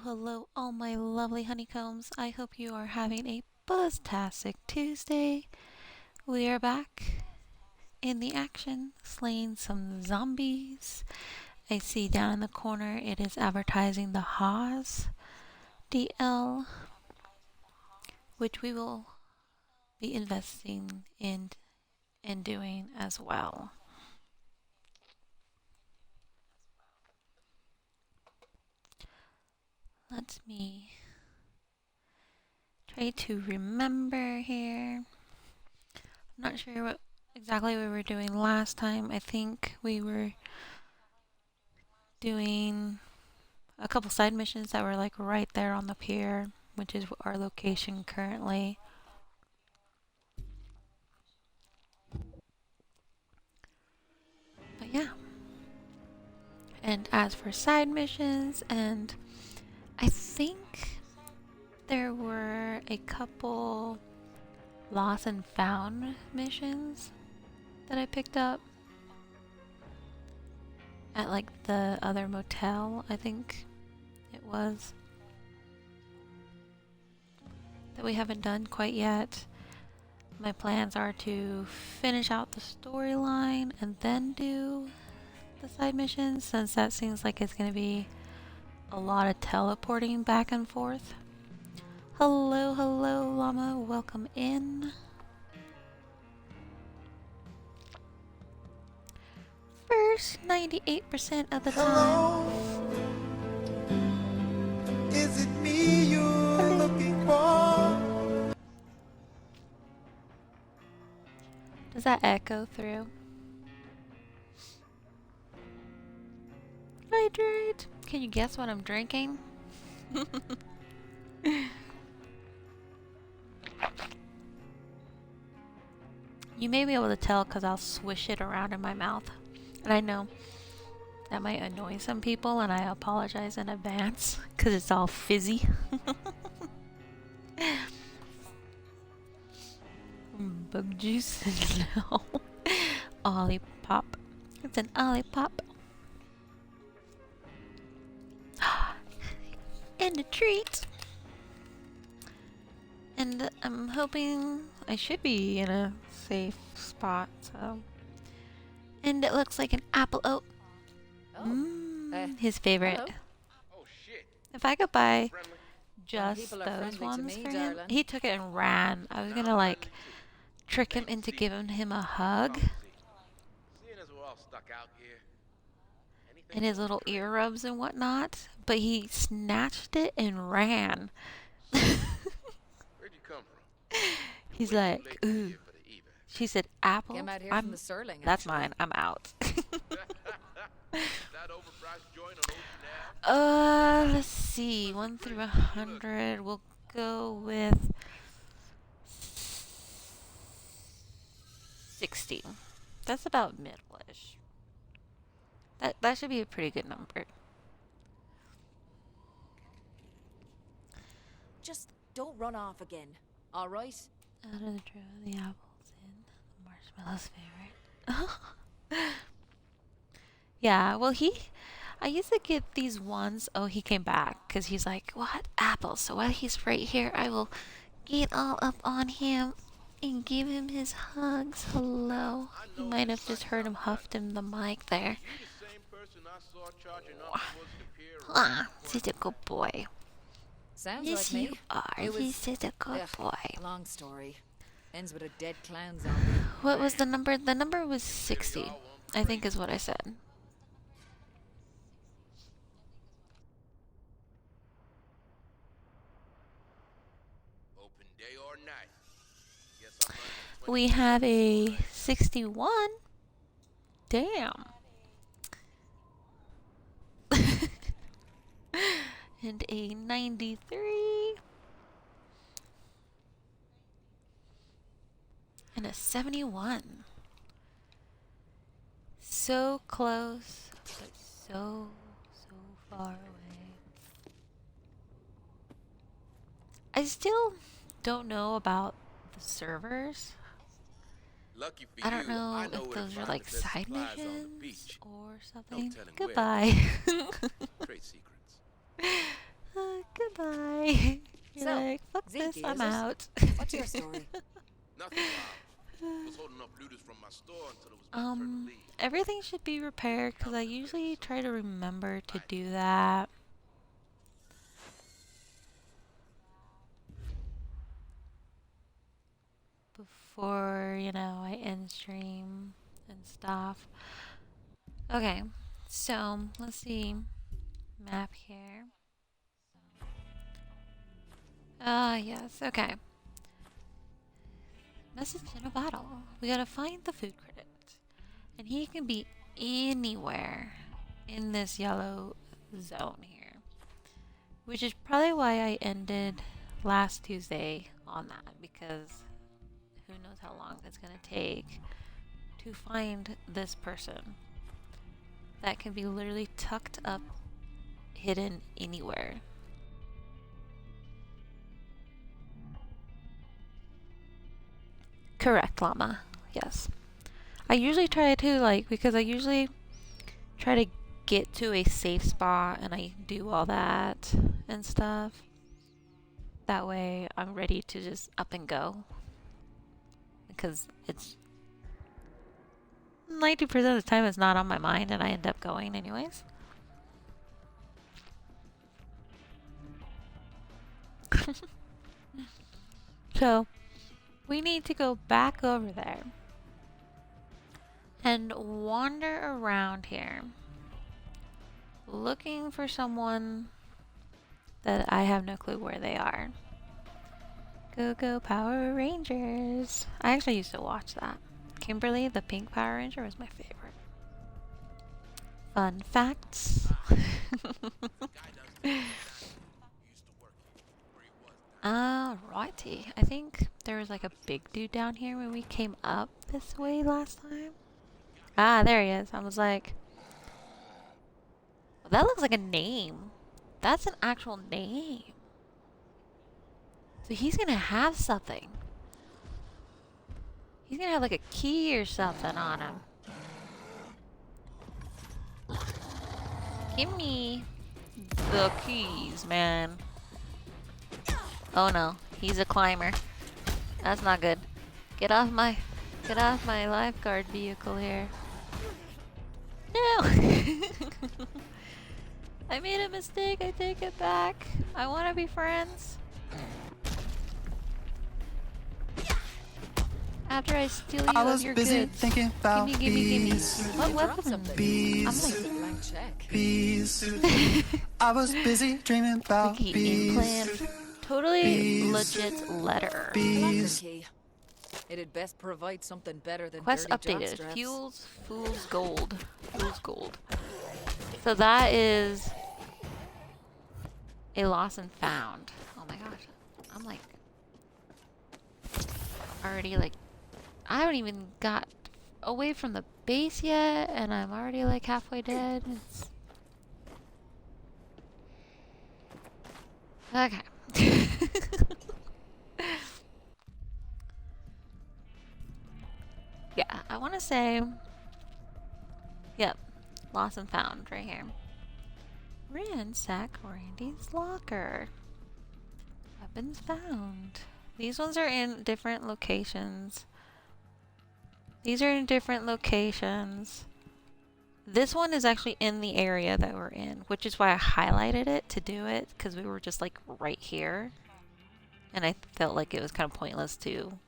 hello, all my lovely honeycombs. I hope you are having a buzztastic Tuesday. We are back in the action, slaying some zombies. I see down in the corner it is advertising the Haas DL, which we will be investing in and doing as well. Let me try to remember here. I'm not sure what exactly we were doing last time. I think we were doing a couple side missions that were like right there on the pier, which is our location currently. But yeah. And as for side missions, and I think there were a couple lost and found missions that I picked up at like the other motel, I think it was, that we haven't done quite yet. My plans are to finish out the storyline and then do the side missions, since that seems like it's going to be a lot of teleporting back and forth. Hello, hello, llama. Welcome in. First 98% of the time. Is it me you're looking for? Does that echo through? Hydrate. Can you guess what I'm drinking? You may be able to tell because I'll swish it around in my mouth. And I know that might annoy some people, and I apologize in advance because it's all fizzy. Bug juice. No. Olipop. It's an Olipop. And a treat. And I'm hoping I should be in a safe spot, so. And it looks like an apple. Oh. His favorite. Hello. Oh shit. If I could buy Friendly. just people are those friendly to ones me, for him, darling. he took it and ran. I was gonna like trick him into giving him a hug Seeing as we're all stuck out here. Anything and his little ear rubs and whatnot, but he snatched it and ran. Where'd you come from? He's Way too like, late to be ooh. here for the evac. She said, apple? Came out here from I'm, the Sterling. that's actually. mine. I'm out. That overpriced joint on Ocean Ave? Let's see. 1 through 100. We'll go with 60. That's about middle-ish. That should be a pretty good number. Just don't run off again, all right? Out of the drawer, the apples in. The marshmallow's favorite. Yeah, well, I used to get these ones. Oh, he came back because he's like, what? Apples. So while he's right here, I will get all up on him and give him his hugs. Hello. You might have just heard him huffed in the mic there. You the same person I saw charging up towards the pier. Ah, he's a good boy. Sounds Yes, like you me. are. It was- He's such a good Ugh, boy. Long story. Ends with a dead clown zombie. What was the number? The number was 60, I think is what I said. Open day or night. Guess I'm running We have a 61. Damn. And a 93. And a 71. So close, but so far away. I still don't know about the servers. Lucky for I don't you, know I know if where to those are find like the best side supplies on the missions beach. or something. telling where. Goodbye. Trade secrets. day. You're So, like, fuck this, Zinky, I'm is it? out. What's your story? Nothing, Mom. Was holding up looters from my store until it was my turn to leave. Everything should be repaired because I usually try to remember to do that. Before, I end stream and stuff. Okay, so let's see. Map here. Ah, yes, okay. Message in a bottle. We gotta find the food critic. And he can be anywhere in this yellow zone here. Which is probably why I ended last Tuesday on that, because who knows how long it's gonna take to find this person that can be literally tucked up, hidden anywhere. Correct, llama. Yes. I usually try to, because I usually try to get to a safe spot and I do all that and stuff. That way I'm ready to just up and go. Because it's 90% of the time it's not on my mind and I end up going anyways. So, we need to go back over there and wander around here looking for someone that I have no clue where they are. Go go Power Rangers. I actually used to watch that. Kimberly, the pink Power Ranger, was my favorite. Fun facts. Alrighty. I think there was like a big dude down here when we came up this way last time. Ah, there he is. I was like, well, that looks like a name. That's an actual name. So he's gonna have something. He's gonna have like a key or something on him. Give me the keys, man. Oh no, he's a climber. That's not good. Get off my lifeguard vehicle here. No! I made a mistake, I take it back. I wanna be friends. After I steal you I of was your busy goods. thinking about Gimme. bees. What Drop weapon? something. Bees. Blank check. Bees. I was busy dreaming about Wiki bees. implant. Totally Bees. legit letter. Bees. Key. It'd best provide something better than Quest dirty updated. jockstraps. Fool's gold. Fool's gold. So that is a lost and found. Oh my gosh. I'm like already like I haven't even got away from the base yet and I'm already like halfway dead. It's okay. Yeah, I want to say, yep, lost and found right here. Ransack Randy's locker. Weapons found. These ones are in different locations. These are in different locations. This one is actually in the area that we're in, which is why I highlighted it to do it, because we were just like right here. And I felt like it was kind of pointless to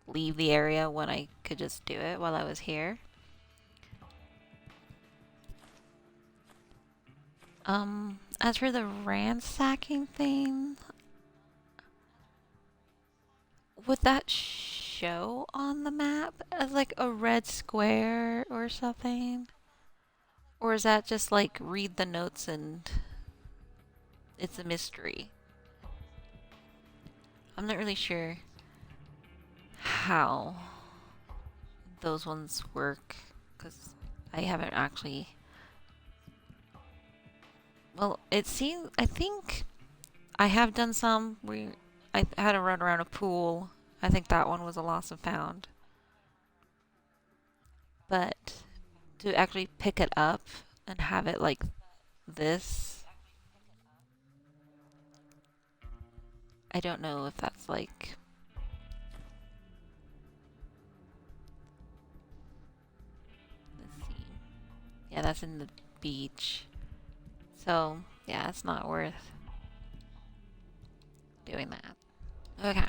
leave the area when I could just do it while I was here. As for the ransacking thing, would that show on the map as like a red square or something? Or is that just like read the notes and it's a mystery? I'm not really sure how those ones work because I haven't actually. Well, it seems. I think I have done some. I had to run around a pool. I think that one was a lost and found. But to actually pick it up and have it like this, I don't know if that's like... Let's see. Yeah, that's in the beach. So, yeah, it's not worth doing that. Okay.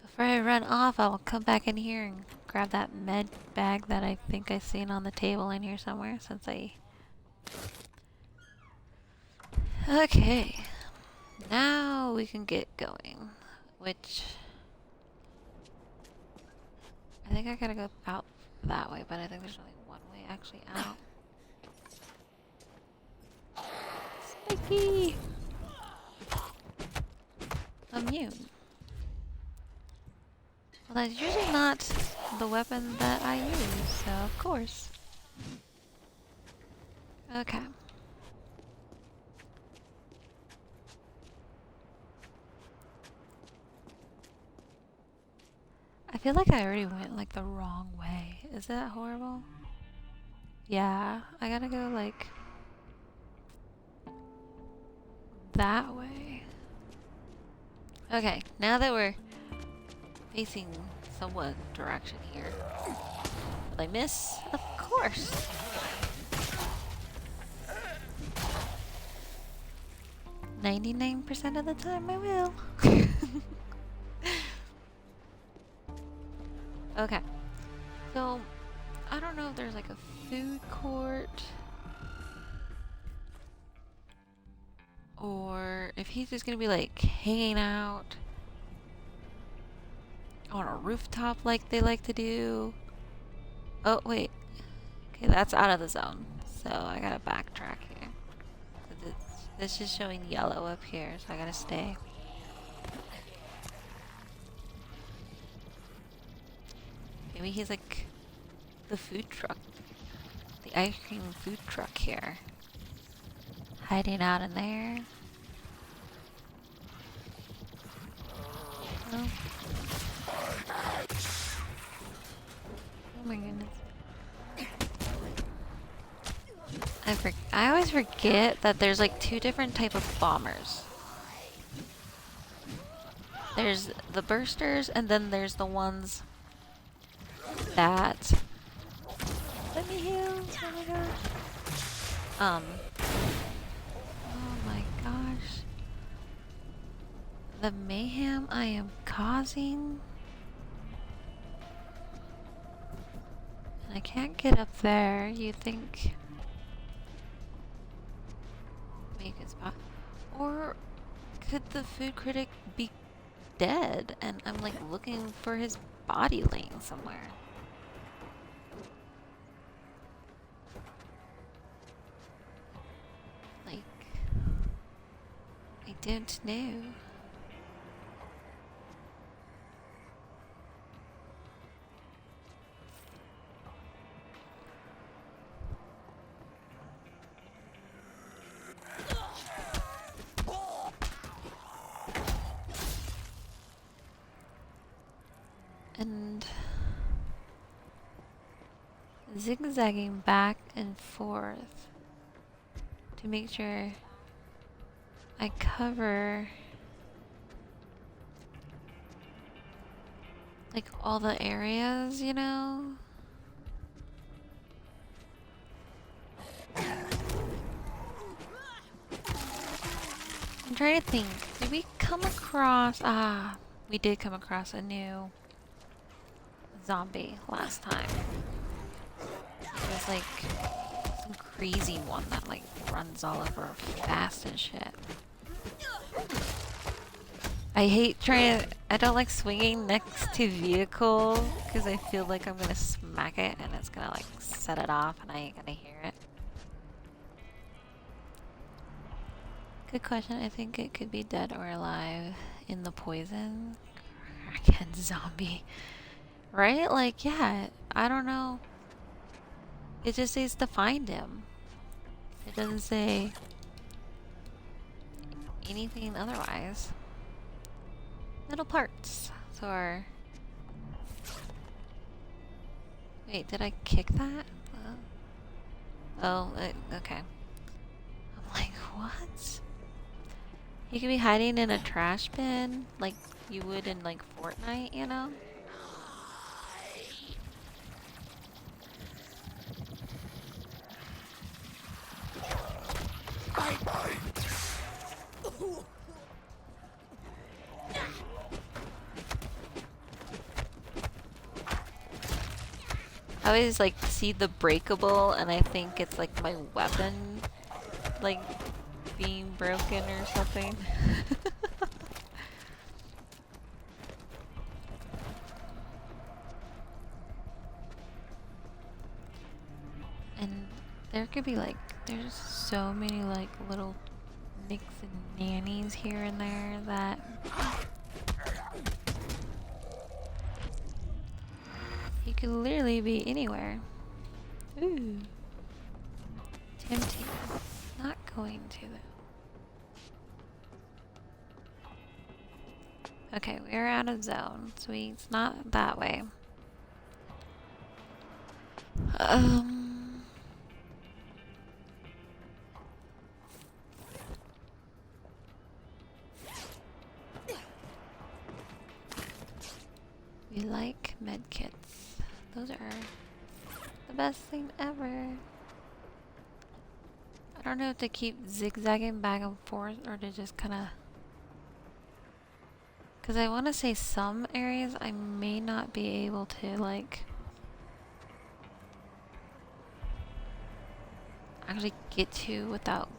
Before I run off, I'll come back in here and grab that med bag that I think I seen on the table in here somewhere since I... Okay. Now we can get going. Which... I think I gotta go out that way, but I think there's only one way actually out. Spiky! Immune. Well, that's usually not the weapon that I use, so of course. Okay. I feel like I already went like the wrong way. Is that horrible? Yeah, I gotta go like that way. Okay, now that we're facing somewhat direction here. Will I miss? Of course. %99 of the time I will. Okay. So, I don't know if there's like a food court. Or if he's just gonna be like hanging out on a rooftop like they like to do. Oh, wait. Okay, that's out of the zone. So I gotta backtrack here. This is showing yellow up here, so I gotta stay. Maybe he's like the food truck. The ice cream food truck here. Hiding out in there. Oh. Oh my goodness. I always forget that there's like two different type of bombers. There's the bursters and then there's the ones that... Let me heal! Oh my gosh. Oh my gosh. The mayhem I am causing. And I can't get up there. You think... Make a spot. Or could the food critic be dead and I'm like looking for his body laying somewhere? Like, I don't know. And zigzagging back and forth to make sure I cover like all the areas, you know? I'm trying to think. Did we come across... Ah, we did come across a new zombie last time. It was like some crazy one that like runs all over fast and shit. I hate trying to... I don't like swinging next to vehicle because I feel like I'm gonna smack it and it's gonna like set it off and I ain't gonna hear it. Good question. I think it could be dead or alive in the poison. Crackhead zombie. Right? Like, yeah, I don't know. It just says to find him. It doesn't say anything otherwise. Little parts. So our... Wait, did I kick that? Oh, okay. I'm like, what? You could be hiding in a trash bin like you would in like Fortnite, you know? I always like see the breakable and I think it's like my weapon like being broken or something. And there could be like, there's so many like little nicks and nannies here and there that you could literally be anywhere. Ooh. Tempting. Not going to though. Okay, we're out of zone, so it's not that way. We like medkits. Those are the best thing ever. I don't know if to keep zigzagging back and forth or to just kind of... Because I want to say some areas I may not be able to, like, actually get to without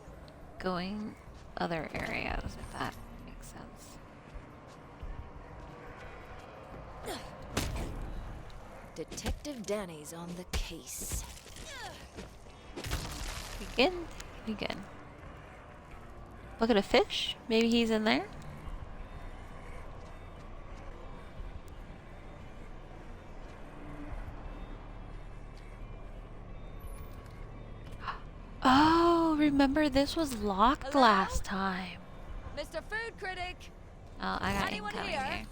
going other areas, if that makes sense. Detective Danny's on the case. We good? We good. Look at a fish. Maybe he's in there. Oh, remember this was locked Hello? last time. Mr. Food Critic! Oh, I got Anyone incoming here? here. Okay.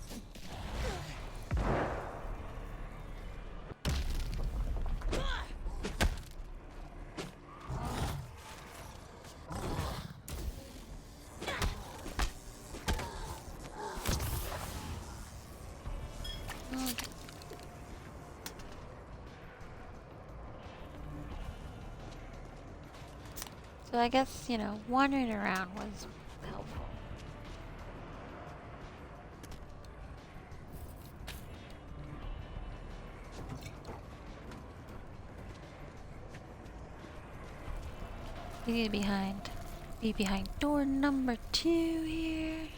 So I guess, you know, wandering around was helpful. We need to be behind door number 2 here.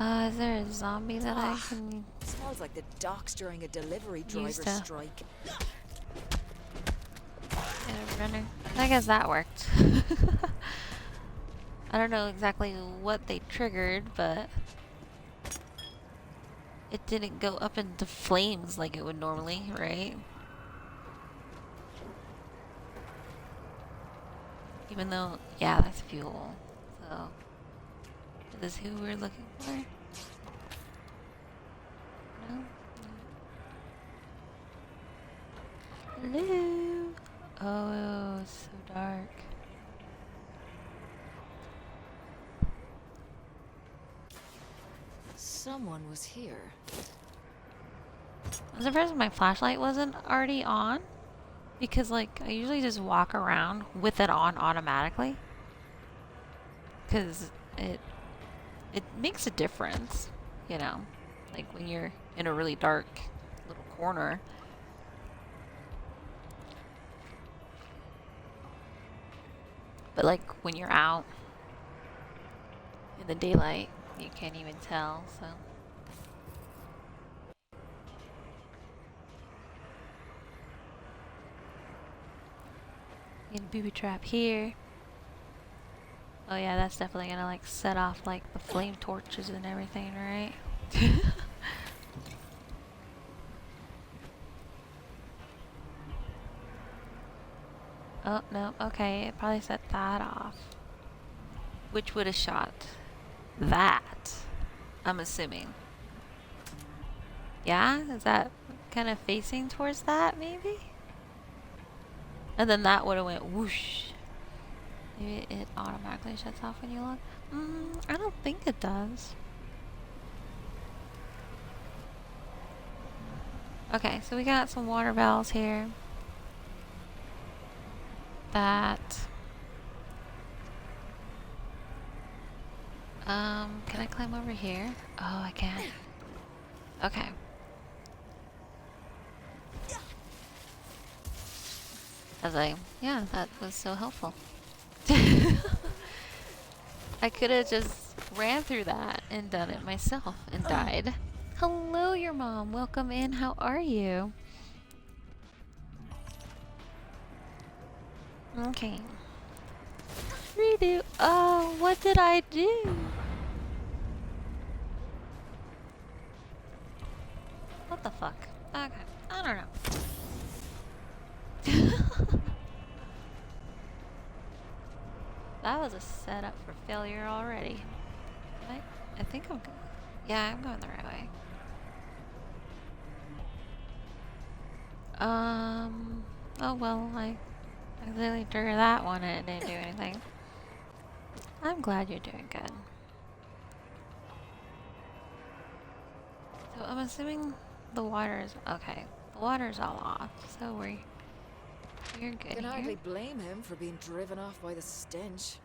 Is there a zombie that I can Smells like the docks during a delivery Use driver to- strike. get a runner? I guess that worked. I don't know exactly what they triggered, but it didn't go up into flames like it would normally, right? Even though, yeah, that's fuel. So, is this who we're looking for? No? Hello? Oh, it's so dark. Someone was here. I'm surprised my flashlight wasn't already on. Because, like, I usually just walk around with it on automatically. Because it makes a difference, you know? Like, when you're in a really dark little corner. But, like, when you're out in the daylight, you can't even tell, so... Get a booby trap here. Oh yeah, that's definitely gonna like set off like the flame torches and everything, right? Oh no, okay, it probably set that off. Which would have shot that, I'm assuming. Yeah, is that kind of facing towards that maybe? And then that would have went whoosh. Maybe it automatically shuts off when you look. I don't think it does. Okay, so we got some water valves here. That... can I climb over here? Oh, I can. Okay. I was like, yeah, that was so helpful. I could have just ran through that and done it myself and died. Hello, your mom. Welcome in. How are you? Okay. Redo. Oh, what did I do? What the fuck? Okay. I don't know. That was a setup for failure already. I think I'm good. Yeah, I'm going the right way. Oh well, I clearly triggered that one and it didn't do anything. I'm glad you're doing good. So I'm assuming the water's okay. The water's all off, so we're good Can here. hardly blame him for being driven off by the stench.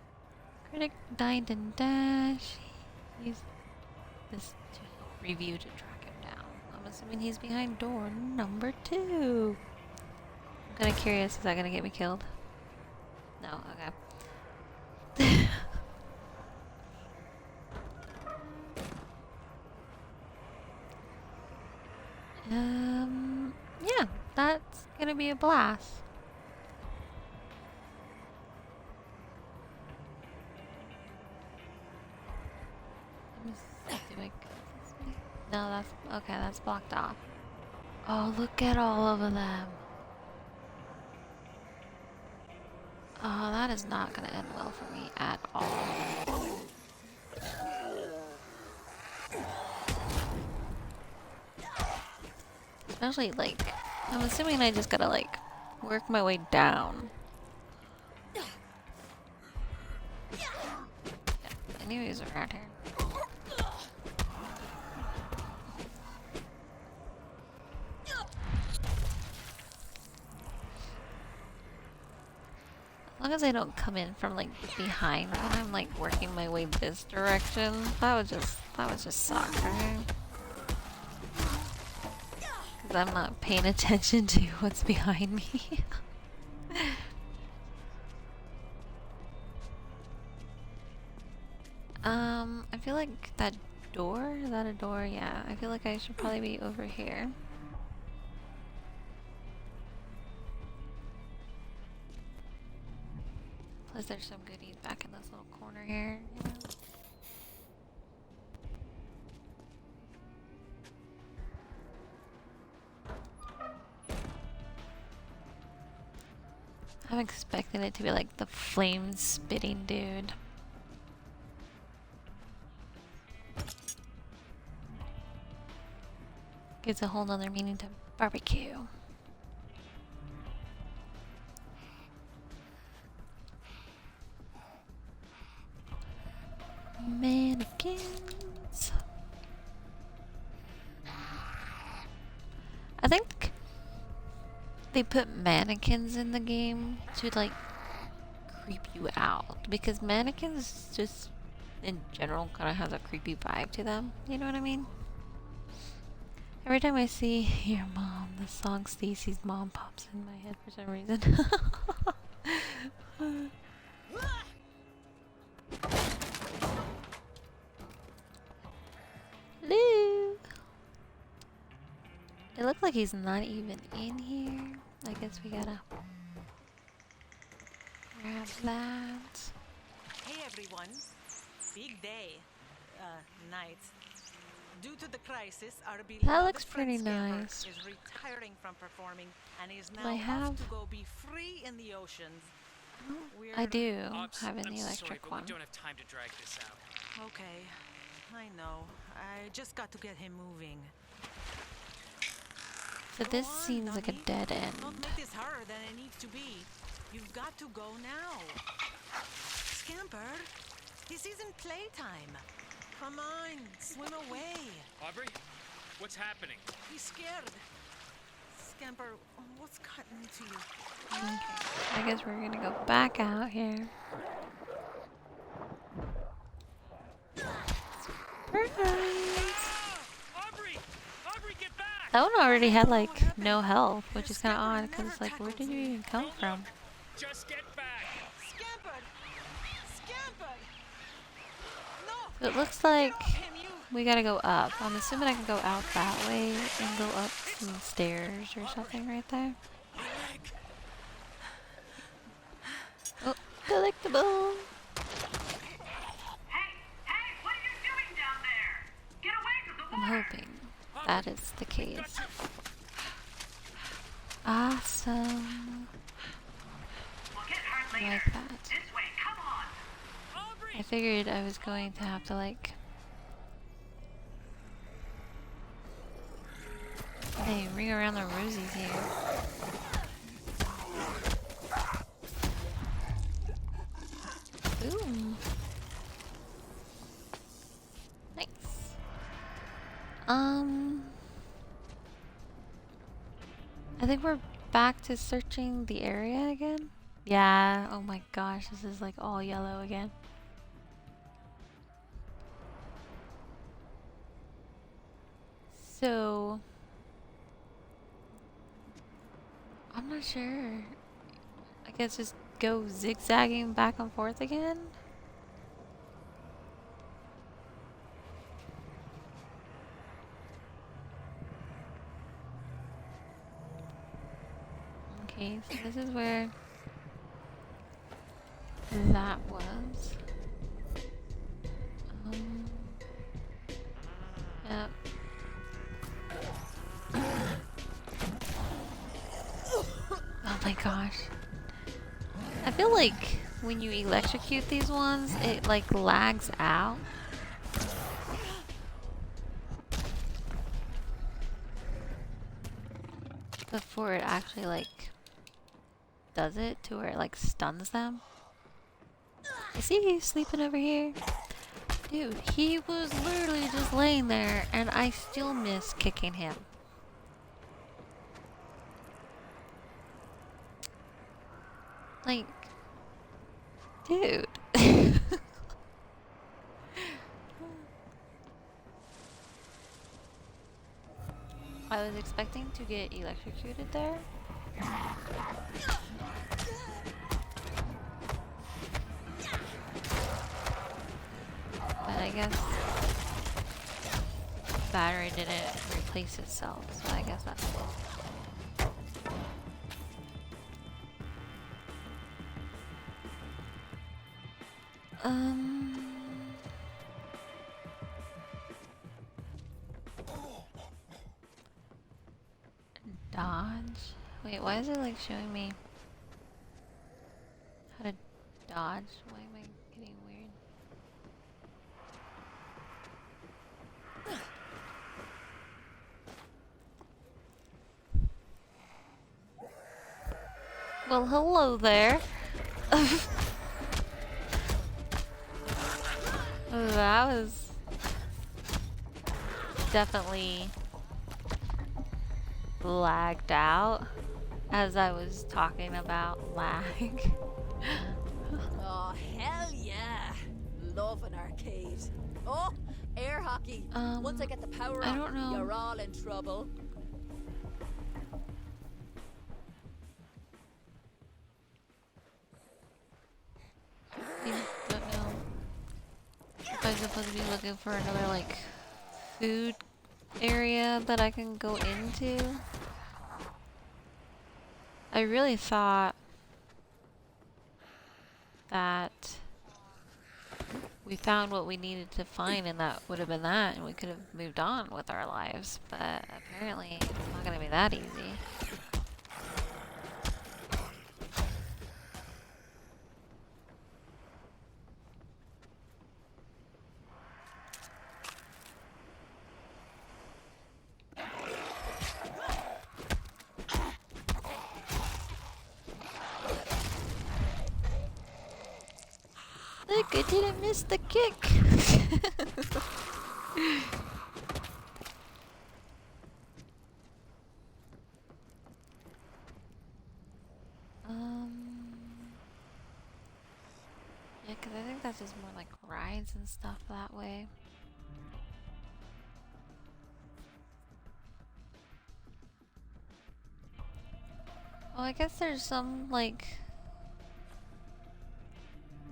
Critic dined and dash. Use this review to track him down. I'm assuming he's behind door number 2. I'm kinda curious, is that gonna get me killed? No, okay. Yeah, that's gonna be a blast. Let me see, do I go this way? No, that's okay, that's blocked off. Oh, look at all of them. Oh, that is not gonna end well for me at all. Especially, like, I'm assuming I just gotta, like, work my way down. Yeah, I knew he was around here. As long as I don't come in from, like, behind when I'm, like, working my way this direction, that would just suck, right? Because I'm not paying attention to what's behind me. I feel like that door, is that a door? Yeah, I feel like I should probably be over here. Plus there's some goodies back in this little corner here, you know? I'm expecting it to be like the flame spitting dude. Gives a whole nother meaning to barbecue. Mannequins. I think they put mannequins in the game to like creep you out because mannequins just in general kind of has a creepy vibe to them. You know what I mean? Every time I see your mom, the song Stacy's Mom pops in my head for some reason. Hello. It looks like he's not even in here. I guess we gotta grab that. Hey everyone. Big day. Night. Due to the crisis, our beloved That looks friend pretty Scamper nice. is retiring from performing and is I now have- off to go be free in the oceans. I do Oops, have an I'm electric sorry, but one. we don't have time to drag this out. Okay, I know. I just got to get him moving. So this Go on, seems like a Donnie. dead end. Don't make this harder than it needs to be. You've got to go now. Scamper, this isn't playtime. Come on, swim away. Aubrey, what's happening? He's scared. Scamper, what's gotten into you? Okay. I guess we're gonna go back out here. Surprise! Aubrey! Aubrey, get back! That one already had like no health, which is kind of odd because it's like, where did you even come from? Just get back! Scamper! Scamper! No! So it looks like Him, you! we gotta go up. I'm assuming I can go out that way and go up some stairs or something right there. Oh, delectable! I'm hoping that is the case. Awesome. I like that. I figured I was going to have to like... Hey, ring around the rosies here. Boom. Nice. I think we're back to searching the area again. Yeah, oh my gosh, this is like all yellow again. So, I'm not sure. I guess just go zigzagging back and forth again? Okay, so this is where that was. Yep. Oh my gosh. I feel like when you electrocute these ones, it like lags out. Before it actually like does it to where it like stuns them. You see he's sleeping over here? Dude, he was literally just laying there and I still missed kicking him. Like, dude. I was expecting to get electrocuted there. But I guess battery didn't replace itself, so I guess that's it. Dodge? Wait, why is it like showing me how to dodge? Why am I getting weird? Well, hello there. That was definitely lagged out as I was talking about lag. Oh, hell yeah. Love an arcade. Oh, air hockey. Once I get the power I on, don't know. you're all in trouble. I don't know if I'm supposed to be looking for another like food area that I can go into. I really thought that we found what we needed to find and that would have been that and we could have moved on with our lives, but apparently it's not going to be that easy. Look, I didn't miss the kick. Yeah, because I think that's just more like rides and stuff that way. Oh, I guess there's some like,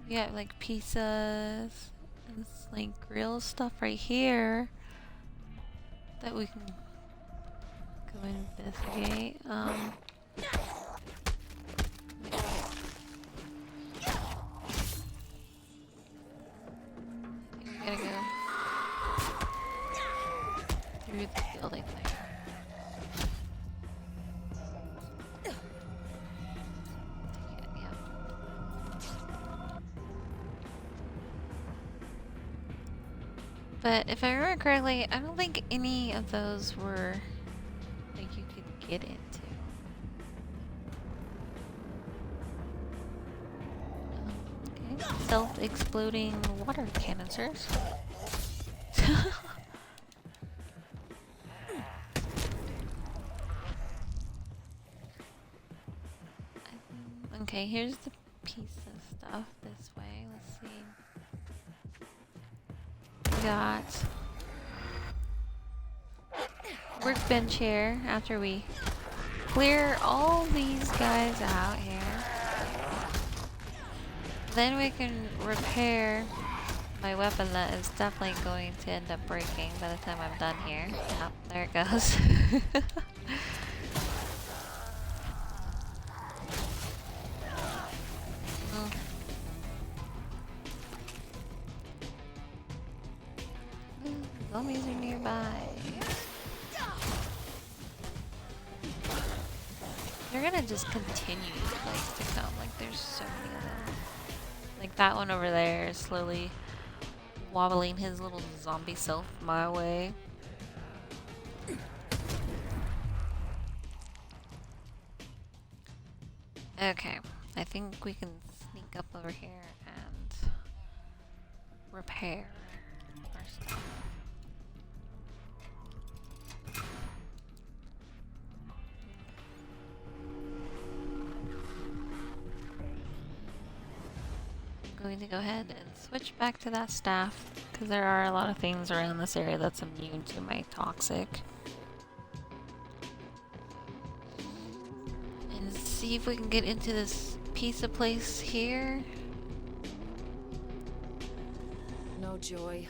yeah, like pizzas and like grill stuff right here that we can go investigate. We gotta go through the building there. Yeah. But if I remember correctly, I don't think any of those were like you could get into. Okay. Self-exploding water canisters. Okay, here's the piece of stuff this way. Let's see. We got workbench here after we clear all these guys out here. Then we can repair my weapon that is definitely going to end up breaking by the time I'm done here. Yep, there it goes. Zombies are nearby. They're gonna just continue like to come. Like there's so many of them. Like that one over there is slowly wobbling his little zombie self my way. Okay, I think we can sneak up over here and repair our stuff. I'm going to go ahead and switch back to that staff because there are a lot of things around this area that's immune to my toxic. And see if we can get into this piece of place here. No joy.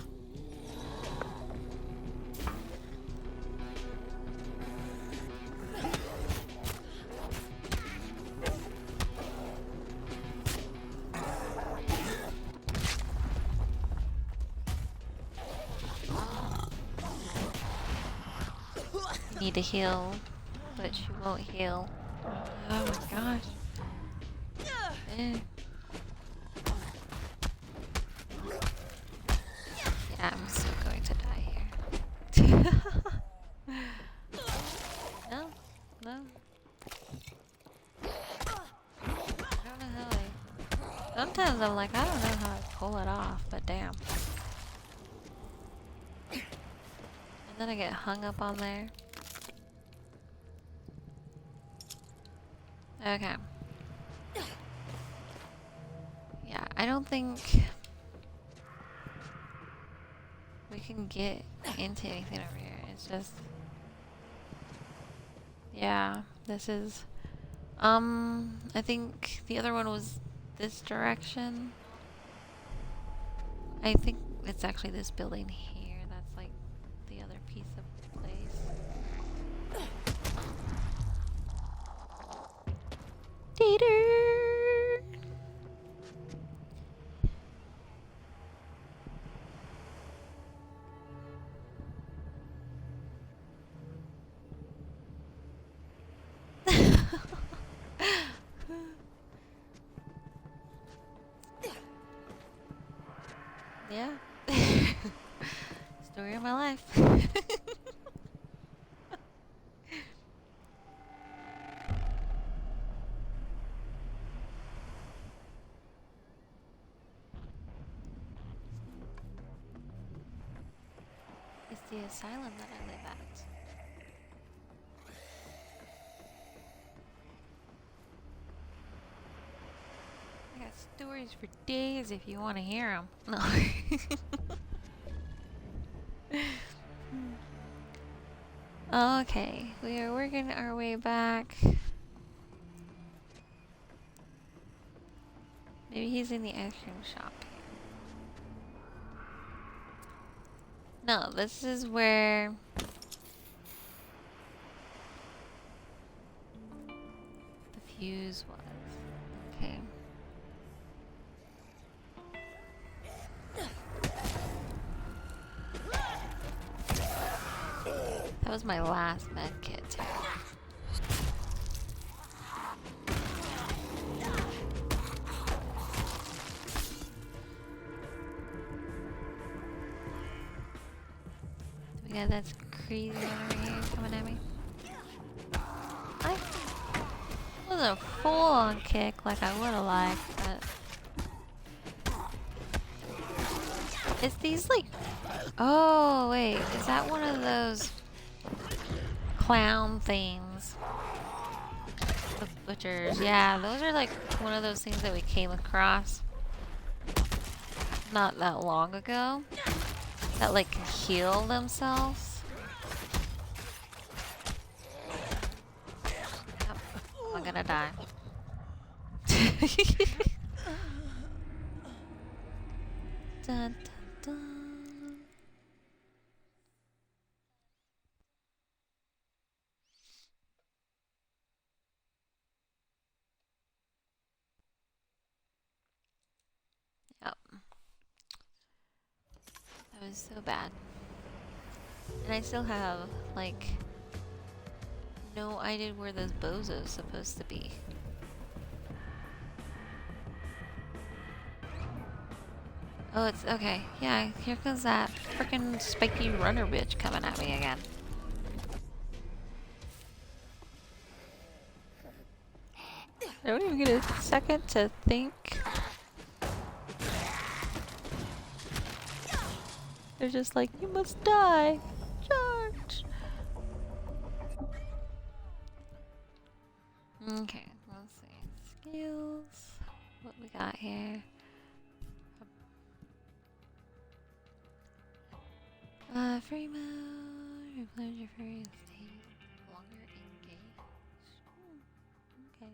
Need to heal, but she won't heal. Oh my gosh. Yeah, I'm still going to die here. No, no. I don't know how I... Sometimes I'm like, I don't know how I pull it off, but damn. And then I get hung up on there. Okay. Yeah, I don't think we can get into anything over here. It's just... Yeah, this is... I think the other one was this direction. I think it's actually this building here. That's like the other piece of place. Tater! Yeah. Story of my life. the asylum that I live at. I got stories for days if you want to hear them. No. Okay, we are working our way back. Maybe he's in the ice cream shop. No, this is where the fuse was. Okay. That was my last med kit too. Yeah, that's crazy one right here coming at me. I wasn't a full-on kick like I would have liked, but it's these like. Oh wait, is that one of those clown things? The butchers, yeah, those are like one of those things that we came across not that long ago. That like can heal themselves. Yep. I'm gonna die. Dun, dun, dun. Yep. That was so bad. And I still have, like, no idea where those bozos supposed to be. Oh, it's okay. Yeah, here comes that freaking spiky runner bitch coming at me again. I don't even get a second to think. They're just like, you must die. Charge. Okay, let's see. Skills. What we got here? Free mode. Replenish your furry state. Longer engaged. Okay.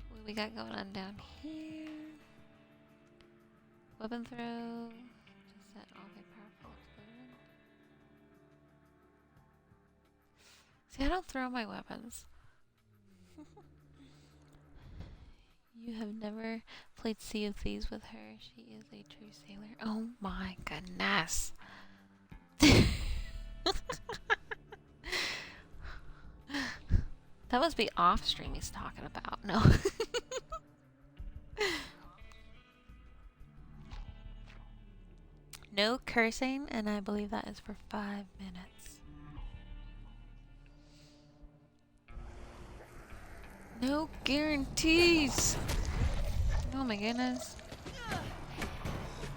What we got going on down here? Weapon throw. Just set off a powerful explosion. See, I don't throw my weapons. You have never played Sea of Thieves with her. She is a true sailor. Oh my goodness. That must be off stream he's talking about. No. No cursing, and I believe that is for 5 minutes. No guarantees. Oh my goodness.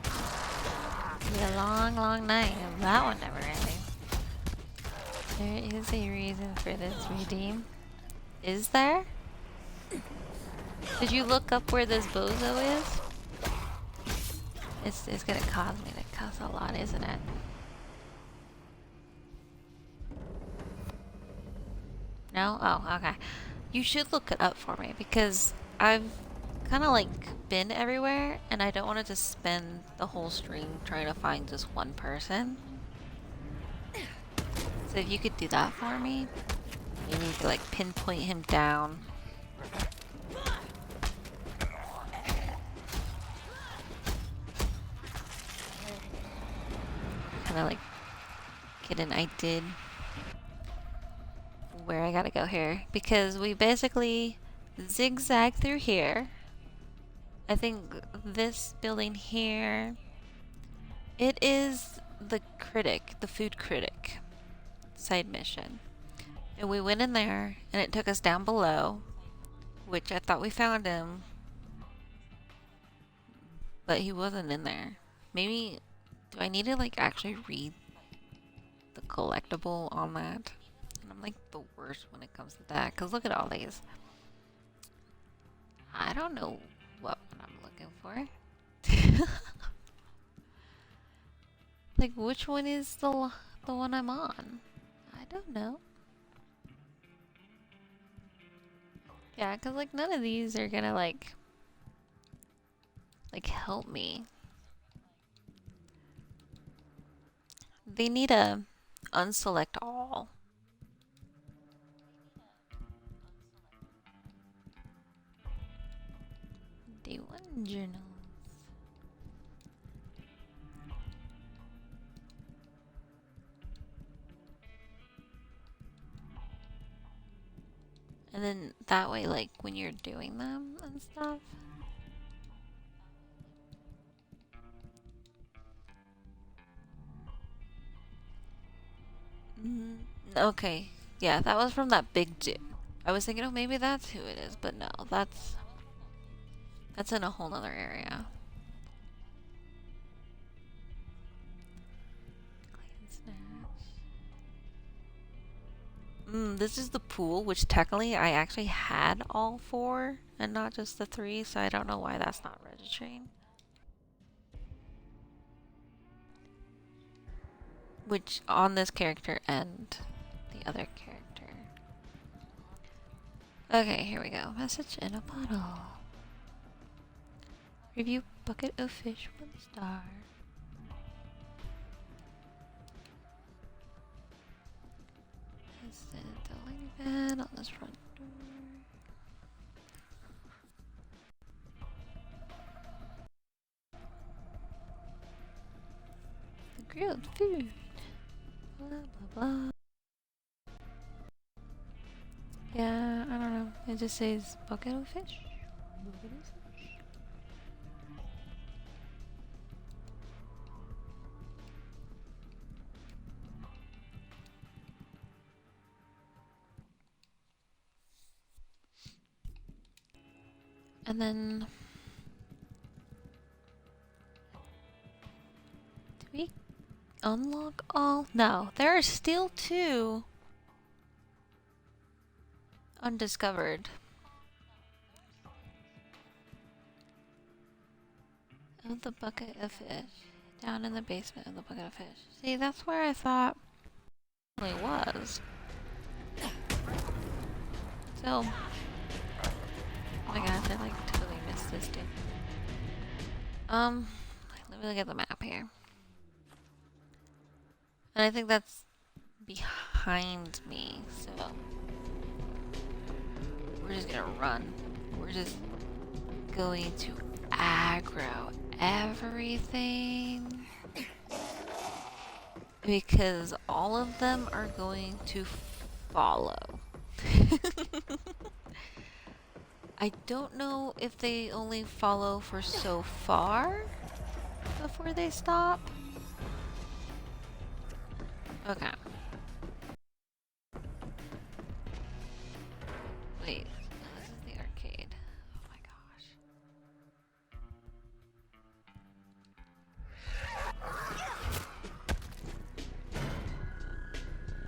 It'll be a long, long night, and that one never ending. There is a reason for this redeem. Is there? Did you look up where this bozo is? It's gonna cause me to cuss a lot, isn't it? No? Oh, okay. You should look it up for me because I've kind of like been everywhere and I don't want to just spend the whole stream trying to find just one person. So if you could do that for me, maybe you could like pinpoint him down. Kind of like get an idea where I gotta go here, because we basically zigzag through here. I think this building here, it is the critic, the food critic side mission, and we went in there and it took us down below, which I thought we found him, but he wasn't in there. Maybe Do I need to like actually read the collectible on that? And I'm like the worst when it comes to that. Cause look at all these. I don't know what one I'm looking for. Like which one is the one I'm on? I don't know. Yeah, cause like none of these are gonna like help me. They need a unselect all. Day one journals. And then that way, like when you're doing them and stuff. Okay, yeah, that was from that big dude. I was thinking, oh, maybe that's who it is, but no, that's in a whole other area. This is the pool, which technically I actually had all 4 and not just the 3, so I don't know why that's not registering. Which on this character and the other character. Okay, here we go. Message in a bottle. Review bucket of fish 1 star. Is the lily pad on this front door? The grilled food. Blah blah blah. Yeah, I don't know. It just says bucket of fish. Bucket of fish. And then do we unlock all? No, there are still 2 undiscovered. Of the bucket of fish. Down in the basement of the bucket of fish. See, that's where I thought it really was. So, oh my gosh, I like totally missed this dude. Let me look at the map here. And I think that's behind me, so we're just gonna run. We're just going to aggro everything. Because all of them are going to follow. I don't know if they only follow for so far before they stop. Okay. Wait, this is the arcade. Oh my gosh.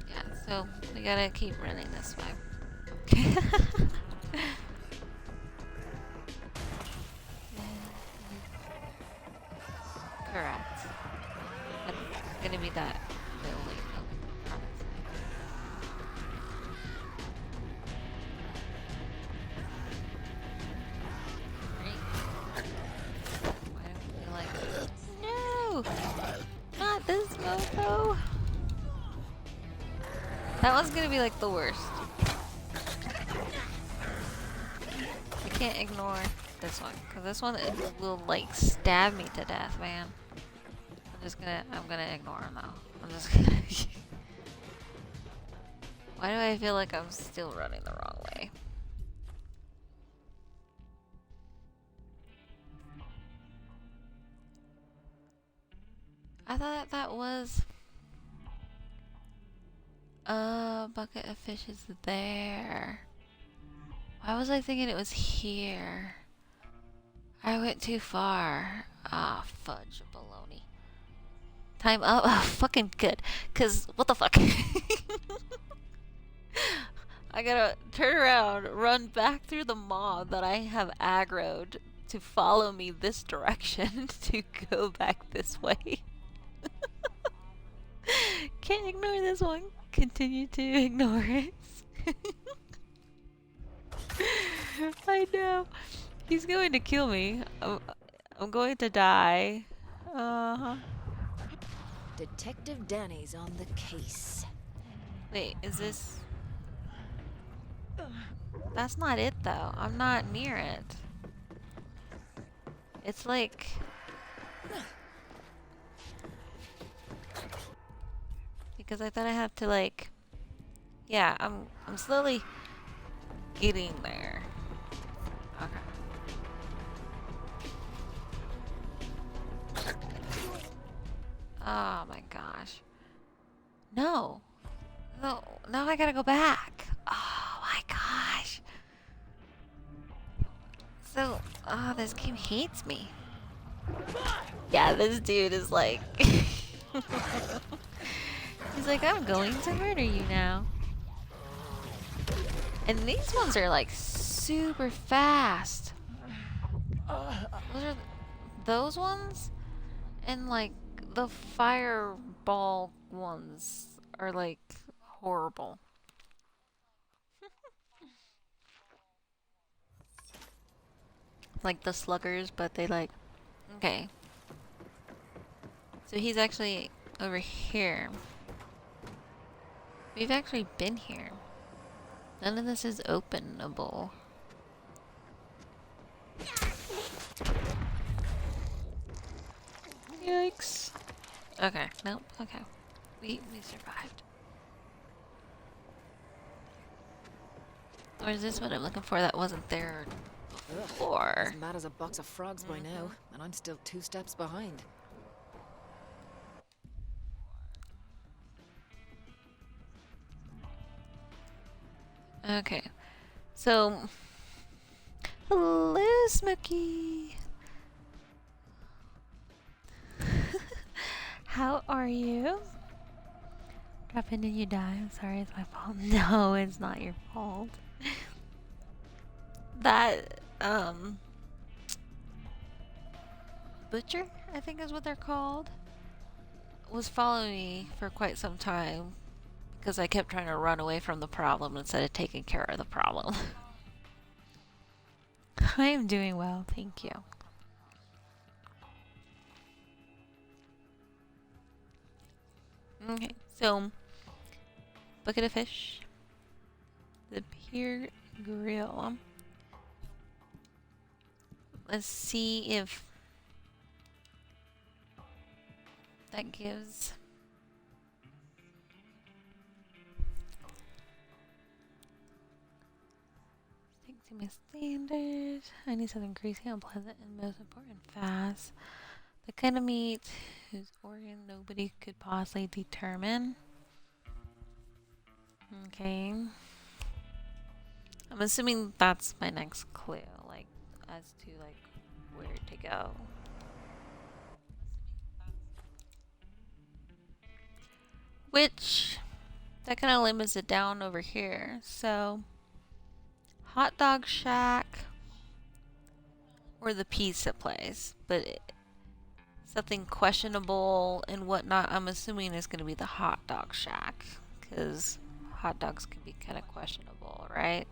Yeah, so we gotta keep running this way. Correct. It's gonna be that building. Why don't we like... No! Not this mofo! That one's gonna be like the worst. I can't ignore this one, because this one it will like stab me to death, man. I'm gonna ignore him though. I'm just gonna... Why do I feel like I'm still running the wrong way? I thought that was... bucket of fish is there. Why was I thinking it was here? I went too far. Ah, fudge baloney. Time up. Oh, fucking good. Cause what the fuck? I gotta turn around, run back through the mob that I have aggroed to follow me this direction to go back this way. Can't ignore this one. Continue to ignore it. I know. He's going to kill me. I'm going to die. Uh-huh. Detective Danny's on the case. Wait, is this... That's not it, though. I'm not near it. It's like... Because I thought I had to, like... Yeah, I'm slowly getting there. Okay. Oh my gosh. No. No, now I gotta go back. Oh my gosh. So, oh, this game hates me. Yeah, this dude is like... He's like, I'm going to murder you now. And these ones are like super fast. Those ones? And like the fireball ones are like horrible. Like the sluggers, but they like... Okay. So he's actually over here. We've actually been here. None of this is openable. Yikes. Okay, nope, okay. We survived. Or is this what I'm looking for that wasn't there before? As mad as a box of frogs by now, and I'm still 2 steps behind. Okay. So... Hello, Smokey! How are you? Drop in and you die. I'm sorry, it's my fault. No, it's not your fault. That, Butcher, I think is what they're called, was following me for quite some time because I kept trying to run away from the problem instead of taking care of the problem. I am doing well, thank you. Okay, so bucket of fish, the Pier Grill. Let's see if that gives. Stick to my standard. I need something greasy, unpleasant, and most important, fast. The kind of meat whose organ nobody could possibly determine. Okay. I'm assuming that's my next clue, like, as to, like, where to go. Which, that kind of limits it down over here. So, Hot Dog Shack or the pizza place. But something questionable and whatnot, I'm assuming is going to be the Hot Dog Shack. Because hot dogs can be kind of questionable, right?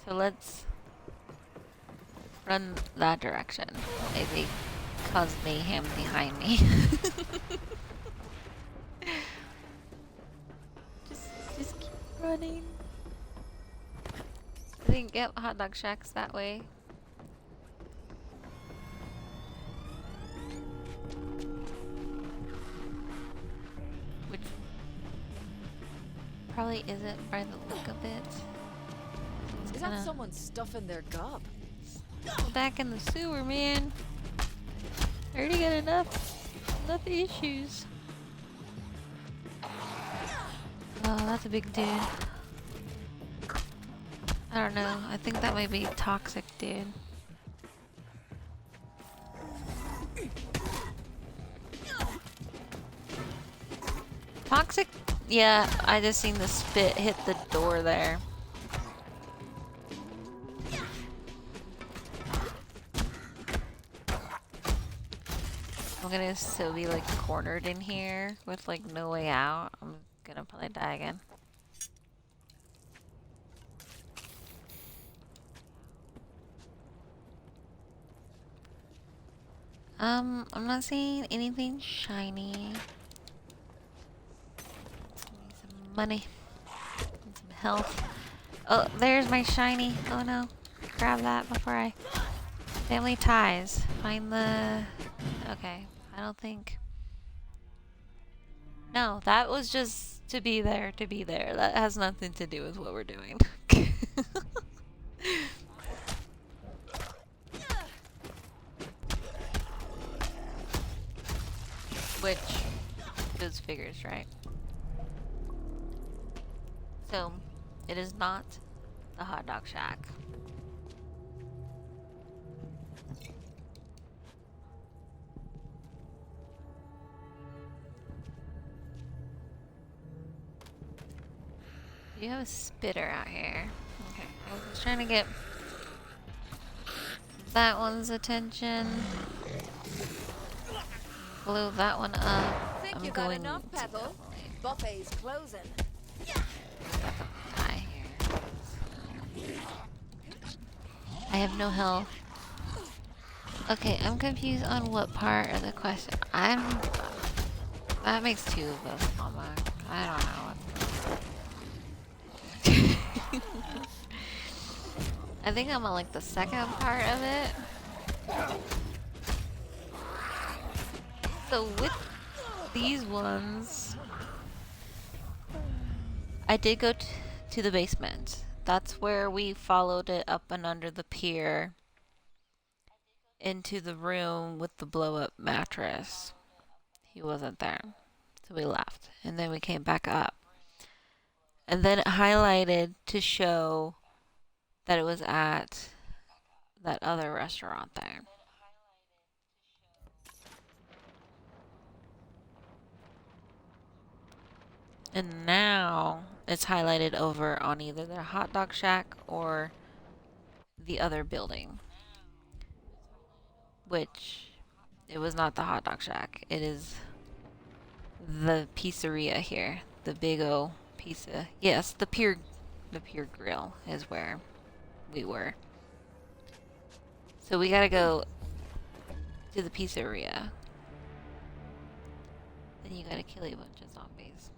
So let's run that direction. Maybe cause mayhem behind me. just keep running. I think, yep, Hot Dog Shack's that way. Which probably isn't by the look of it. Is that someone stuffing their gob? Back in the sewer, man. I already got enough issues. Oh, that's a big dude. I don't know. I think that might be toxic, dude. Toxic? Yeah, I just seen the spit hit the door there. I'm gonna still be like cornered in here with like no way out. I'm gonna probably die again. I'm not seeing anything shiny. Need some money. Need some health. Oh, there's my shiny. Oh no. Grab that before I... Family ties. Find the... Okay. I don't think... No, that was just to be there, to be there. That has nothing to do with what we're doing. Which... Those figures, right? So, it is not the hot dog shack. You have a spitter out here. Okay, I was trying to get that one's attention. Blew that one up. Think I'm you got going enough, to Pebble? Buffet's closing. die here. I have no health. Okay, I'm confused on what part of the question. That makes two of us, Mama. I don't know what. I think I'm on like the second part of it. So with these ones, I did go to the basement. That's where we followed it up and under the pier into the room with the blow up mattress. He wasn't there. So we left. And then we came back up. And then it highlighted to show that it was at that other restaurant there. And now it's highlighted over on either the hot dog shack or the other building. Which, it was not the hot dog shack. It is the pizzeria here. The big O pizza. Yes, the pier grill is where we were. So we gotta go to the pizzeria. Then you gotta kill a bunch of zombies.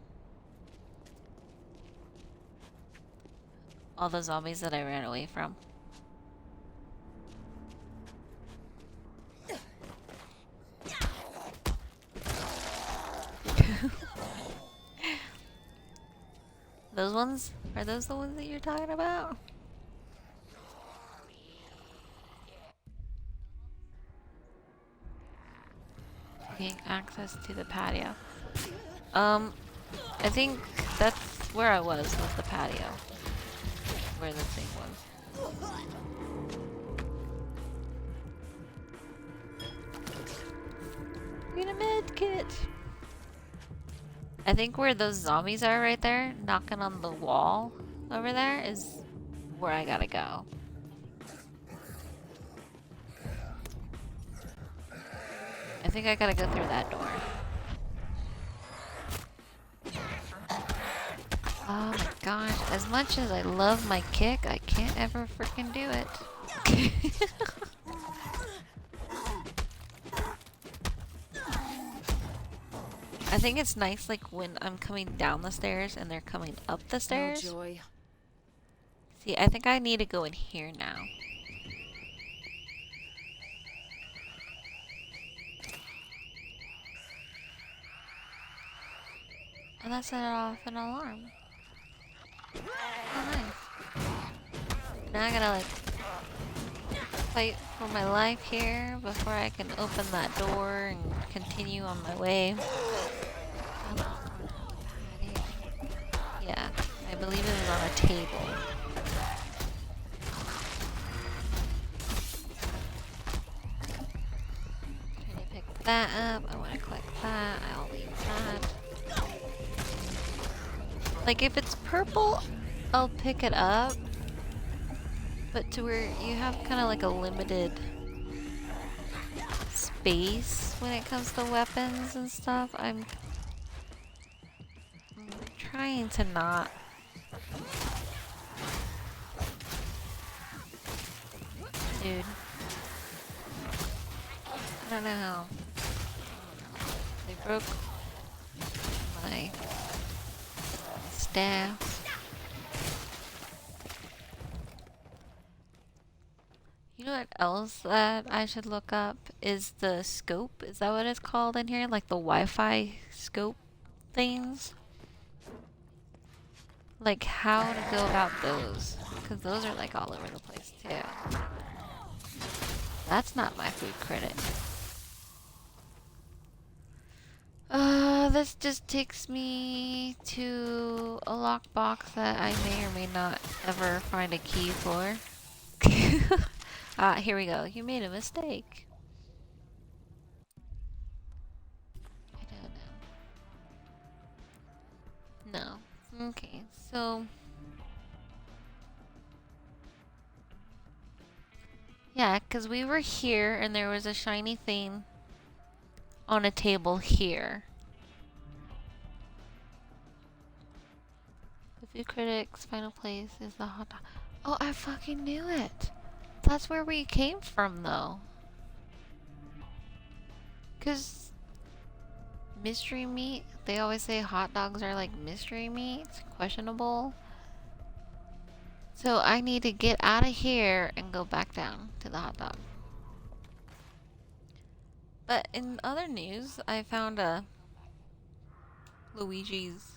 All the zombies that I ran away from. Those ones? Are those the ones that you're talking about? Getting access to the patio. I think that's where I was the patio. Where the thing was. Need a med kit. I think where those zombies are right there, knocking on the wall over there, is where I gotta go. I think I gotta go through that door. Oh my gosh, as much as I love my kick, I can't ever freaking do it. I think it's nice like when I'm coming down the stairs and they're coming up the stairs. No joy. See, I think I need to go in here now. And that set off an alarm. Oh, nice. Now I gotta like fight for my life here before I can open that door and continue on my way. Yeah, I believe it was on a table. that up. I want to collect that. I'll leave that. Like, if it's purple, I'll pick it up. But to where you have kind of like a limited space when it comes to weapons and stuff, I'm trying to not. Dude. I don't know. They broke my staff. You know what else that I should look up is the scope. Is that what it's called in here? Like the Wi-Fi scope things? Like how to go about those. Because those are like all over the place too. That's not my food credit. This just takes me to a lockbox that I may or may not ever find a key for. Here we go. You made a mistake. I don't know. No. Okay, so... yeah, because we were here and there was a shiny thing on a table here. The food critic's final place is the hot dog. Oh, I fucking knew it! That's where we came from, though. Because mystery meat, they always say hot dogs are like mystery meat. It's questionable. So I need to get out of here and go back down to the hot dog. But in other news, I found a Luigi's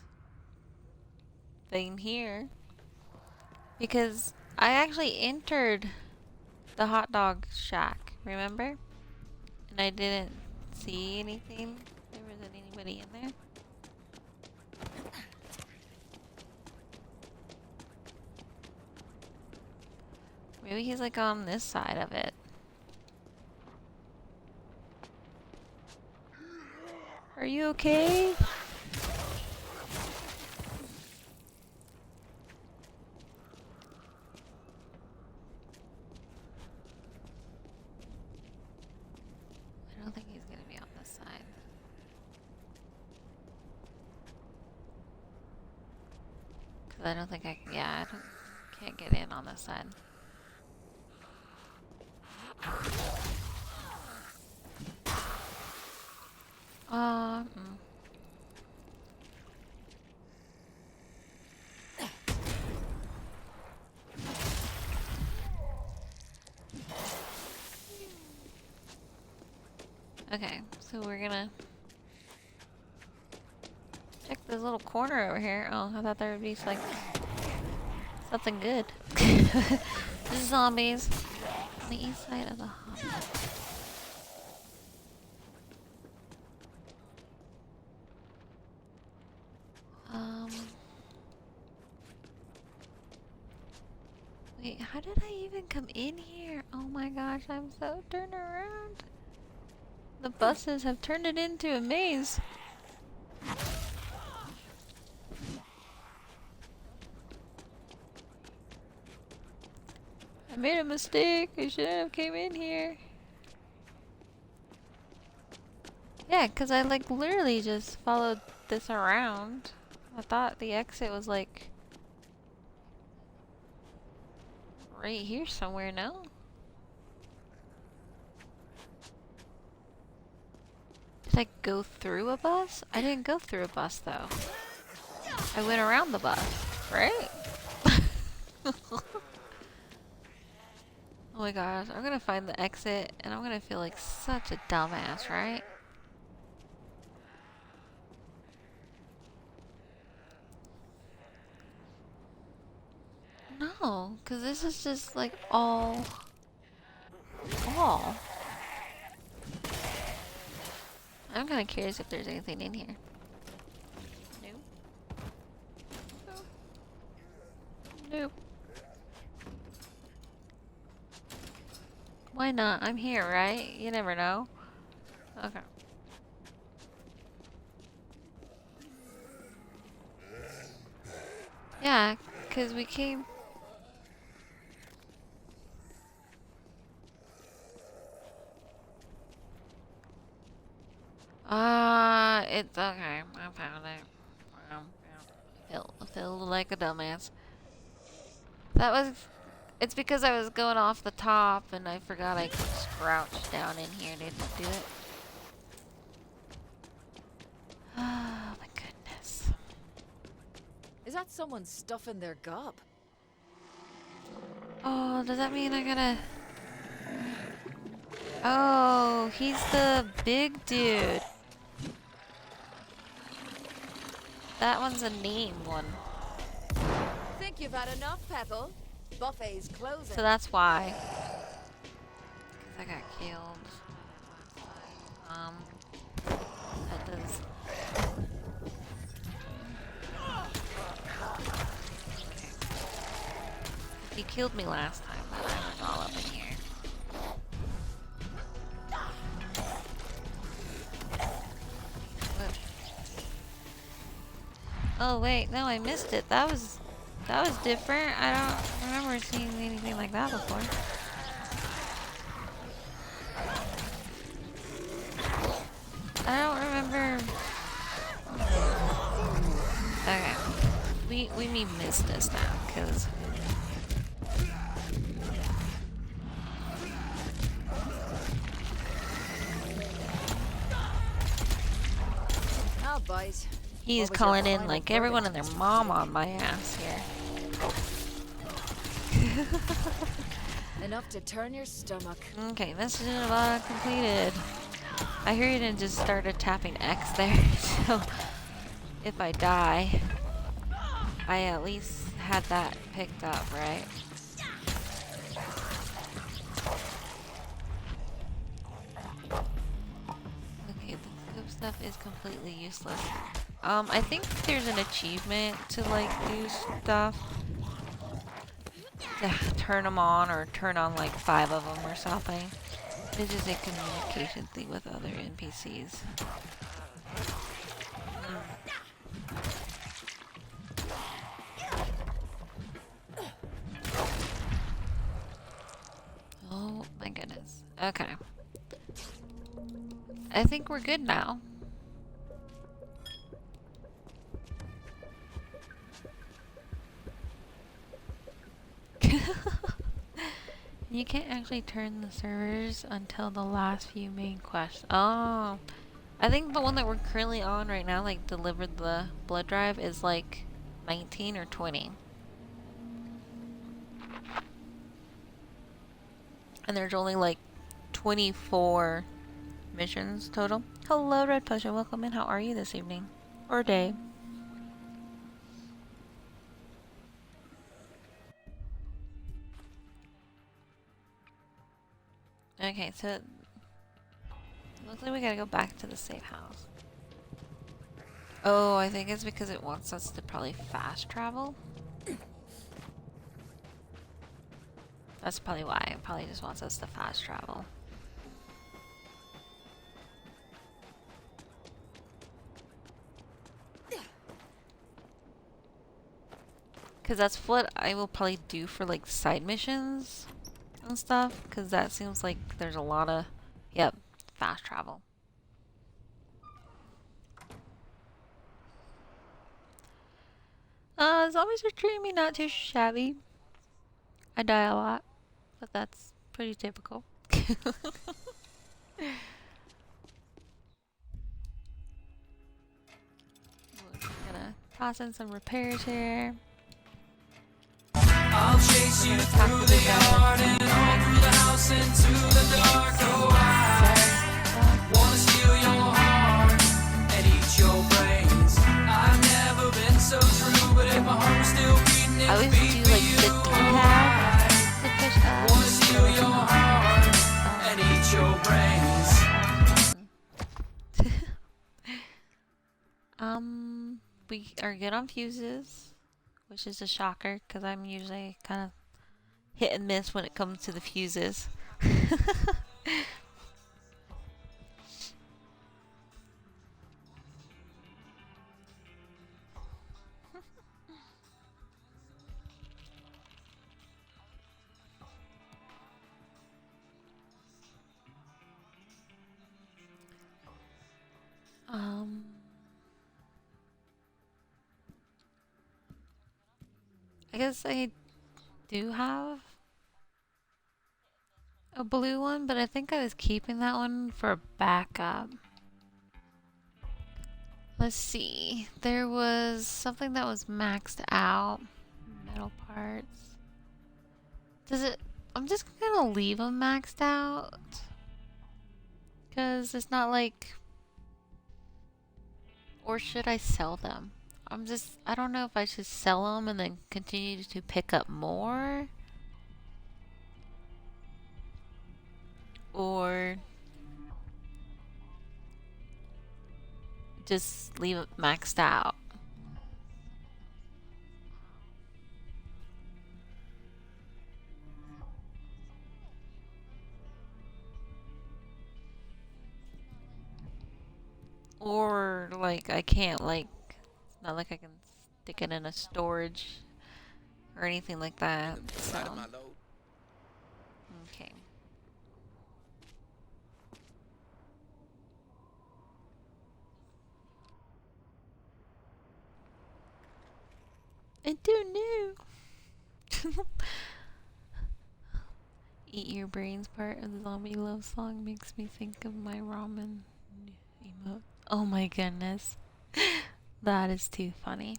thing here. Because I actually entered the hot dog shack, remember? And I didn't see anything. There wasn't anybody in there. Maybe he's like on this side of it. Are you okay? I don't think he's gonna be on this side. Cause I don't think I can't get in on this side. Okay, so we're gonna check this little corner over here. Oh, I thought there would be like something good. Zombies on the east side of the hot. Wait, how did I even come in here? Oh my gosh, I'm so turned around. The buses have turned it into a maze. I made a mistake. I shouldn't have came in here. Yeah, because I like literally just followed this around. I thought the exit was like right here somewhere, no? Did I go through a bus? I didn't go through a bus though. I went around the bus, right? Oh my gosh, I'm gonna find the exit and I'm gonna feel like such a dumbass, right? No, because this is just like all. I'm kind of curious if there's anything in here. Nope. Nope. Why not? I'm here, right? You never know. Okay. Yeah, because we came. It's okay. I found it. I feel like a dumbass. That was. It's because I was going off the top and I forgot I could crouch down in here to do it. Oh my goodness. Is that someone stuffing their gob? Oh, does that mean I gotta... Oh, he's the big dude. That one's a named one. Think you've had enough, Petal? Buffet's closing. So that's why. Because I got killed. That does... He killed me last time, but I was all up in here. Oh wait, no, I missed it. That was different. I don't remember seeing anything like that before. I don't remember. Okay, we missed this now, cause. I'll bite. He's calling in like everyone and their mom on my ass here. Enough to turn your stomach. Okay, message about completed. I heard it and just started tapping X there, so if I die, I at least had that picked up, right? Okay, the scoop stuff is completely useless. I think there's an achievement to like do stuff. To turn them on or turn on like 5 of them or something. It's just a communication thing with other NPCs. Oh my goodness. Okay. I think we're good now. You can't actually turn the servers until the last few main quests. Oh, I think the one that we're currently on right now, like delivered the blood drive, is like 19 or 20. And there's only like 24 missions total. Hello, Red Potion. Welcome in. How are you this evening? Or day? Okay, so it looks like we gotta go back to the safe house. Oh, I think it's because it wants us to probably fast travel. That's probably why. It probably just wants us to fast travel. Because that's what I will probably do for like side missions and stuff, because that seems like there's a lot of, yep, fast travel. Zombies are treating me not too shabby. I die a lot, but that's pretty typical. We're just gonna toss in some repairs here. I'll chase you through the yard and on through the house into the dark. Oh, I wanna steal your heart and eat your brains. I've never been so true, but if my heart was still beating, I it always would beat do for like you. the D-pad to push up. Wanna steal your heart and eat your brains. We are good on fuses, which is a shocker because I'm usually kind of hit and miss when it comes to the fuses. I guess I do have a blue one, but I think I was keeping that one for backup. Let's see. There was something that was maxed out. Metal parts. Does it... I'm just gonna leave them maxed out. Because it's not like... Or should I sell them? I don't know if I should sell them and then continue to pick up more. Or just leave it maxed out. Or, like, I can't, like, it's not like I can stick it in a storage or anything like that. So, Right in my load. okay. I don't know. Eat your brains part of the zombie love song makes me think of my ramen emote. Oh my goodness. That is too funny.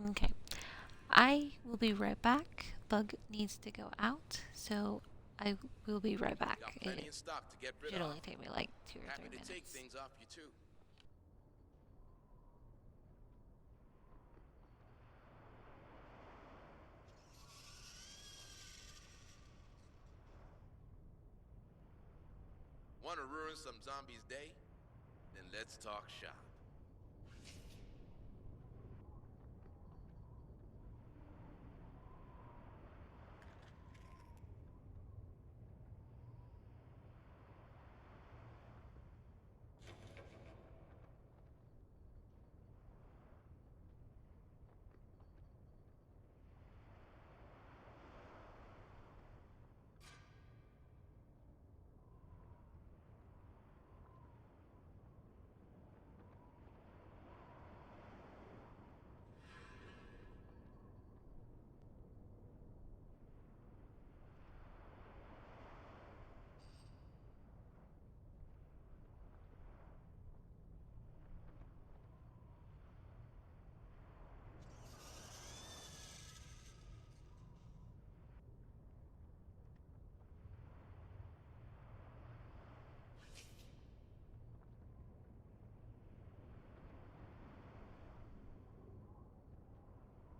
Okay. I will be right back. Bug needs to go out, so I will be right back. Got plenty It in stock to get rid should of. only take me like 2 or 3 Happy to minutes. take things off you too. Want to ruin some zombies' day? Then let's talk shop.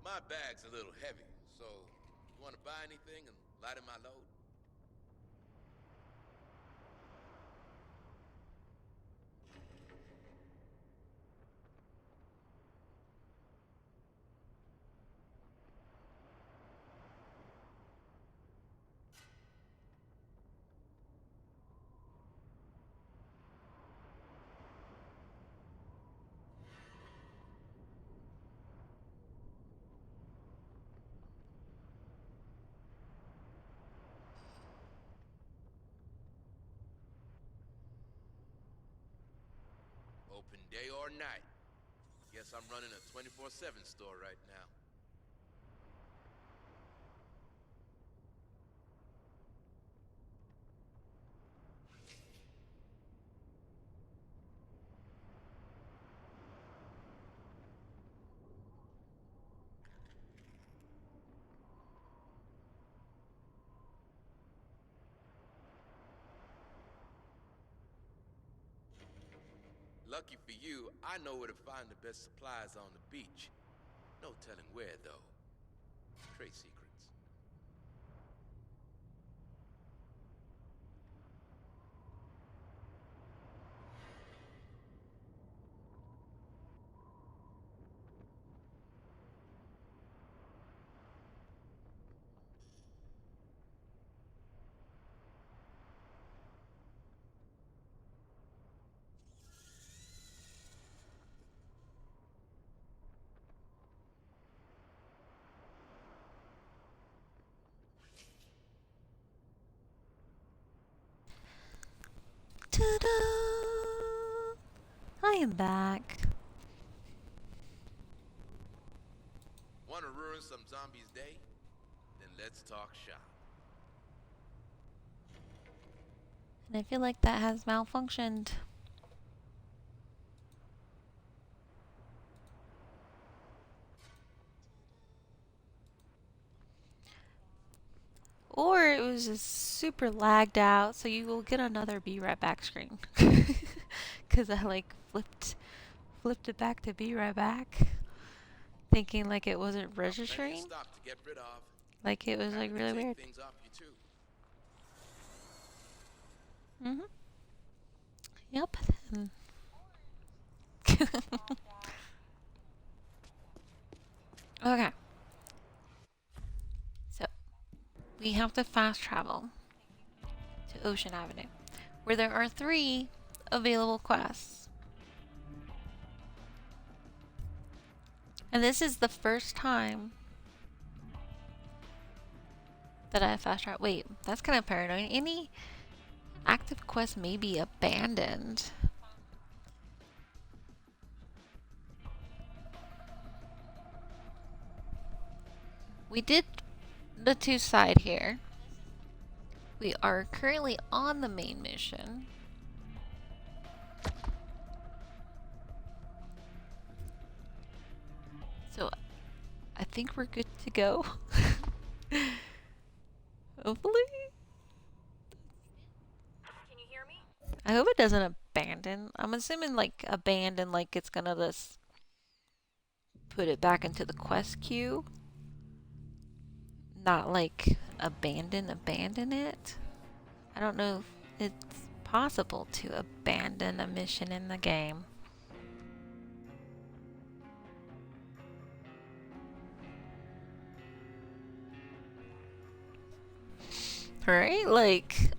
My bag's a little heavy, so you want to buy anything and lighten my load? Open day or night. Guess I'm running a 24/7 store right now. Lucky for you, I know where to find the best supplies on the beach. No telling where, though. Trade secrets. Ta-da! I am back. Want to ruin some zombies' day? Then let's talk shop. And I feel like that has malfunctioned. Or it was just super lagged out, so you will get another be right back screen. Cause I like flipped it back to be right back, thinking like it wasn't registering. Stop to get rid of. Like it was like really weird. Things off you too. Yep. Okay. So we have to fast travel to Ocean Avenue, where there are 3 available quests. And this is the first time that I fast travel. Wait, that's kind of paranoid. Any active quest may be abandoned. We did the 2 side here. We are currently on the main mission. So I think we're good to go. Hopefully. Can you hear me? I hope it doesn't abandon. I'm assuming like abandon, like it's gonna just put it back into the quest queue. Not like abandon it. I don't know if it's possible to abandon a mission in the game. Right? Like...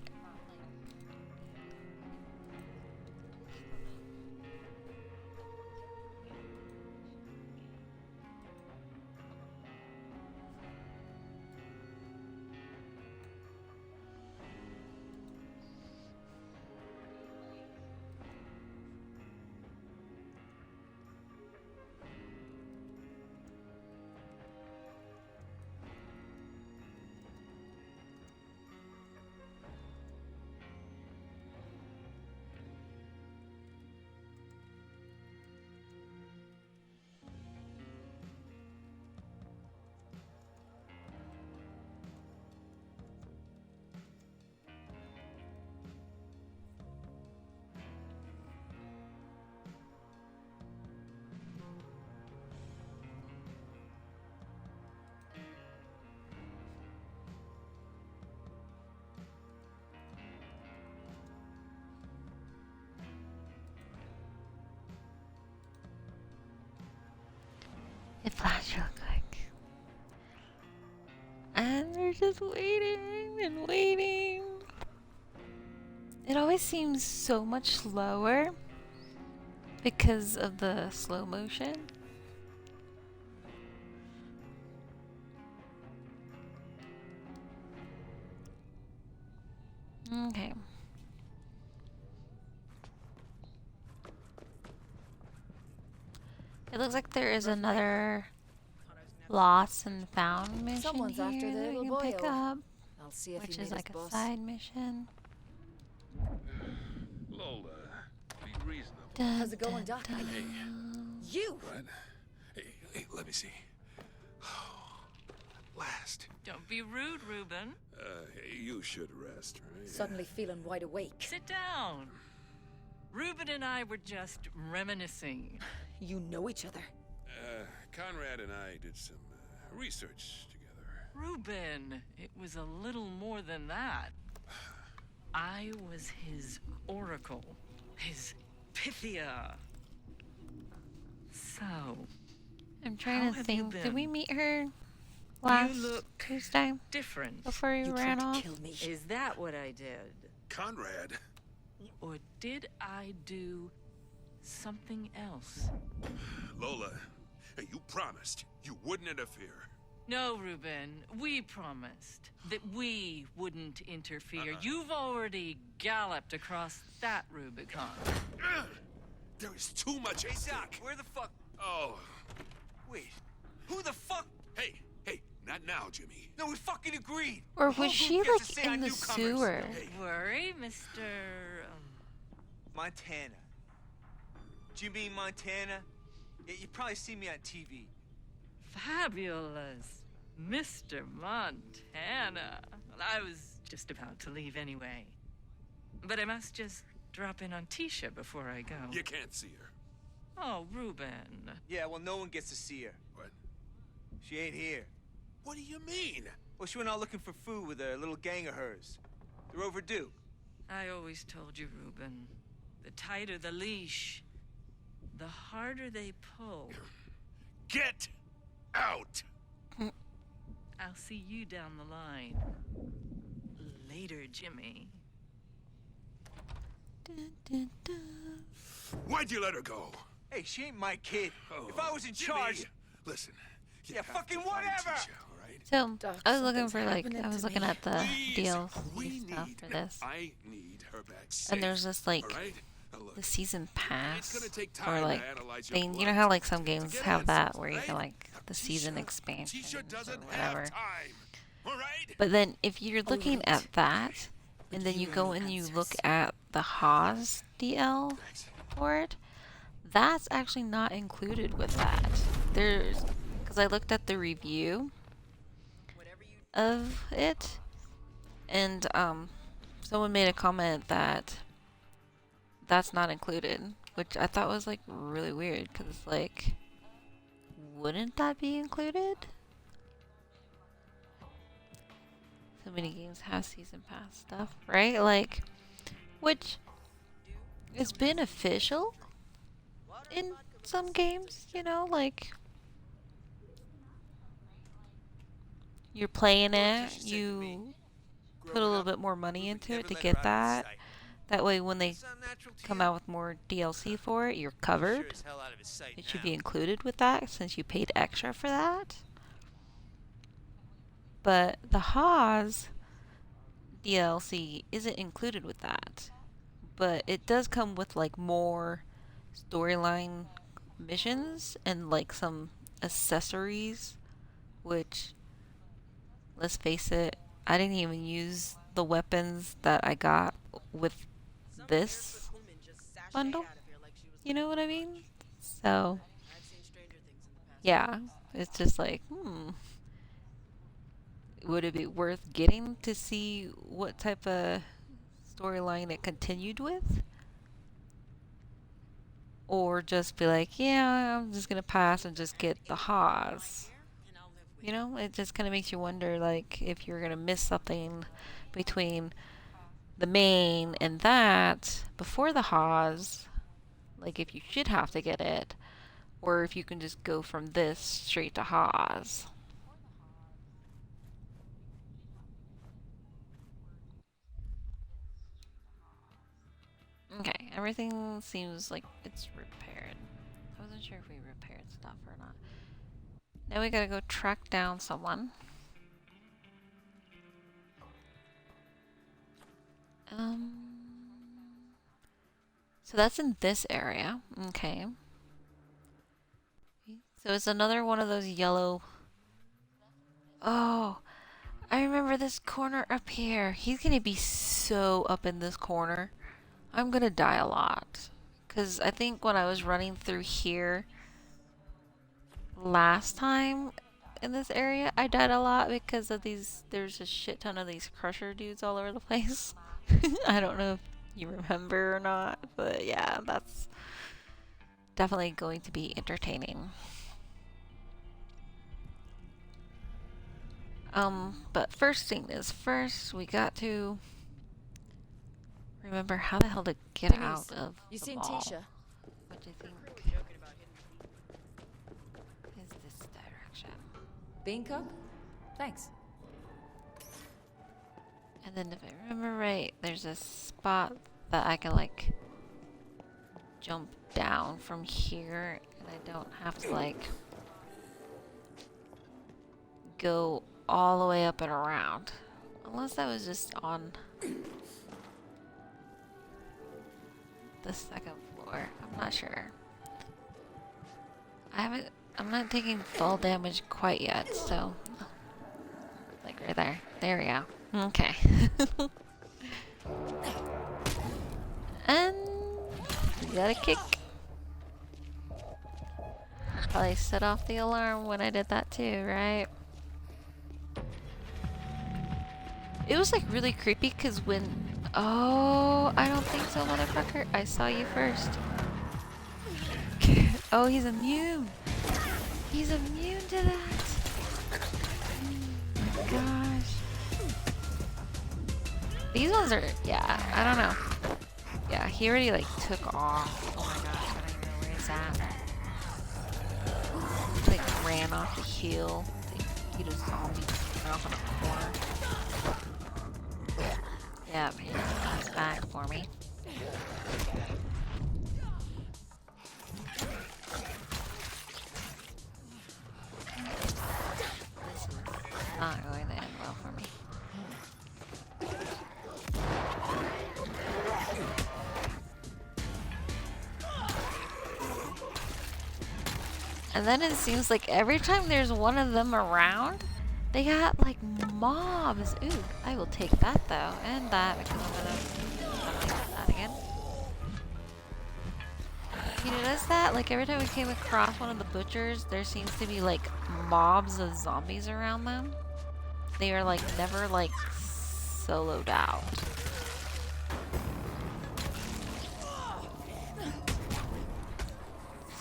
It flashed real quick. And we're just waiting and waiting. It always seems so much slower because of the slow motion. Okay. It looks like there is another lost and found mission Someone's here after the that we little can pick boyo. up, I'll see if which he is made like his a bus. side mission. Lola, be reasonable. How's it going, Doc? You! What? Hey, let me see. Last. Don't be rude, Reuben. You should rest, right? Suddenly feeling wide awake. Sit down. Reuben and I were just reminiscing. You know each other. Conrad and I did some research together. Reuben, it was a little more than that. I was his oracle, his Pythia. So, I'm trying How to have you think. Did been? we meet her last look Tuesday different. before you ran tried to off? kill me. Is that what I did? Conrad? Or did I do something else? Lola, you promised you wouldn't interfere. No, Reuben, we promised that we wouldn't interfere. You've already galloped across that Rubicon. There is too much at Hey, Doc, stake. where the fuck? Oh. Wait, who the fuck? Hey, not now, Jimmy. No, we fucking agreed. Or The whole was she group gets like to say in on the newcomers. sewer? Don't worry, Mr. Montana. Jimmy Montana. Yeah, you probably see me on TV. Fabulous. Mr. Montana. Well, I was just about to leave anyway. But I must just drop in on Tisha before I go. You can't see her. Oh, Ruben. Yeah, well, no one gets to see her. What? She ain't here. What do you mean? Well, she went out looking for food with a little gang of hers. They're overdue. I always told you, Ruben. The tighter the leash, the harder they pull. Get out! I'll see you down the line. Later, Jimmy. Dun, dun, dun. Why'd you let her go? Hey, she ain't my kid. Oh, If I was in Jimmy, charge... listen. You Yeah, have fucking to find whatever. Tisha, all right? So Doc, I was looking something's for like happening I was to looking me. at the Please, we DLC stuff need- for this, I need her back safe. and there's this like all right? Now look, the season pass gonna take or time to like analyze your thing. You blood know how like to some games get have that answers, where you can right? like the Tisha- season expansion Tisha or doesn't whatever. have time. All right? But then if you're looking right. at that, and then you go and you look at the Haas DL for it, that's actually not included with that. There's, because I looked at the review of it, and someone made a comment that that's not included, which I thought was like really weird, because like, wouldn't that be included? So many games have season pass stuff, right? Like, which is beneficial in some games, you know, like you're playing it, you put a little bit more money into it to get that. That way when they come out with more DLC for it, you're covered. It should be included with that since you paid extra for that. But the Haas DLC isn't included with that. But it does come with like more storyline missions and like some accessories, which, let's face it, I didn't even use the weapons that I got with this bundle. You know what I mean? So, yeah, it's just like, would it be worth getting to see what type of storyline it continued with? Or just be like, yeah, I'm just gonna pass and just get the Haas. You know, it just kind of makes you wonder, like, if you're gonna miss something between the main and that before the Haas, like if you should have to get it, or if you can just go from this straight to Haas. Okay, everything seems like it's repaired. I wasn't sure if we repaired stuff or not. Now we gotta go track down someone. So that's in this area. Okay. So it's another one of those yellow... Oh, I remember this corner up here. He's gonna be so up in this corner. I'm gonna die a lot. Because I think when I was running through here last time in this area, I died a lot because of these... There's a shit ton of these crusher dudes all over the place. I don't know if you remember or not, but yeah, that's definitely going to be entertaining. But first thing is first, we got to remember how the hell to get Denise, out of You the seen mall. Tisha? What do you think is this direction? Bean cook? Thanks. And then if I remember right, there's a spot that I can like jump down from here and I don't have to like go all the way up and around. Unless that was just on the second floor. I'm not sure. I'm not taking fall damage quite yet, so. Like right there. There we go. Okay. And we got a kick. Probably set off the alarm when I did that too, right? It was like really creepy because when... Oh, I don't think so, motherfucker. I saw you first. Oh, he's immune. He's immune to that. Oh my gosh. These ones are... Yeah, I don't know. Yeah, he already like took off. Oh my gosh, I don't even know where he's at. He like ran off the hill. He was zombie ran off on a corner. Yeah, he's back for me. This is not going to end well for me. And then it seems like every time there's one of them around, they got like mobs. Ooh, I will take that though, and that because I'm gonna get that again. You notice that? Like every time we came across one of the butchers, there seems to be like mobs of zombies around them. They are like never like soloed out.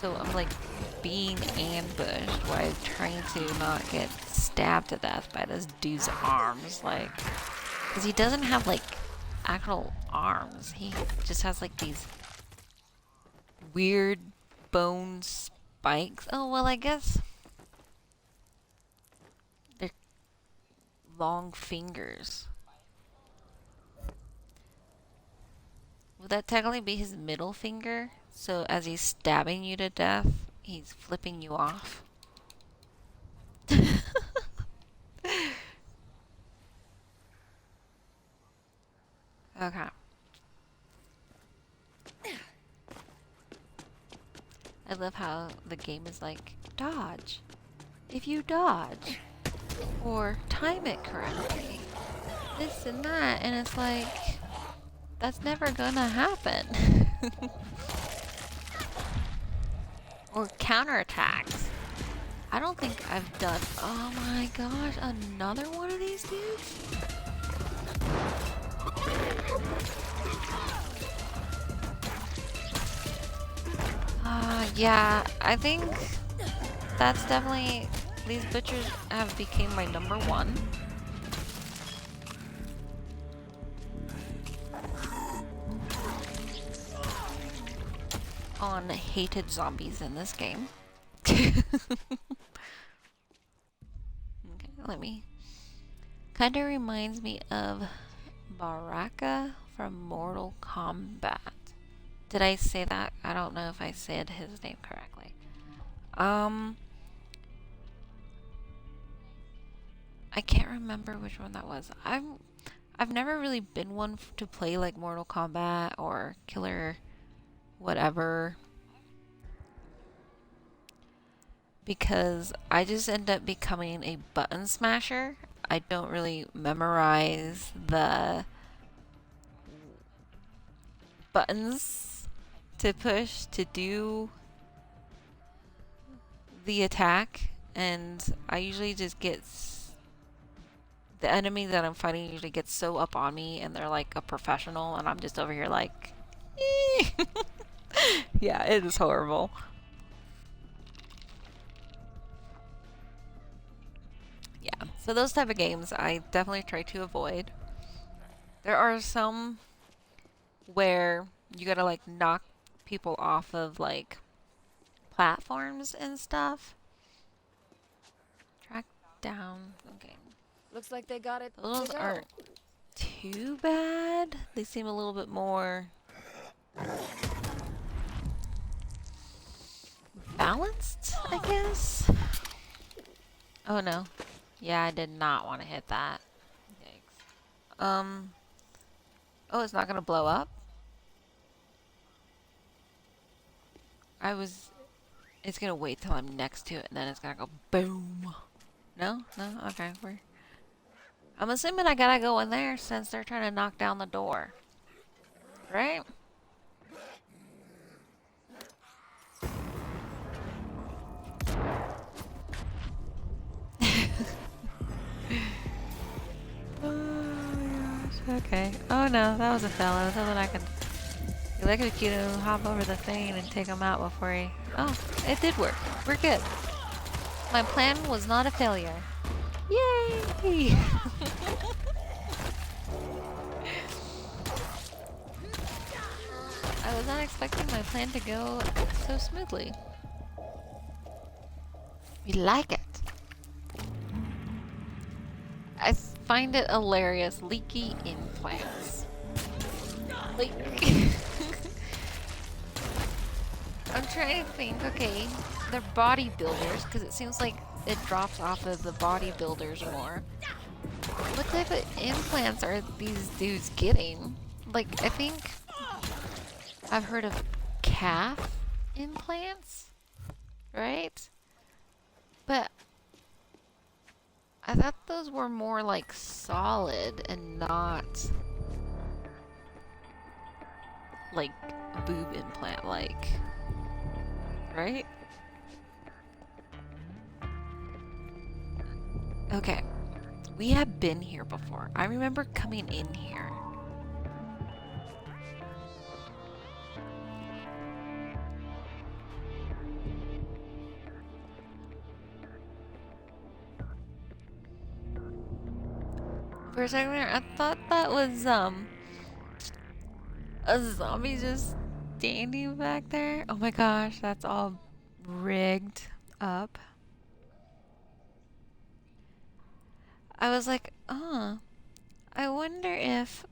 So I'm like being ambushed while trying to not get stabbed to death by this dude's arms, like, because he doesn't have like actual arms. He just has like these weird bone spikes. Oh well, I guess they're long fingers. Would that technically be his middle finger? So as he's stabbing you to death, he's flipping you off. Okay. I love how the game is like, dodge. If you dodge. Or time it correctly. This and that. And it's like, that's never gonna happen. Or counterattacks. I don't think I've done... Oh my gosh, another one of these dudes? Yeah, I think that's definitely... These butchers have become my number one. On hated zombies in this game. Okay, let me... Kinda reminds me of Baraka from Mortal Kombat. Did I say that? I don't know if I said his name correctly. I can't remember which one that was. I've never really been one to play like Mortal Kombat or Killer whatever, because I just end up becoming a button smasher. I don't really memorize the buttons to push to do the attack, and I usually just get the enemy that I'm fighting usually gets so up on me, and they're like a professional, and I'm just over here like yeah, it is horrible. Yeah, so those type of games I definitely try to avoid. There are some where you gotta like knock people off of like platforms and stuff. Track down. Okay. Looks like they got it. Those to go. aren't too bad. They seem a little bit more balanced, I guess. Oh no. Yeah, I did not want to hit that. Yikes. Oh, it's not gonna blow up? It's gonna wait till I'm next to it and then it's gonna go boom. No? No? Okay, I'm assuming I gotta go in there since they're trying to knock down the door. Right? Oh my gosh. Okay. Oh no, that was a fail. I was hoping I could electrocute him, hop over the thing, and take him out before he... Oh, it did work. We're good. My plan was not a failure. Yay! I was not expecting my plan to go so smoothly. We like it. I find it hilarious. Leaky implants. Like... I'm trying to think, okay, they're bodybuilders, because it seems like it drops off of the bodybuilders more. What type of implants are these dudes getting? Like, I think I've heard of calf implants, right? But I thought those were more like solid and not like a boob implant, like, right? Okay, we have been here before. I remember coming in here. For a second there, I thought that was, a zombie just standing back there. Oh my gosh, that's all rigged up. I was like, I wonder if,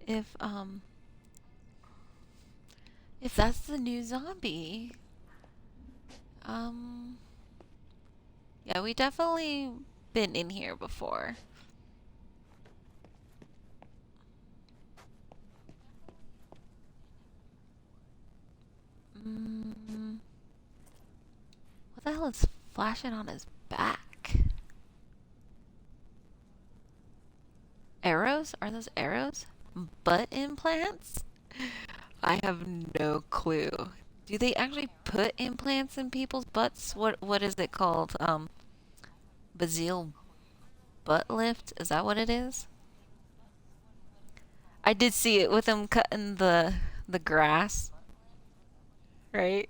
if that's the new zombie. Yeah, we definitely been in here before. What the hell is flashing on his back? Arrows? Are those arrows? Butt implants? I have no clue. Do they actually put implants in people's butts? What is it called? Bazil butt lift? Is that what it is? I did see it with them cutting the grass. Right?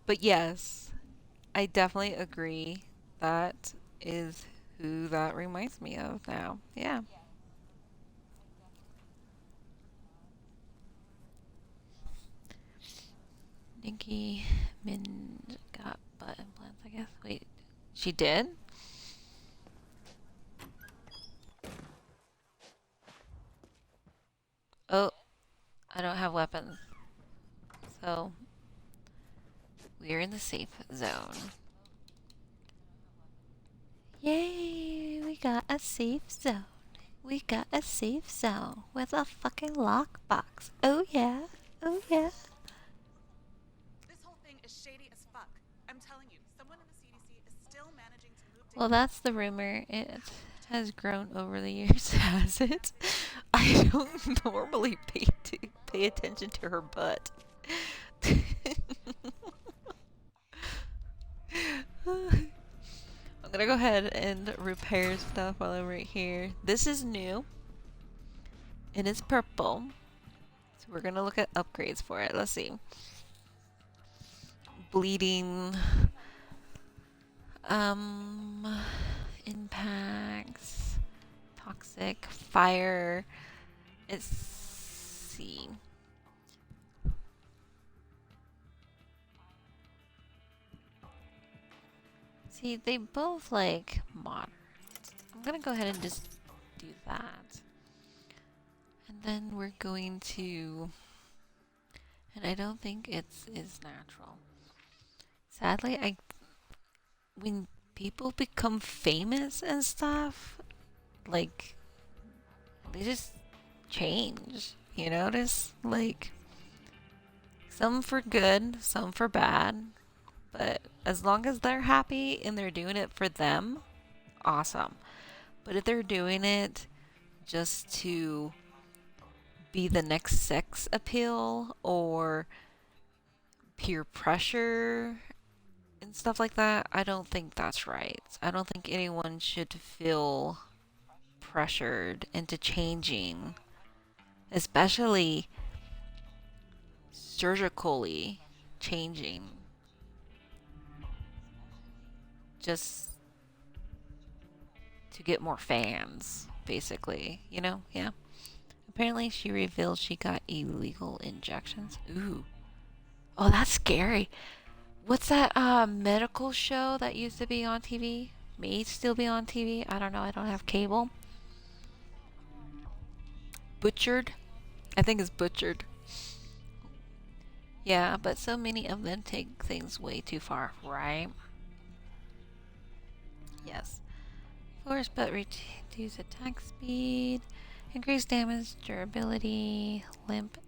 But yes, I definitely agree. That is who that reminds me of now. Yeah. Nikki Min got butt implants, I guess. Wait, she did? Oh, I don't have weapons. So, we're in the safe zone. Yay, we got a safe zone. We got a safe zone with a fucking lockbox. Oh yeah, oh yeah. This whole thing is shady as fuck. I'm telling you, someone in the CDC is still managing to move Well, that's the rumor. It has grown over the years, has it? I don't normally pay attention to her butt. I'm gonna go ahead and repair stuff while I'm right here. This is new. And it's purple. So we're gonna look at upgrades for it. Let's see. Bleeding. Impacts. Toxic. Fire. Let's see. See, they both like moderate. I'm gonna go ahead and just do that. And then we're going to, and I don't think it's natural. Sadly, when people become famous and stuff, like, they just change. You notice? Like, some for good, some for bad. But as long as they're happy and they're doing it for them, awesome. But if they're doing it just to be the next sex appeal or peer pressure and stuff like that, I don't think that's right. I don't think anyone should feel pressured into changing, especially surgically changing, just to get more fans, basically, you know? Yeah. Apparently, she revealed she got illegal injections. Ooh. Oh, that's scary. What's that medical show that used to be on TV? May still be on TV? I don't know. I don't have cable. Butchered? I think it's Butchered. Yeah, but so many of them take things way too far, right? Yes. Force but reduce attack speed. Increase damage, durability, limp,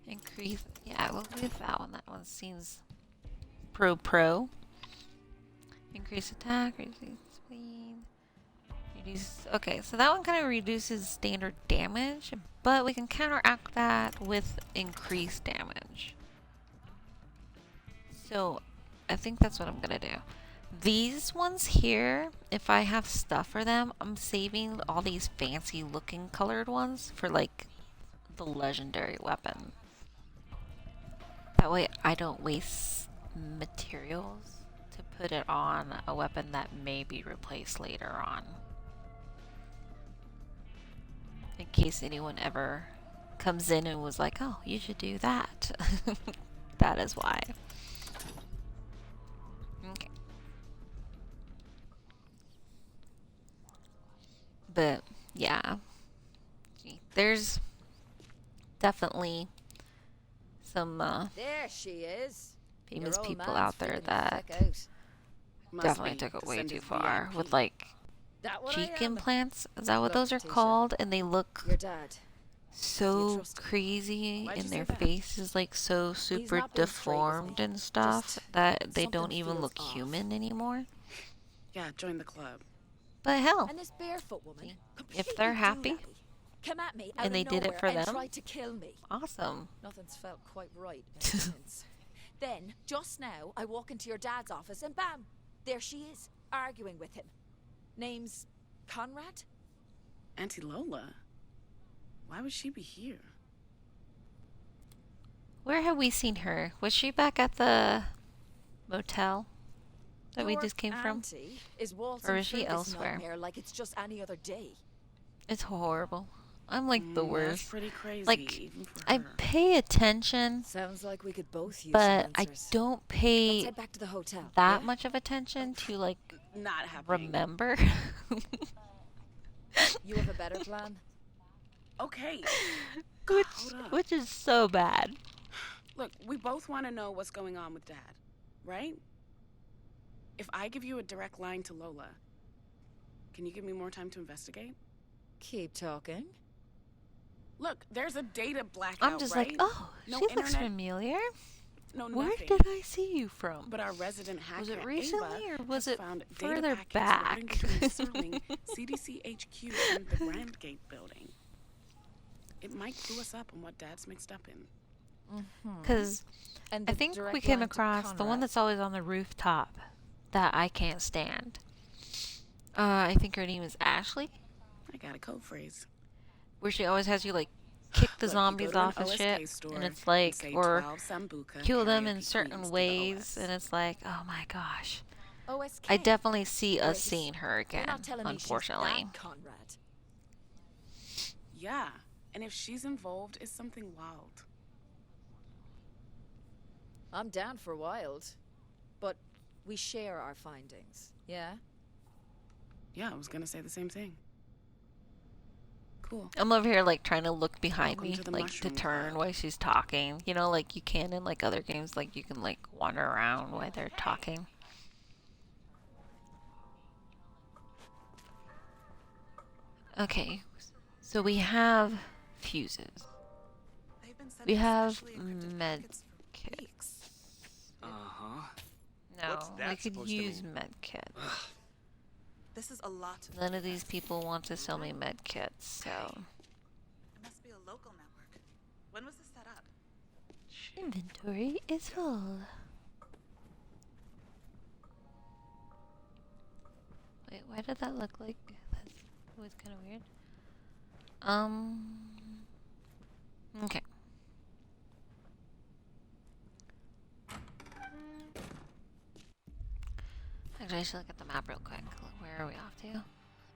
increase. Yeah, we'll do that one. That one seems pro. Increase attack, reduce speed. Okay, so that one kind of reduces standard damage, but we can counteract that with increased damage. So I think that's what I'm gonna do. These ones here, if I have stuff for them, I'm saving all these fancy looking colored ones for like the legendary weapon. That way I don't waste materials to put it on a weapon that may be replaced later on. In case anyone ever comes in and was like, oh, you should do that. That is why. Okay. But yeah, there's definitely some there she is. famous people out there that definitely took it way too far with like cheek implants. Is that what those are called? And they look Your dad. so crazy, and their face is like so super deformed and stuff that they don't even look human anymore. Yeah, join the club. But hell, And this barefoot woman, if they're happy come at me and they did it for them, tried to kill me. Awesome. Nothing's felt quite right ever since. Then, just now, I walk into your dad's office and bam, there she is, arguing with him. Name's Conrad? Auntie Lola? Why would she be here? Where have we seen her? Was she back at the motel that we just came from? Or is she elsewhere? Like it's just any other day. It's horrible. I'm like the worst. That's pretty crazy, like, even for I her. pay attention, Sounds like we could both use but some I answers. don't Let's pay head back to the hotel. that yeah? much of attention to like Not happening. remember. You have a better plan? Okay. which, Hold up. which is so bad. Look, we both want to know what's going on with Dad, right? If I give you a direct line to Lola, can you give me more time to investigate? Keep talking. Look, there's a data blackout, I'm just right? like, oh, No she looks internet, familiar. no Where nothing. did I see you from? But our resident hacker, Was it recently Ava, or was has it found data further packets back? routing between Sterling, CDC HQ, and the Brandgate building. It might clue us up on what Dad's mixed up in. Because And I the think we direct came line to across the one Conrad. that's always on the rooftop that I can't stand. I think her name is Ashley, I got a code phrase. where she always has you like kick the Look, you zombies go to an off and OSK shit, store and it's and like, say or 12 Sambuca kill them in karaoke certain queens to the ways, OS. and it's like, oh my gosh. OSK. I definitely see us Grace, seeing her You're again, not telling me she's unfortunately. that Conrad. Yeah, and if she's involved, it's something wild. I'm down for wild, but we share our findings. Yeah. Yeah, I was gonna say the same thing. Cool. I'm over here like trying to look behind Welcome me, to the like to Mushroom turn Club. while she's talking. You know, like you can in like other games, like you can like wander around while they're talking. Okay, so we have fuses. They've been We sending have specially encrypted med packets for kits. weeks. Uh-huh. No, What's we that could supposed to use mean? med kits. This is a lot. None of these people want to sell me med kits, so It must be a local network. When was this set up? inventory is full. Wait, why did that look like that? Was kind of weird. Okay. Actually, I should look at the map real quick. Where are we off to?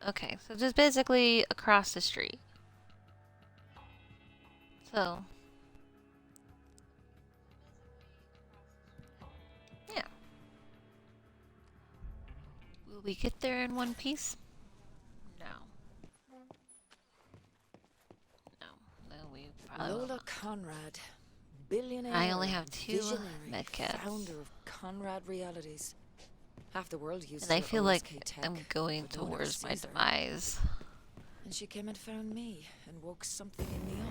Okay, so just basically across the street. So, yeah. Will we get there in one piece? No. No, we probably will Lola not. Conrad, billionaire. I only have 2 visionary, medkits. Founder of Conrad Realities. Half the world uses And I her feel like OSK tech, I'm going but no one ever towards my sees her. demise. And she came and found me and woke something in me up.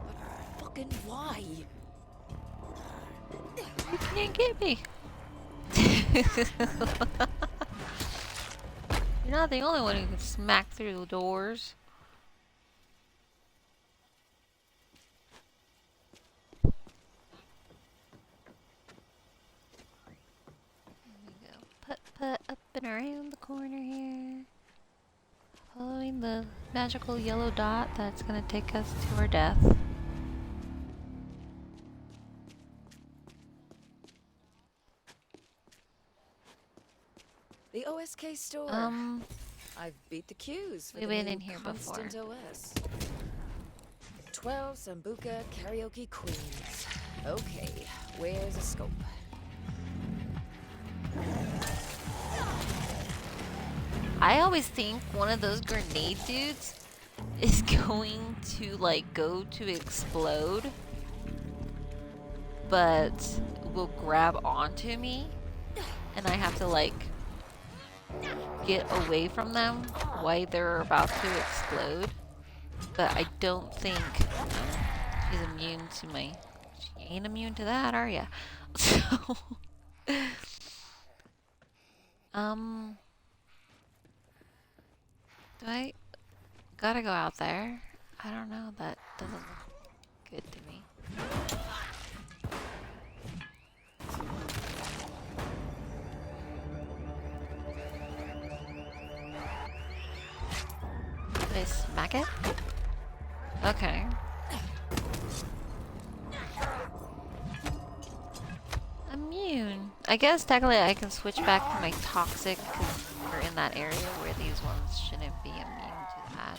But fucking why? You can't get me. You're not the only one who can smack through the doors. There we go. Put up and around the corner here. Following the magical yellow dot that's gonna take us to our death. The OSK store. I've beat the queues for we've the been new in here Constant before. OS. 12 Sambuca karaoke queens. Okay, where's a scope? I always think one of those grenade dudes is going to like go to explode, but will grab onto me and I have to like get away from them while they're about to explode. But I don't think she's immune to my... She ain't immune to that, are ya? So... Do I... Gotta go out there? I don't know, that doesn't look good to me. Did I smack it? Okay. Immune. I guess technically I can switch back to my toxic because we're in that area where these ones shouldn't be immune to that.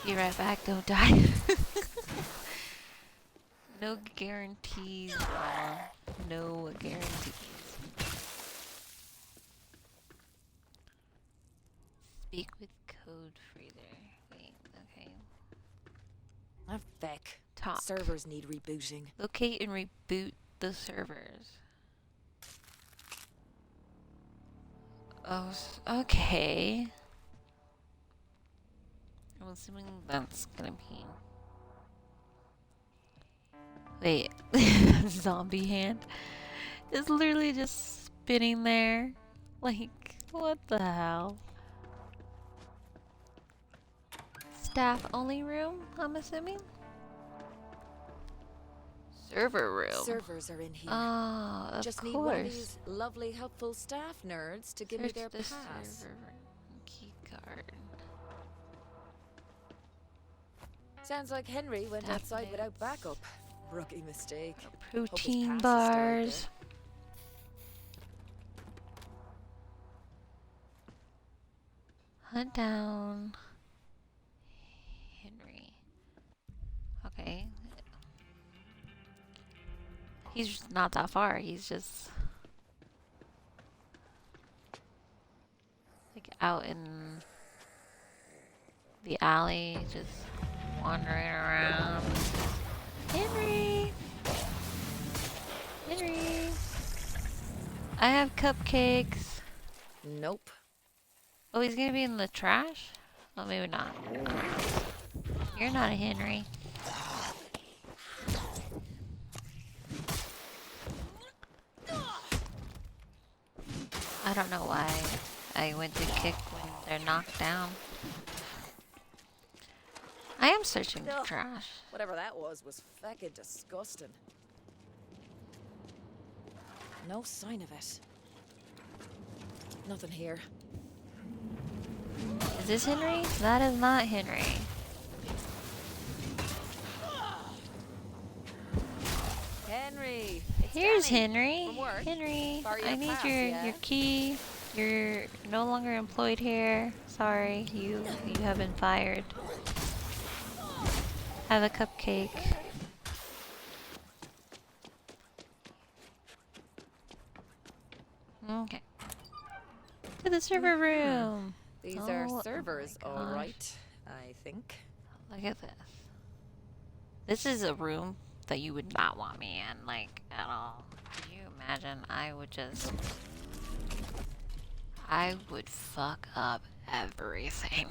Be right back, don't die. No guarantees, mama. No guarantees. Speak with code freezer. Wait, okay. Ah, feck. Talk. Servers need rebooting. Locate and reboot the servers. Oh, okay. I'm assuming that's gonna be... Wait. Zombie hand is literally just spinning there. Like, what the hell? Staff only room, I'm assuming? Server room. Servers are in here. Oh, of Just course. need one of these lovely, helpful staff nerds to give me Search their the pass. server room. Key card. Sounds like Henry went Staff outside without notes. backup. Rookie mistake. Protein pass is still out bars. Hunt down Henry. Okay. He's just not that far. He's just like out in the alley, just wandering around. Henry! Henry! I have cupcakes. Nope. Oh, he's gonna be in the trash? Oh, maybe not. You're not a Henry. I don't know why I went to kick when they're knocked down. I am searching the Ugh, trash. whatever that was feckin' disgusting. No sign of it. Nothing here. Is this Henry? That is not Henry. Henry! It's Here's Danny. Henry. From work. Henry, Sorry, I you're need class, your yeah? key. You're no longer employed here. Sorry, you have been fired. Have a cupcake. Okay. To the server room. These Oh are my servers, gosh. all right, I think. Look at this. This is a room that you would not want me in, like, at all. Can you imagine? I would fuck up everything.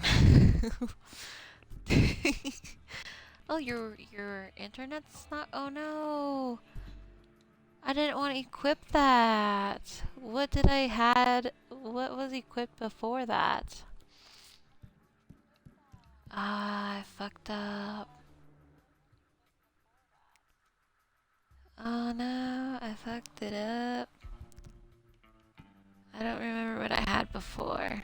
Oh, your internet's not. Oh no! I didn't want to equip that. What did I had? What was equipped before that? Ah, I fucked up. Oh no, I fucked it up. I don't remember what I had before.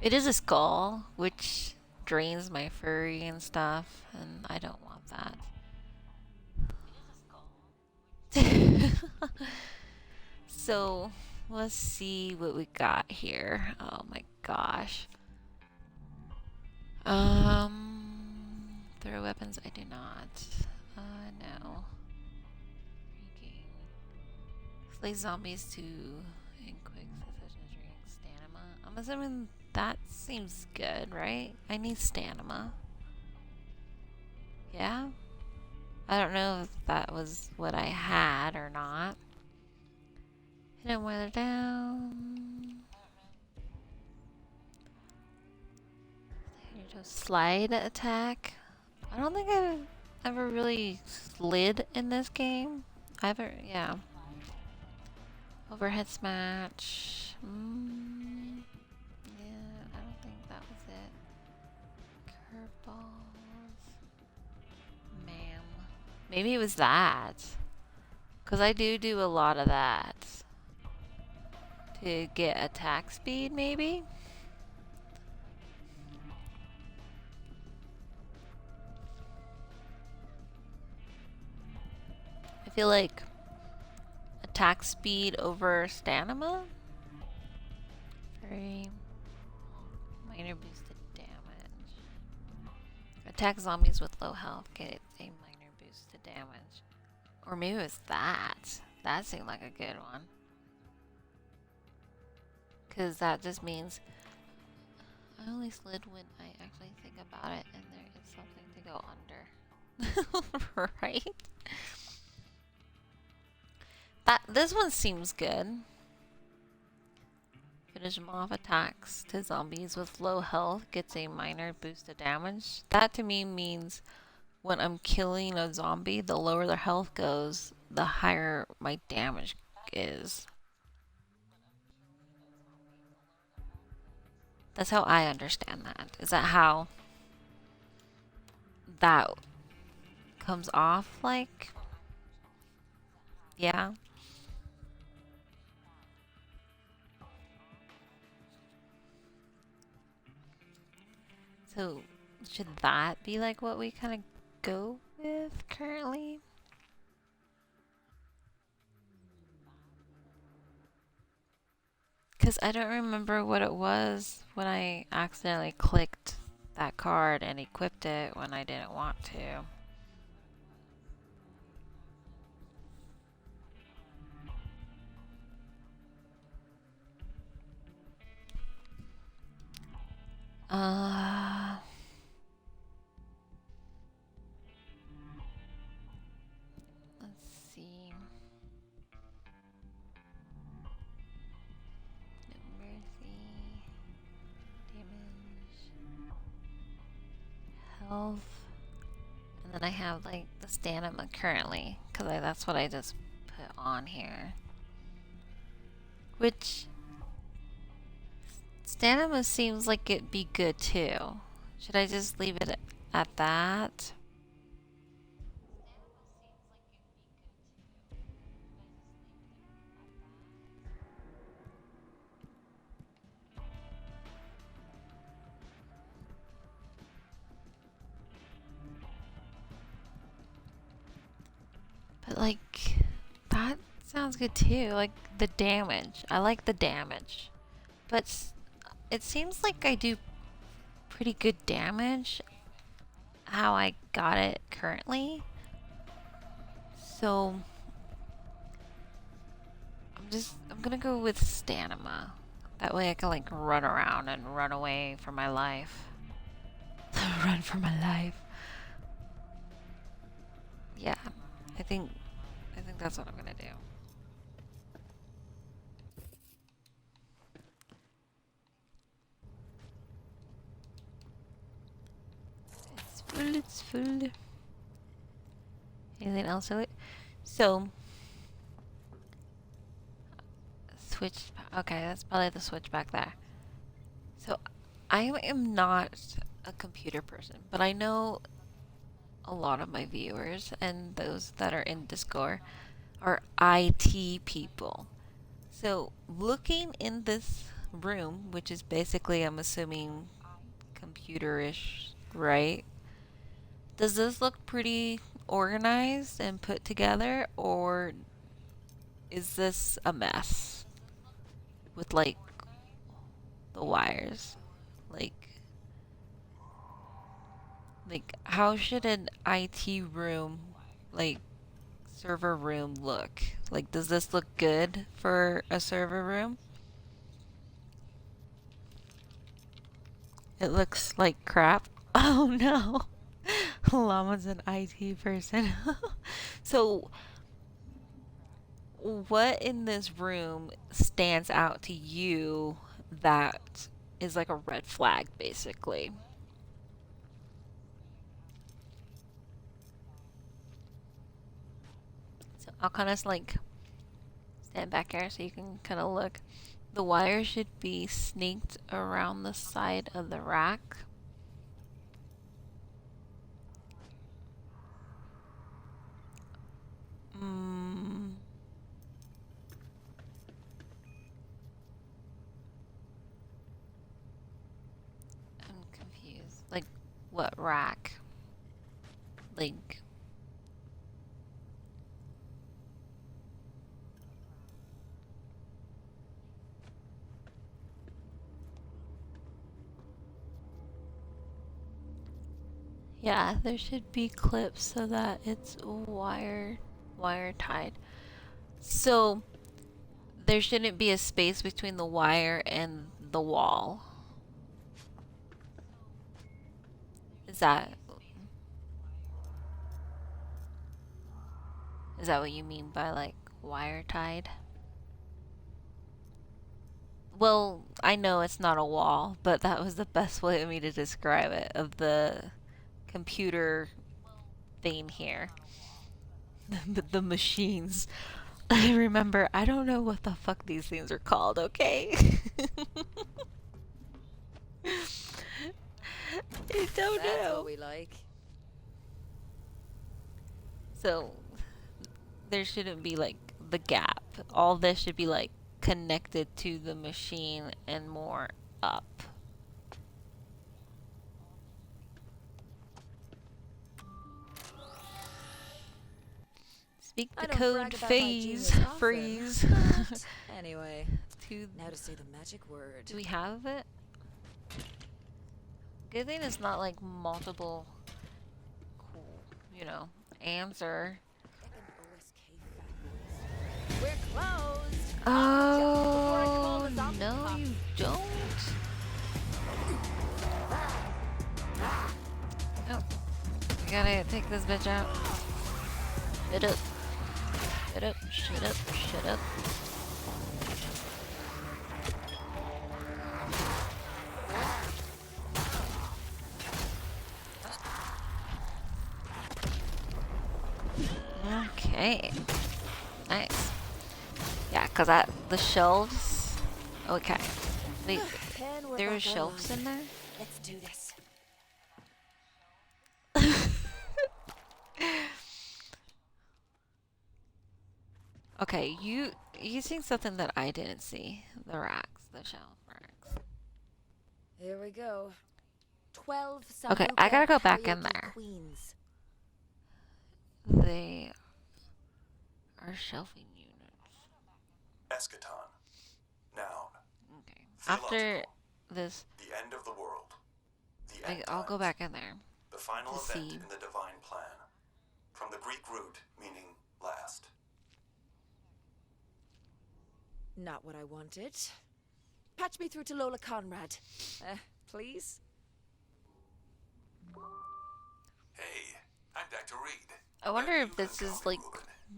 It is a skull, which drains my furry and stuff, and I don't want that. So, let's see what we got here. Oh my gosh. Throw weapons, I do not. No. Freaking. Slay zombies to in quick succession drink stamina. I'm assuming that seems good, right? I need stamina. Yeah? I don't know if that was what I had or not. Hit him while they're down. Slide attack. I don't think I've ever really slid in this game. Yeah. Overhead smash. Yeah, I don't think that was it. Curveballs. Ma'am. Maybe it was that. Because I do a lot of that. To get attack speed, maybe? I feel like attack speed over stamina? Very minor boosted damage. Attack zombies with low health, get a minor boost to damage. Or maybe it was that. That seemed like a good one. Because that just means I only slid when I actually think about it and there is something to go under. Right? This one seems good. Finish them off attacks to zombies with low health gets a minor boost of damage. That to me means when I'm killing a zombie, the lower their health goes, the higher my damage is. That's how I understand that. Is that how that comes off like? Yeah. So, should that be like what we kind of go with currently? Because I don't remember what it was when I accidentally clicked that card and equipped it when I didn't want to. Let's see. I have like the stamina currently, because that's what I just put on here. Which stamina seems like it'd be good too. Should I just leave it at that? But like, that sounds good too. Like the damage. I like the damage. But it seems like I do pretty good damage how I got it currently. So I'm gonna go with stamina. That way I can like run around and run away from my life. Run for my life. Yeah, I think that's what I'm gonna do. It's full. Anything else to it? So switch. Okay, that's probably the switch back there. So I am not a computer person, but I know a lot of my viewers and those that are in Discord are IT people. So looking in this room, which is basically, I'm assuming, computerish, right? Does this look pretty organized and put together, or is this a mess with like the wires? Like how should an IT room, like server room, look? Like, does this look good for a server room? It looks like crap. Oh no. Llama's an IT person. So what in this room stands out to you that is like a red flag, basically? So I'll kind of like stand back here so you can kind of look. The wire should be snaked around the side of the rack. I'm confused. Like, what rack? Like, yeah, there should be clips so that it's wire tied. So there shouldn't be a space between the wire and the wall. Is that what you mean by like wire tied? Well, I know it's not a wall, but that was the best way of me to describe it, of the computer thing here. The machines. I remember, I don't know what the fuck these things are called, okay? I don't know. That's what we like. So there shouldn't be like the gap. All this should be like connected to the machine and more up. Speak the code freeze. Anyway, now to say the magic word. Do we have it? Good thing it's not like multiple, answer. We're closed. Oh, no, you don't. Oh, we gotta take this bitch out. Shut up. Shut up, shut up, shut up. cause the shelves. Okay. Wait, Pen, we're there are back shelves online. in there. Let's do this. Okay, you seen something that I didn't see. The racks, the shelf racks. Here we go. 12 Okay, I gotta go Sambuca back in karaoke there. queens. They are shelving units. Eschaton. Noun. Okay. Theological. After this, The end of the world. The end I'll go times. back in there The final to event see. in the divine plan. From the Greek root meaning last. Not what I wanted. Patch me through to Lola Conrad. Please? Hey, I'm Dr. Reed. I wonder if this is like,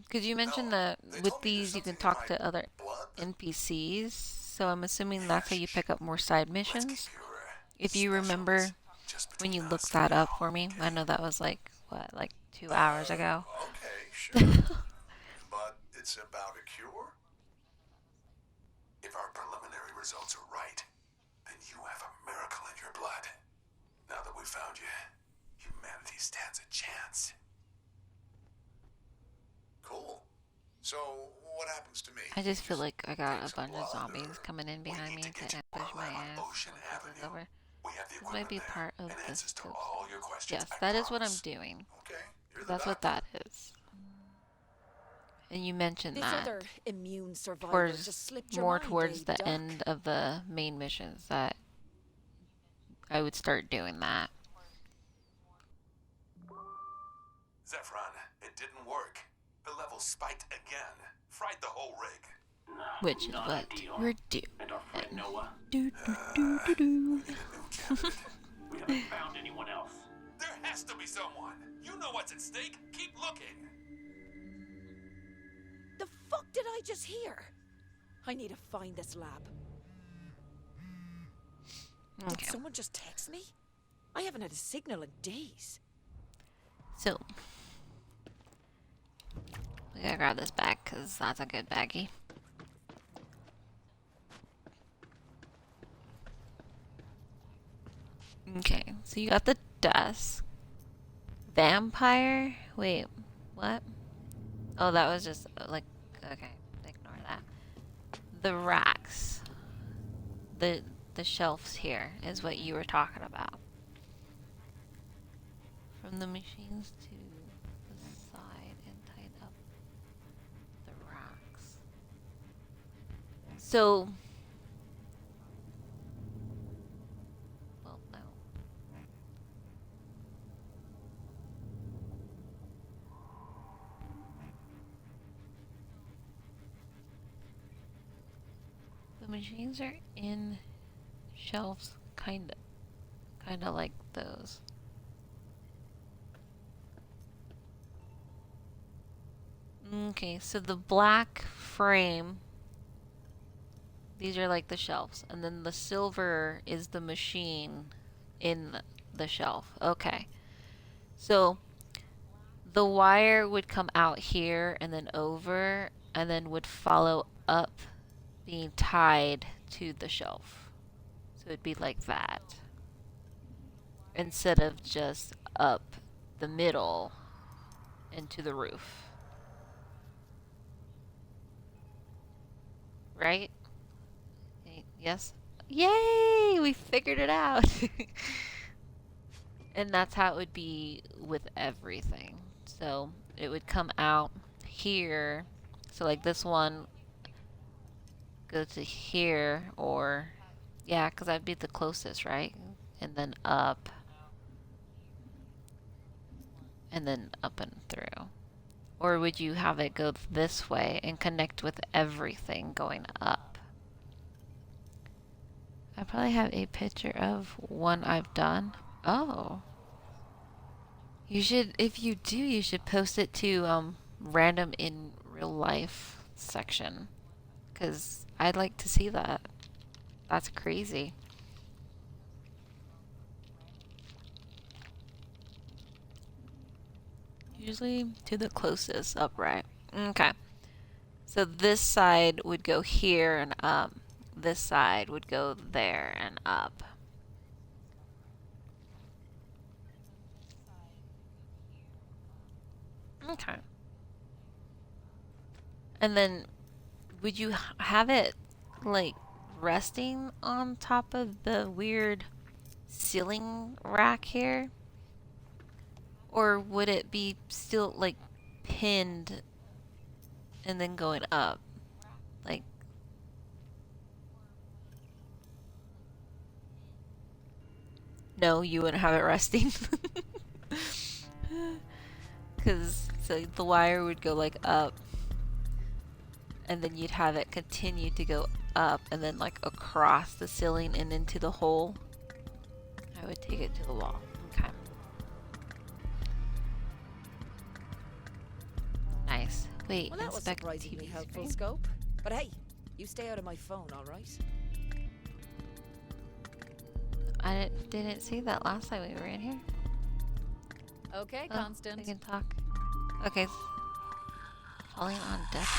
because you mentioned that with these you can talk to other NPCs, so I'm assuming that's how you pick up more side missions. If you remember when you looked that up for me, I know that was like, what, like 2 hours ago? Okay, sure. But it's about a cure? If our preliminary results are right, then you have a miracle in your blood. Now that we found you, humanity stands a chance. Cool. So, what happens to me? I just feel like I got Take a some bunch of blood, zombies coming in behind me get to you ambush my on ass Ocean once this is Avenue. over. We have the This might be equipment part there, of and this answers to ghost. all your questions. Yes, I that is what I'm promise. doing. Okay, you're the That's what doctor. that is. And you mentioned This that other immune survivor towards just slipped your more mind, towards eh, the Doc? end of the main missions that I would start doing that. Zephron, it didn't work. The level spiked again. Fried the whole rig. Which is what we're doing. And our friend Noah? Do, do, do, do, do. We haven't found anyone else. There has to be someone. You know what's at stake. Keep looking. The fuck did I just hear? I need to find this lab. Did Okay. someone just text me? I haven't had a signal in days. So, we gotta grab this bag because that's a good baggie. Okay, so you got the desk. Vampire? Wait, what? Oh, that was just like, okay, ignore that. The racks. The shelves here is what you were talking about. From the machines to the side and tied up the racks. So, well, no. The machines are in shelves, kinda like those. Okay, so the black frame, these are like the shelves, and then the silver is the machine in the shelf. Okay, so the wire would come out here and then over, and then would follow up, being tied to the shelf. So it'd be like that, instead of just up the middle into the roof. Right? Yes? Yay! We figured it out! And that's how it would be with everything. So it would come out here. So like this one go to here, or yeah, because that'd be the closest, right? And then up. And then up and through. Or would you have it go this way and connect with everything going up? I probably have a picture of one I've done. Oh. You should, if you do, you should post it to random in real life section. Because I'd like to see that. That's crazy. Usually to the closest upright. Okay. So this side would go here and up. This side would go there and up. Okay. And then would you have it like resting on top of the weird ceiling rack here? Or would it be still like pinned and then going up? Like, no, you wouldn't have it resting. Because so the wire would go like up, and then you'd have it continue to go up and then like across the ceiling and into the hole. I would take it to the wall. Okay. Nice. Wait, Well, that was inspect surprisingly TV helpful, screen. Scope. But hey, you stay out of my phone, all right? I didn't see that last time we were in here. Okay, Oh, Constant. we can talk. Okay. Falling on deaf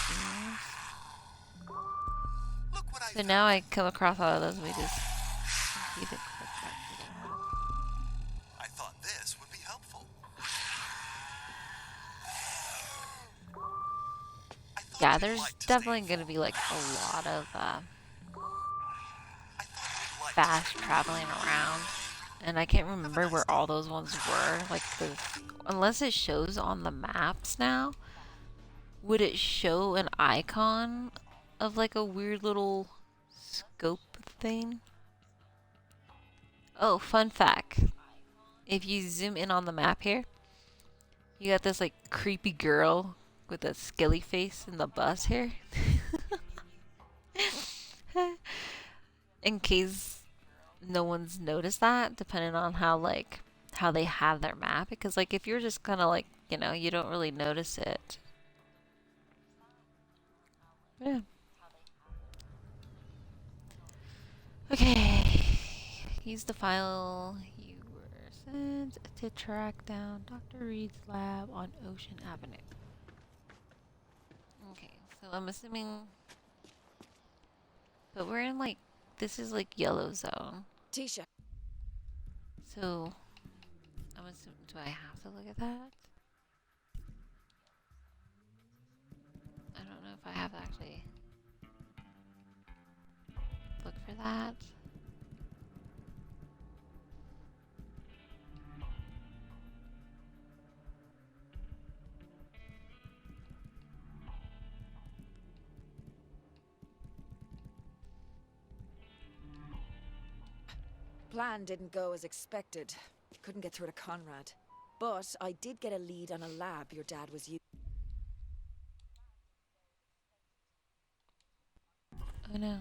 ears. So now I come across all of those, we just keep it click back to I thought this would be helpful. yeah, there's definitely going to be like a lot of fast traveling around. And I can't remember where all those ones were. Like unless it shows on the maps now, would it show an icon of like a weird little scope thing? Oh, fun fact. If you zoom in on the map here, you got this like creepy girl with a skelly face in the bus here. In case no one's noticed that, depending on how they have their map, because like if you're just kind of like, you know, you don't really notice it. Yeah. Okay. Use the file you were sent to track down Dr. Reed's lab on Ocean Avenue. Okay, so I'm assuming, but we're in like, this is like yellow zone. Tisha. So, I'm assuming, do I have to look at that? I don't know if I have to actually look for that. Plan didn't go as expected. Couldn't get through to Conrad. But I did get a lead on a lab your dad was using. Oh no.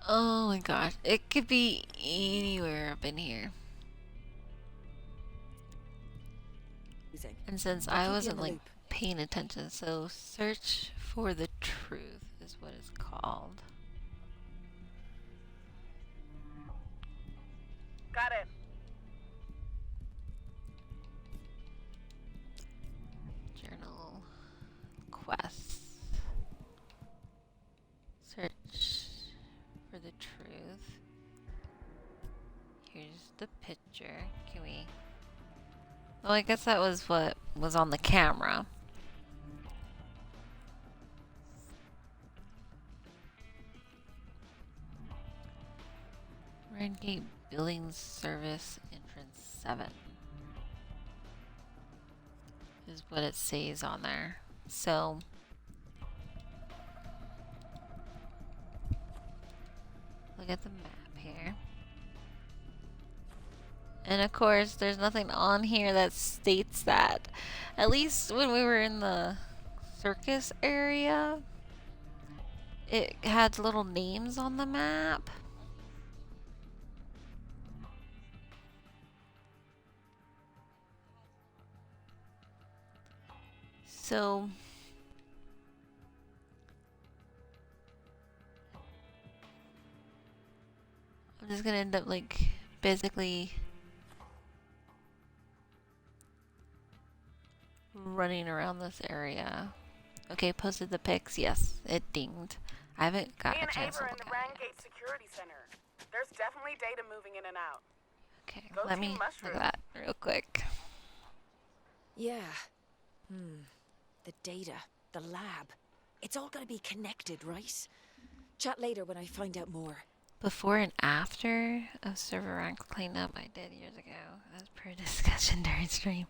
Oh my gosh. It could be anywhere up in here. And since I wasn't like paying attention, so search for the truth is what it's called. Got it. Journal quests. Search for the truth. Here's the picture. Can we... Well, I guess that was what was on the camera. Rangate Building Service Entrance 7 is what it says on there. So look at the map here. And of course, there's nothing on here that states that. At least when we were in the circus area, it had little names on the map. So I'm just gonna end up like basically running around this area Okay, posted the pics. Yes, it dinged. I haven't got Me a and chance Abe to are in look the at it. Rangate Security Center. There's definitely data moving in and out. Okay, Go let Team me Mushroom. look at that real quick. Yeah. The data, the lab. It's all gonna be connected, right? Chat later when I find out more. Before and after of server rank cleanup I did years ago, as per discussion during stream.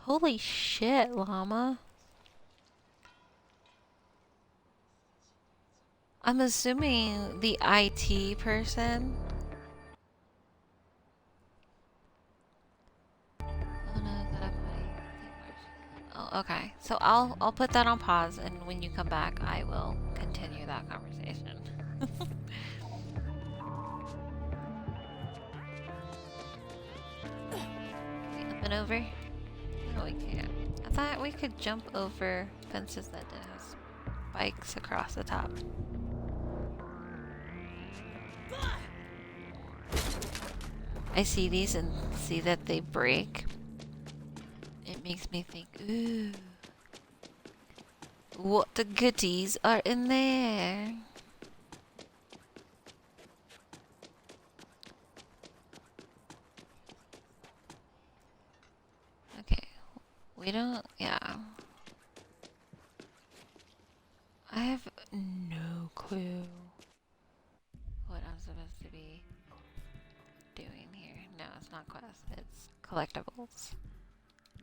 Holy shit, llama. I'm assuming the IT person. Oh no, gotta play. Oh, okay. So I'll put that on pause, and when you come back, I will continue that conversation. Up and over? No, we can't. I thought we could jump over fences that has spikes across the top. I see these and see that they break. It makes me think, ooh, what the goodies are in there? Okay, we don't, yeah. I have no clue what I'm supposed to be doing here. No, it's not quests, it's collectibles.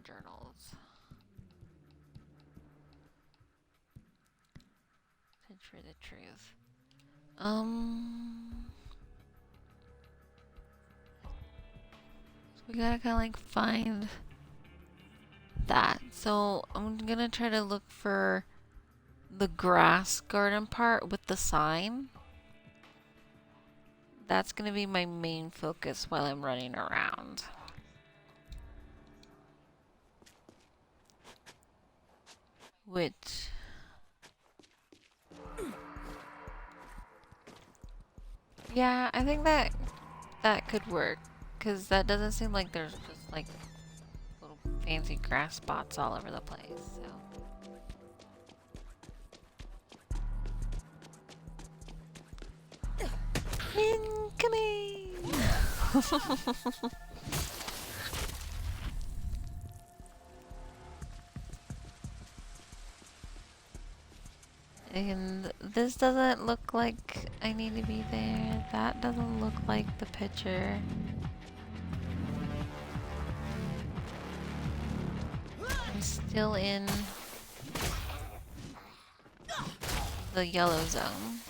Journals. Search for the truth. So we gotta kinda like find that. So I'm gonna try to look for the grass garden part with the sign. That's gonna be my main focus while I'm running around. Which... yeah, I think that could work. Because that doesn't seem like there's just like little fancy grass spots all over the place, so... Incoming! And this doesn't look like I need to be there. That doesn't look like the picture. I'm still in the yellow zone.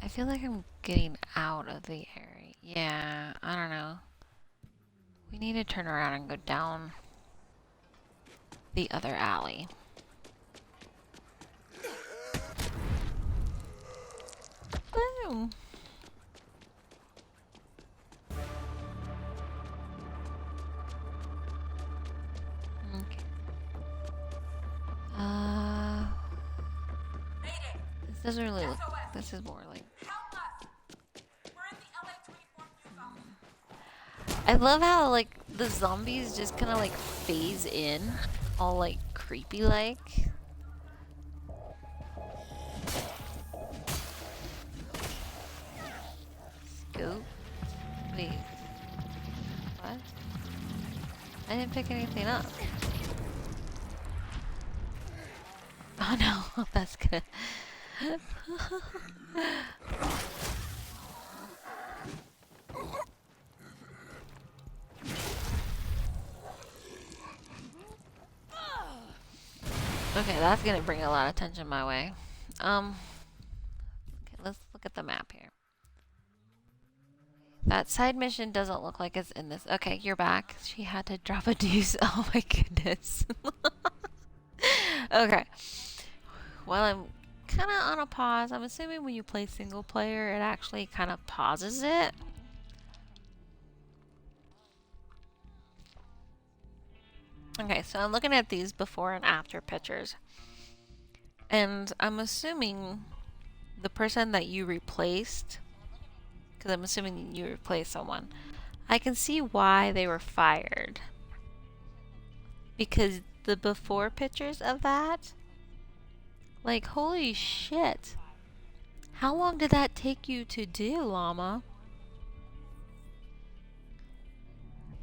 I feel like I'm getting out of the area. Yeah, I don't know. We need to turn around and go down the other alley. Boom! Okay. This doesn't really look... this is more like... I love how, like, the zombies just kind of, like, phase in. All, like, creepy-like. Scope? Wait. What? I didn't pick anything up. Oh no, that's gonna... Okay, that's gonna bring a lot of attention my way. Okay, let's look at the map here. That side mission doesn't look like it's in this. Okay, you're back. She had to drop a deuce. Oh my goodness. Okay. While I'm kind of on a pause, I'm assuming when you play single player, it actually kind of pauses it. Okay, so I'm looking at these before and after pictures. And I'm assuming the person that you replaced, because I'm assuming you replaced someone. I can see why they were fired. Because the before pictures of that, like, holy shit. How long did that take you to do, llama?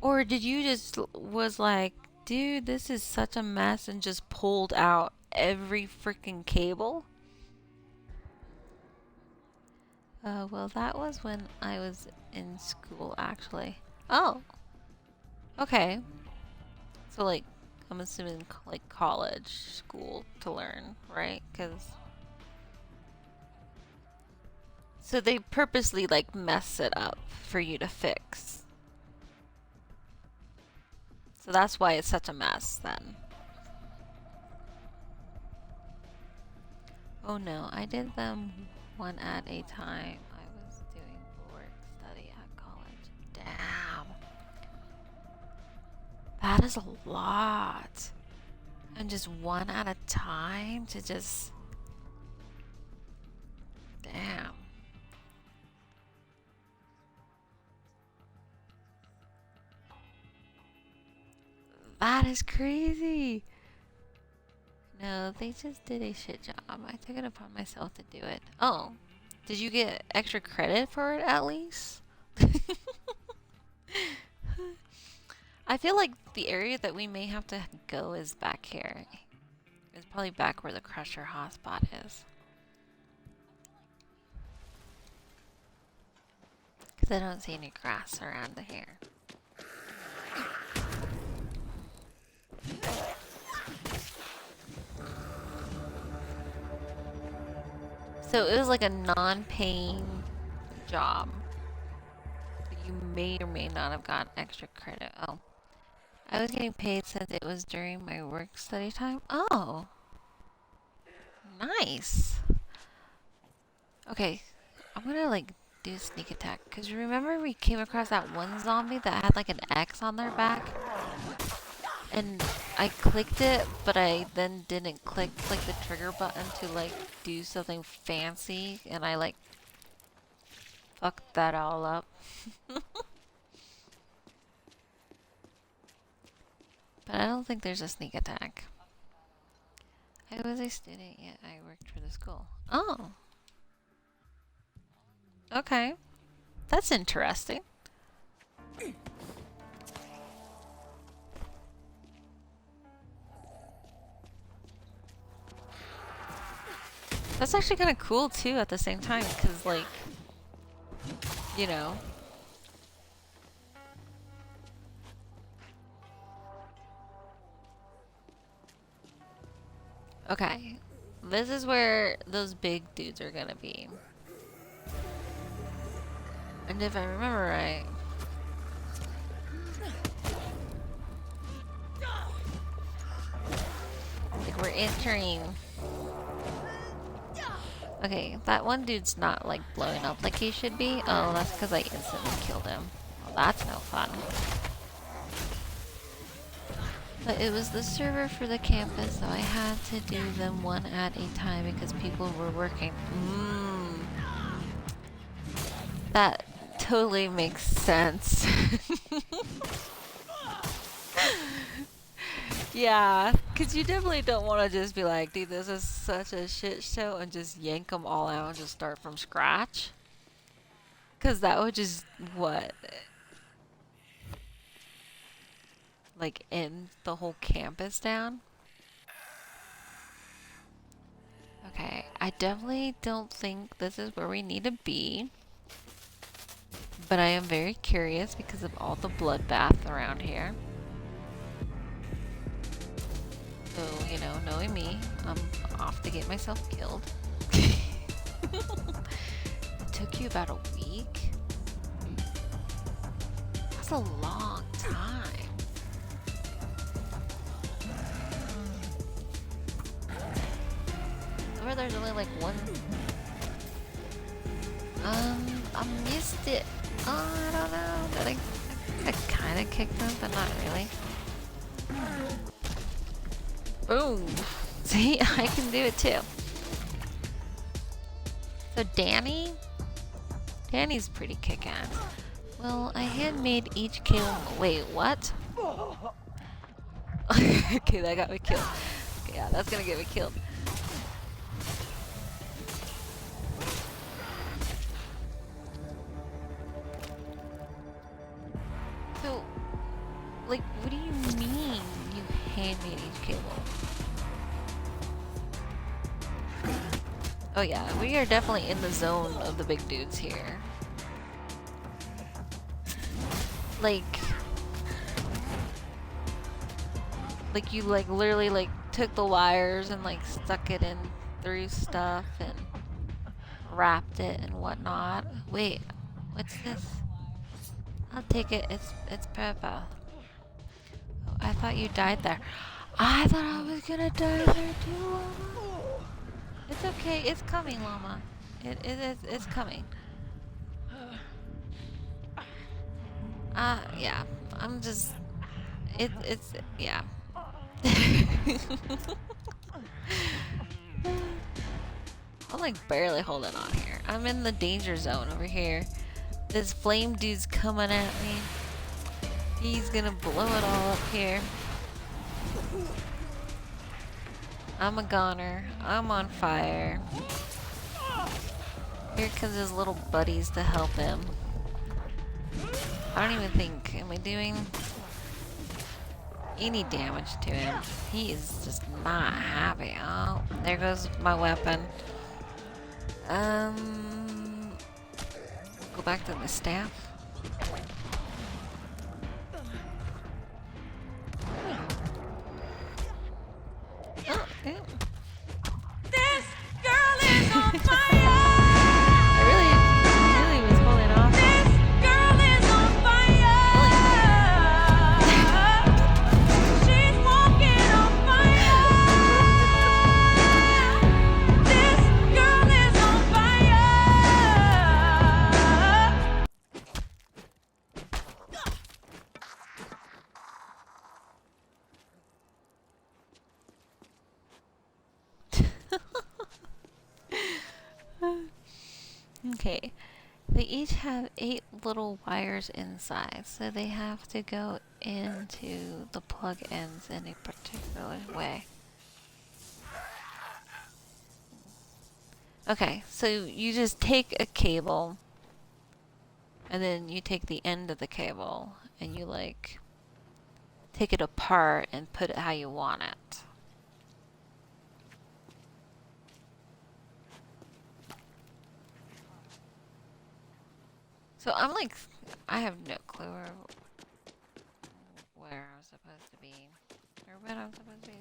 Or did you just was like, dude, this is such a mess, and just pulled out every freaking cable? Well, that was when I was in school, actually. Oh. Okay. So, like, I'm assuming, like, college school to learn, right? Because... So they purposely, like, mess it up for you to fix. So that's why it's such a mess, then. Oh no, I did them one at a time. I was doing work study at college. Damn. That is a lot. And just one at a time to just... Damn. That is crazy. No, they just did a shit job. I took it upon myself to do it. Oh, did you get extra credit for it at least? I feel like the area that we may have to go is back here. It's probably back where the Crusher hotspot is. Because I don't see any grass around here. So it was like a non-paying job. You may or may not have gotten extra credit. Oh. I was getting paid since it was during my work study time. Oh. Nice. Okay. I'm gonna like do sneak attack. Because remember we came across that one zombie that had like an X on their back? And I clicked it, but I then didn't click like the trigger button to like do something fancy, and I like fucked that all up. But I don't think there's a sneak attack. I was a student, yet I worked for the school. Oh. Okay. That's interesting. That's actually kind of cool too at the same time, because like, you know. Okay, this is where those big dudes are gonna be. And if I remember right, like we're entering. Okay, that one dude's not like blowing up like he should be. Oh, that's because I instantly killed him. Well, that's no fun. But it was the server for the campus, so I had to do them one at a time because people were working. That totally makes sense. Yeah, because you definitely don't want to just be like, dude, this is such a shit show, and just yank them all out and just start from scratch. Because that would just, what? Like, end the whole campus down? Okay, I definitely don't think this is where we need to be. But I am very curious because of all the bloodbath around here. So, you know, knowing me, I'm off to get myself killed. It took you about a week? That's a long time. Or there's only like one. I missed it. Oh, I don't know. I kind of kicked him, but not really. Boom. See, I can do it too. So Danny Danny's pretty kick-ass. Well, I handmade each cable. Wait, what? Okay, that got me killed. Okay, yeah, that's gonna get me killed. So, like, what do you mean you handmade each cable? Oh yeah, we are definitely in the zone of the big dudes here. Like you like literally like took the wires and like stuck it in through stuff and wrapped it and whatnot. Wait, what's this? I'll take it. It's purple. Oh, I thought you died there. I thought I was gonna die there too, Llama. It's okay. It's coming, Llama. It's coming. Yeah. I'm just. It's yeah. I'm like barely holding on here. I'm in the danger zone over here. This flame dude's coming at me. He's gonna blow it all up here. I'm a goner. I'm on fire. Here comes his little buddies to help him. I don't even think, am I doing any damage to him? He is just not happy. Oh, there goes my weapon. Go back to the staff. Oh, yeah. This girl is on fire! I really was holding off. This girl is on fire! She's walking on fire! This girl is on fire! Okay, they each have 8 little wires inside, so they have to go into the plug ends in a particular way. Okay, so you just take a cable, and then you take the end of the cable, and you like take it apart and put it how you want it. So I'm like, I have no clue where I'm supposed to be, or what I'm supposed to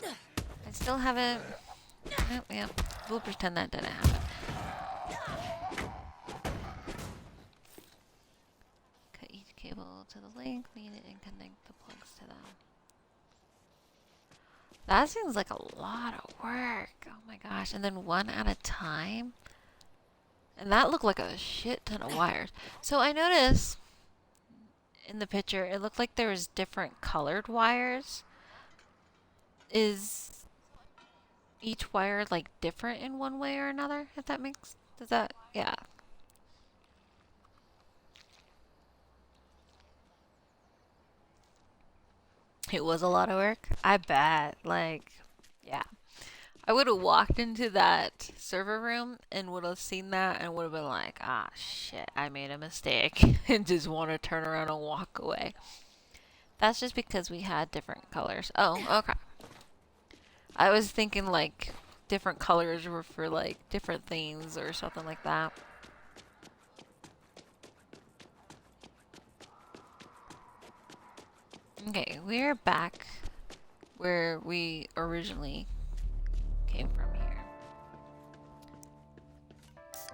be. I still haven't. Oh, yeah, we'll pretend that didn't happen. Cut each cable to the length needed and connect the plugs to them. That seems like a lot of work. Oh my gosh! And then one at a time. And that looked like a shit ton of wires. So I noticed in the picture, it looked like there was different colored wires. Is each wire like different in one way or another? If that makes, does that, yeah. It was a lot of work. I bet, like, yeah. I would have walked into that server room and would have seen that and would have been like, ah, shit, I made a mistake, and just want to turn around and walk away. That's just because we had different colors. Oh, okay. I was thinking like different colors were for like different things or something like that. Okay, we're back where we originally came from here.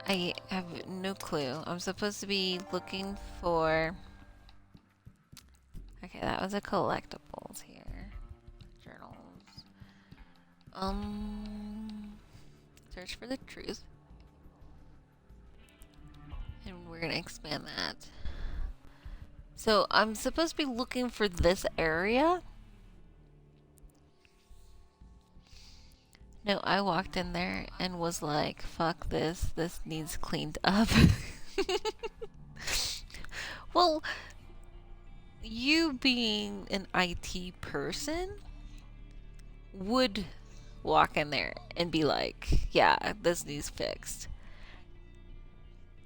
I have no clue. I'm supposed to be looking for... Okay, that was a collectibles here. Journals. Search for the truth. And we're gonna expand that. So I'm supposed to be looking for this area. No, I walked in there and was like, fuck this. This needs cleaned up. Well, you being an IT person would walk in there and be like, yeah, this needs fixed.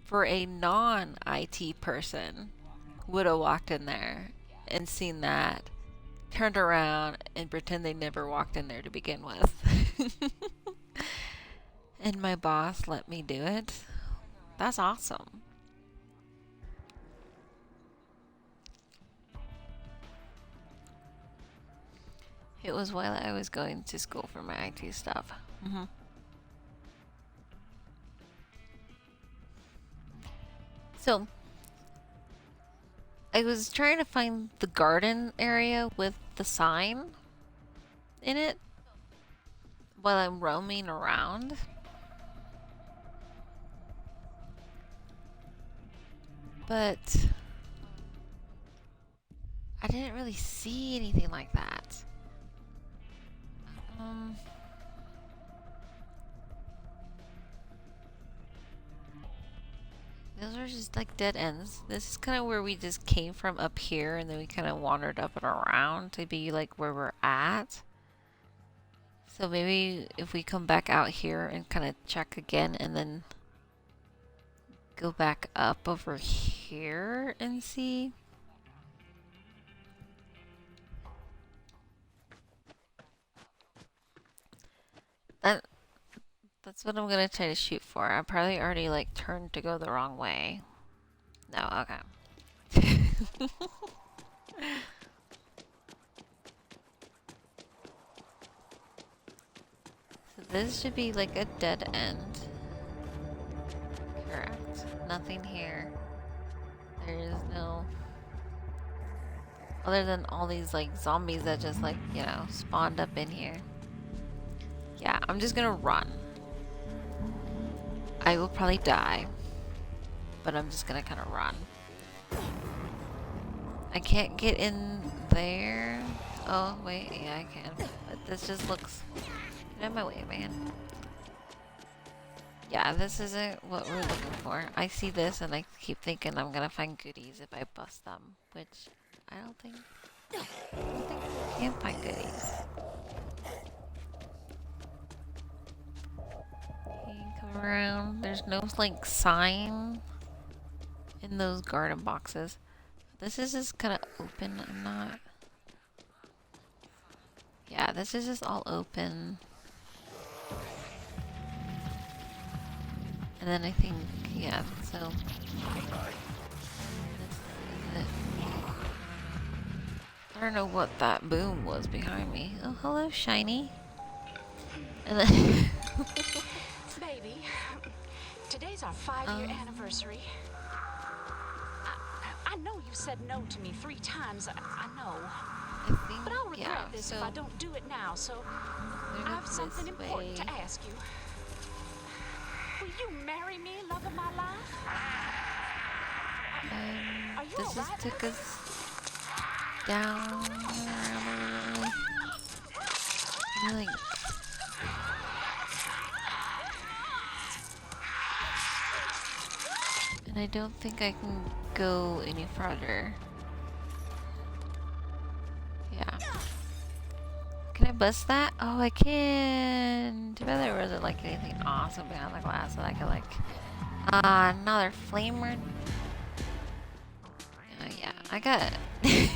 For a non-IT person, would have walked in there and seen that, turned around and pretend they never walked in there to begin with. And my boss let me do it. That's awesome. It was while I was going to school for my IT stuff. So, I was trying to find the garden area with the sign in it while I'm roaming around. But I didn't really see anything like that. Those are just like dead ends. This is kind of where we just came from up here, and then we kind of wandered up and around to be like where we're at. So maybe if we come back out here and kind of check again and then go back up over here and see. That's what I'm gonna try to shoot for. I probably already like turned to go the wrong way. No, okay. So this should be like a dead end. Correct. Nothing here. There is no... Other than all these like zombies that just like, you know, spawned up in here. Yeah, I'm just gonna run. I will probably die, but I'm just gonna kind of run. I can't get in there. Oh, wait, yeah, I can. But this just looks... Get out of my way, man. Yeah, this isn't what we're looking for. I see this and I keep thinking I'm gonna find goodies if I bust them, which I don't think I can find goodies. Come around. There's no like sign in those garden boxes. This is just kind of open. I'm not. Yeah, this is just all open. And then I think, yeah, so. I don't know what that boom was behind me. Oh, hello, shiny. And then. Baby, today's our 5-year anniversary. I know you said no to me 3 times. I know. But I'll regret this if I don't do it now, so I have something important to ask you. Will you marry me, love of my life? Are you This just took us down around like. And I don't think I can go any farther. Yeah. Can I bust that? Oh, I can. Too bad there wasn't like anything awesome behind the glass that I could like. Another flamer. Oh yeah, I got it.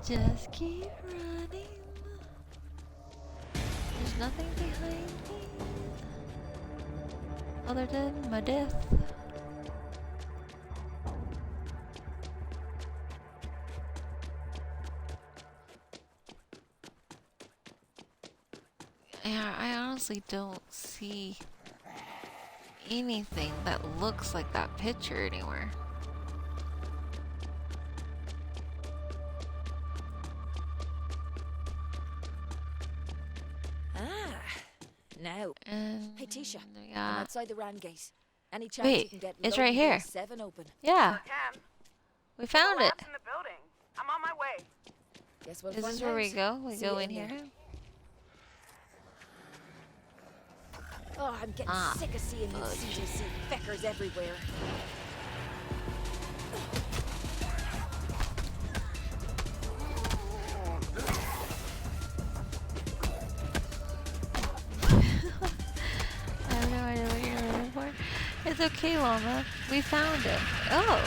Just keep running. There's nothing behind me other than my death. Yeah, I honestly don't see anything that looks like that picture anywhere. Now. Hey, Tisha. I'm outside the Rand gate. Any chance you can get it's right here. 7 open? Yeah. We found it. In the building. I'm on my way. Guess we'll Is find this where out. we go? We See go you in there. here? Oh, I'm getting sick of seeing you CJC feckers everywhere. I have no idea what you're looking for. It's okay, Llama. We found it. Oh,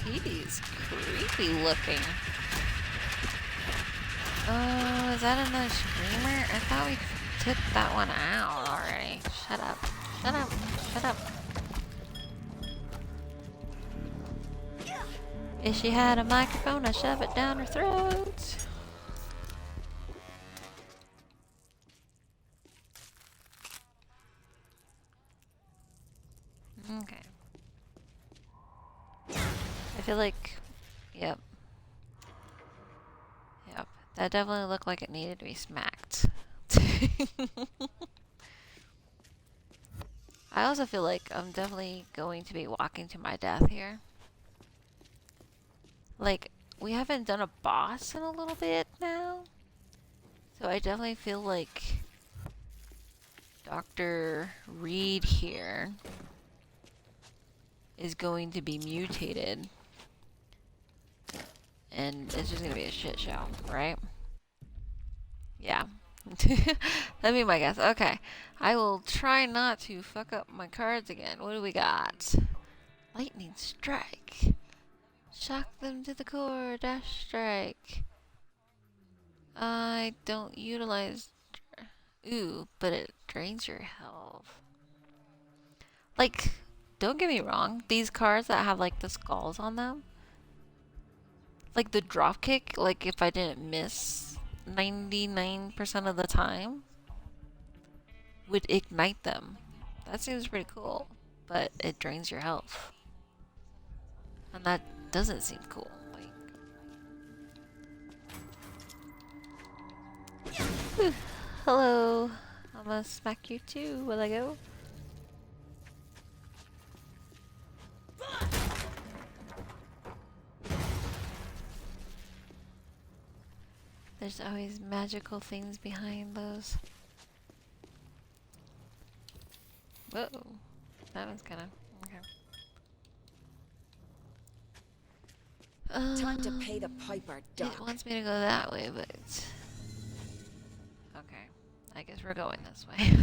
he's creepy looking. Oh, is that another screamer? I thought we took that one out already. Shut up. Shut up. Shut up. If she had a microphone, I'd shove it down her throat. Okay. I feel like, yep. Yep. That definitely looked like it needed to be smacked. I also feel like I'm definitely going to be walking to my death here. Like, we haven't done a boss in a little bit now. So I definitely feel like Dr. Reed here is going to be mutated. And it's just gonna be a shit show, right? Yeah. That'd be my guess. Okay. I will try not to fuck up my cards again. What do we got? Lightning strike. Shock them to the core. Dash strike. I don't utilize... Ooh, but it drains your health. Like, don't get me wrong. These cards that have, like, the skulls on them. Like, the drop kick, like, if I didn't miss 99% of the time, would ignite them. That seems pretty cool. But it drains your health. And that doesn't seem cool. Like... Hello. I'm gonna smack you too. Will I go? There's always magical things behind those. Whoa. That was kinda... okay. Time to pay the piper, Doc. It wants me to go that way, but... okay. I guess we're going this way.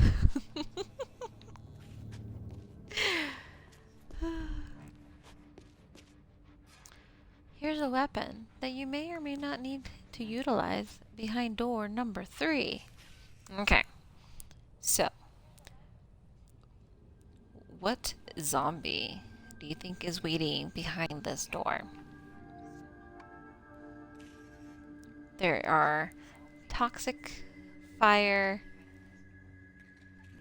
Here's a weapon that you may or may not need to utilize behind door number 3. Okay. So, what zombie do you think is waiting behind this door? There are toxic, fire,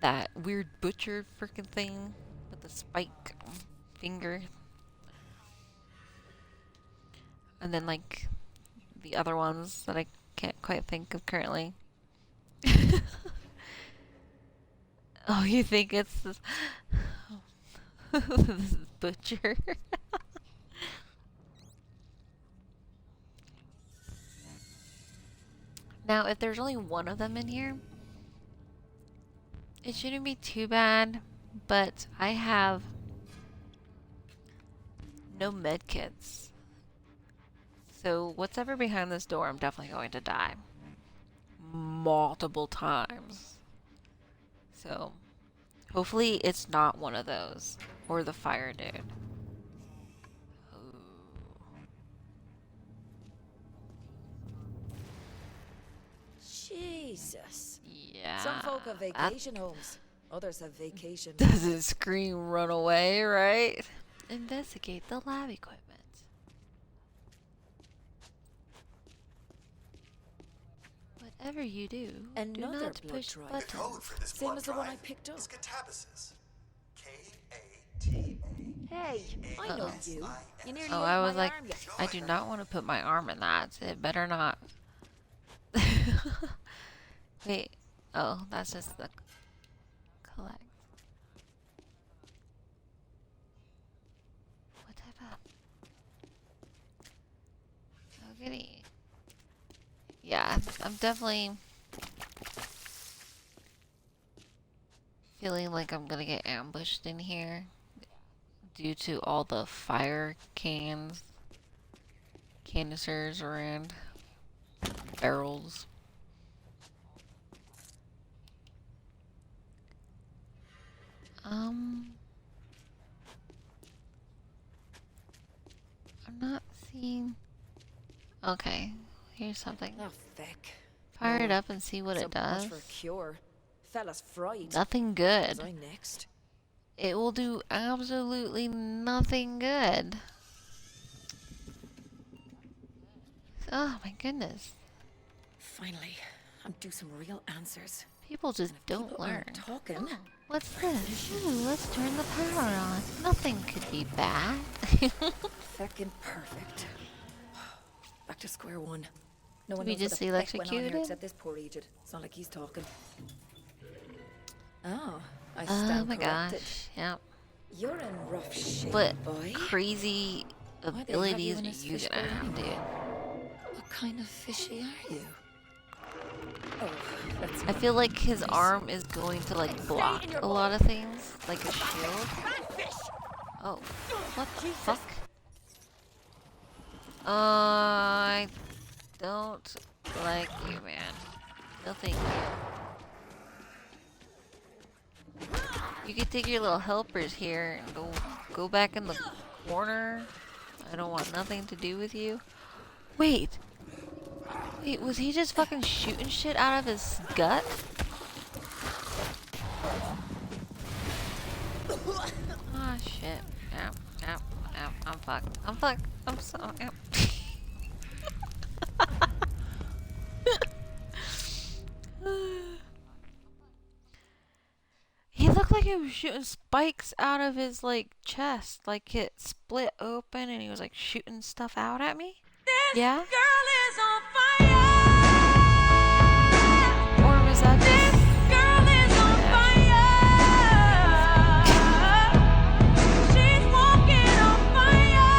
that weird butcher freaking thing with the spike finger, and then like the other ones that I can't quite think of currently. Oh, you think it's this, this butcher? Now, if there's only one of them in here, it shouldn't be too bad, but I have no medkits. So what's ever behind this door, I'm definitely going to die. Multiple times. So, hopefully it's not one of those. Or the fire dude. Jesus. Yeah. Some folk have vacation homes. Others have vacation. Doesn't scream run away, right? Investigate the lab equipment. Whatever you do, Another do not blood push drive. buttons. The code for this Same blood as the one I drive picked up. is catabasis. K-A-T-A. Hey, I know you. You nearly Oh, ate I was my like, arm, you I do not want to put my arm in that. It better not. Wait. Oh, that's just the collect. What type of? Oh, goody. Yeah, I'm definitely feeling like I'm gonna get ambushed in here due to all the fire canisters around, barrels. I'm not seeing. Okay, here's something. Oh, feck. Fire it No, up and see what it does. Much for a cure. Fella's fried. Nothing good. Was I next? It will do absolutely nothing good. Oh my goodness. Finally, I'm due some real answers. People just don't people learn. aren't talking. Oh, what's this? Ooh, let's turn the power on. Nothing could be bad. Feckin' perfect. Back to square one. No one We knows just what the feck went on here electrocuted? except this poor Egypt. It's not like he's talking. Oh, I Oh stand my corrected. gosh. Yep. You're in rough shape, What boy. crazy Why they have abilities in are this you fish gonna bowl have, anyway? dude? What kind of fishy are you? Oh, that's I feel like his arm is going to like block a lot of things, like a shield. Oh, what the fuck? I don't like you, man. No thank you. You could take your little helpers here and go back in the corner. I don't want nothing to do with you. Wait, was he just fucking shooting shit out of his gut? Ah, shit. I'm fucked. I'm so... Ow. He looked like he was shooting spikes out of his, like, chest. Like, it split open and he was, like, shooting stuff out at me. Yeah? Girl is on fire. Or was that just... Girl is on fire. She's walking on fire.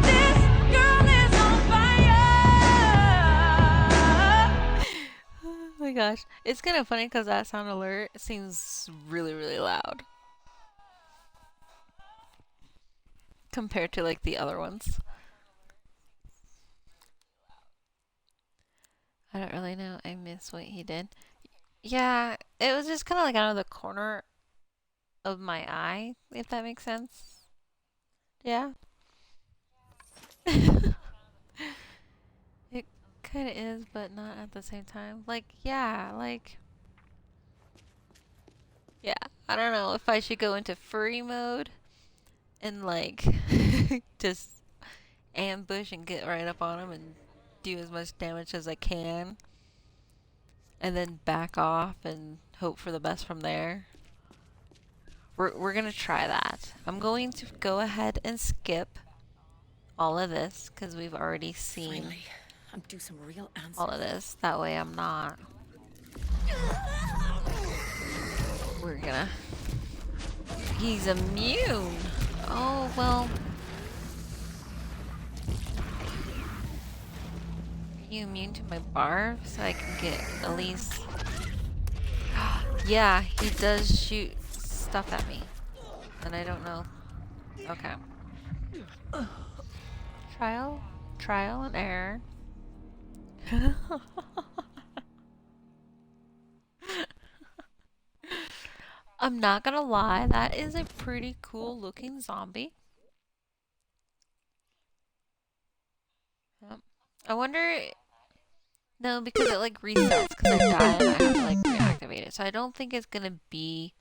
This girl is on fire. Oh my gosh. It's kind of funny because that sound alert seems really, really loud. Compared to, like, the other ones. I don't really know. I miss what he did. Yeah, it was just kind of like out of the corner of my eye, if that makes sense. Yeah? It kind of is, but not at the same time. Like, yeah, like... Yeah, I don't know if I should go into furry mode and, like, just ambush and get right up on him and do as much damage as I can. And then back off and hope for the best from there. We're gonna try that. I'm going to go ahead and skip all of this because we've already seen Finally, I'm due some real answers. all of this. That way I'm not. We're gonna... He's immune! Oh, well... Are you immune to my barb so I can get at least... Yeah, he does shoot stuff at me. And I don't know. Okay. Trial and error. I'm not gonna lie, that is a pretty cool looking zombie. Yep. I wonder... No, because it like resets because I died and I have to like reactivate it. So I don't think it's gonna be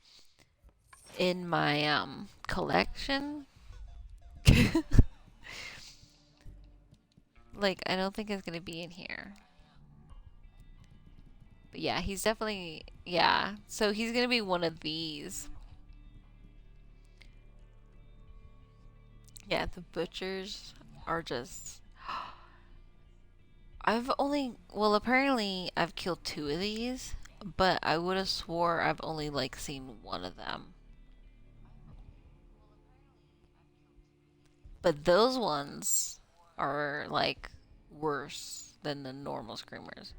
in my collection. Like, I don't think it's gonna be in here. But yeah, he's definitely... Yeah, so he's gonna be one of these. Yeah, the butchers are just... I've only... Well, apparently I've killed 2 of these, but I would have swore I've only, like, seen 1 of them. But those ones are, like, worse than the normal screamers.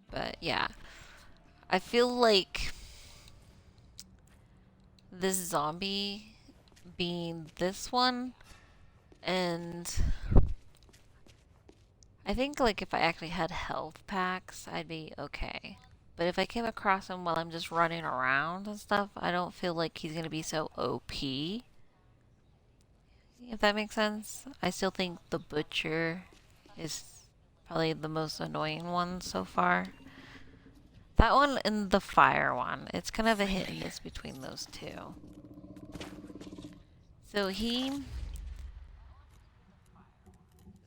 But yeah, I feel like this zombie being this one, and I think like if I actually had health packs, I'd be okay. But if I came across him while I'm just running around and stuff, I don't feel like he's gonna be so OP. If that makes sense. I still think the butcher is probably the most annoying one so far. That one and the fire one. It's kind of a hit and miss between those two. So he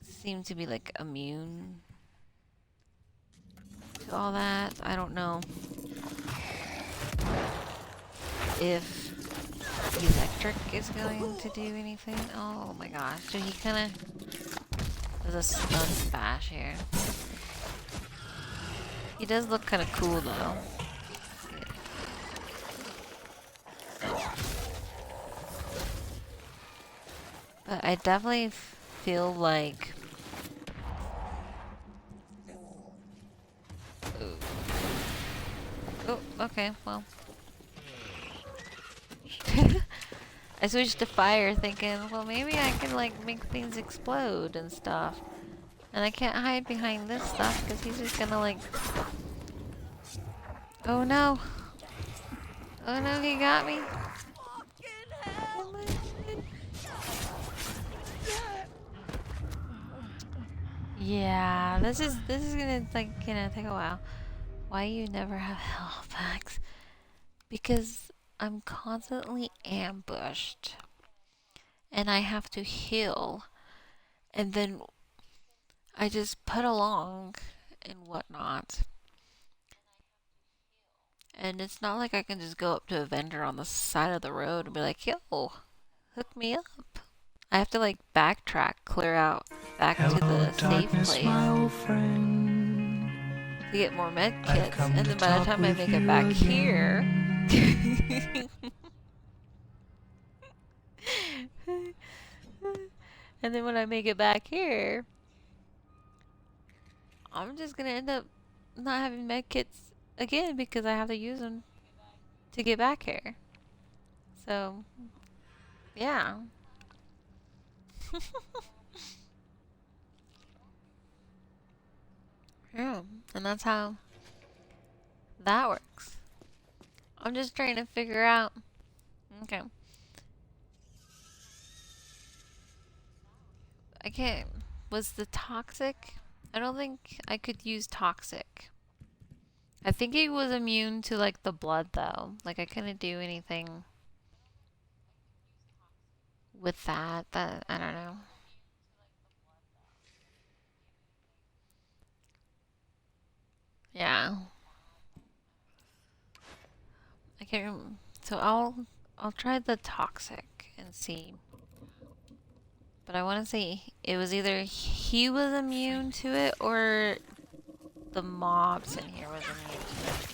seemed to be like immune to all that. I don't know if electric is going to do anything. Oh my gosh. So he kind of does a stun bash here. He does look kind of cool though. But I definitely feel like... Ooh. Oh, okay, well. I switched to fire thinking, well maybe I can like make things explode and stuff. And I can't hide behind this stuff because he's just gonna like... Oh no! Oh no, he got me! Yeah, this is gonna like take a while. Why you never have health packs? Because I'm constantly ambushed. And I have to heal. And then I just put along and whatnot. And it's not like I can just go up to a vendor on the side of the road and be like, yo, hook me up. I have to like backtrack, clear out back to the safe place to get more med kits. And then by the time I make it back here... And then when I make it back here, I'm just gonna end up not having med kits again because I have to use them to get back here. So, yeah. Yeah, and that's how that works. I'm just trying to figure out. Okay. I can't. Was the toxic? I don't think I could use toxic. I think he was immune to like the blood though. Like I couldn't do anything with that. That I don't know. Yeah. I can't remember. So I'll try the toxic and see. But I want to say it was either he was immune to it or the mobs in here was immune to it.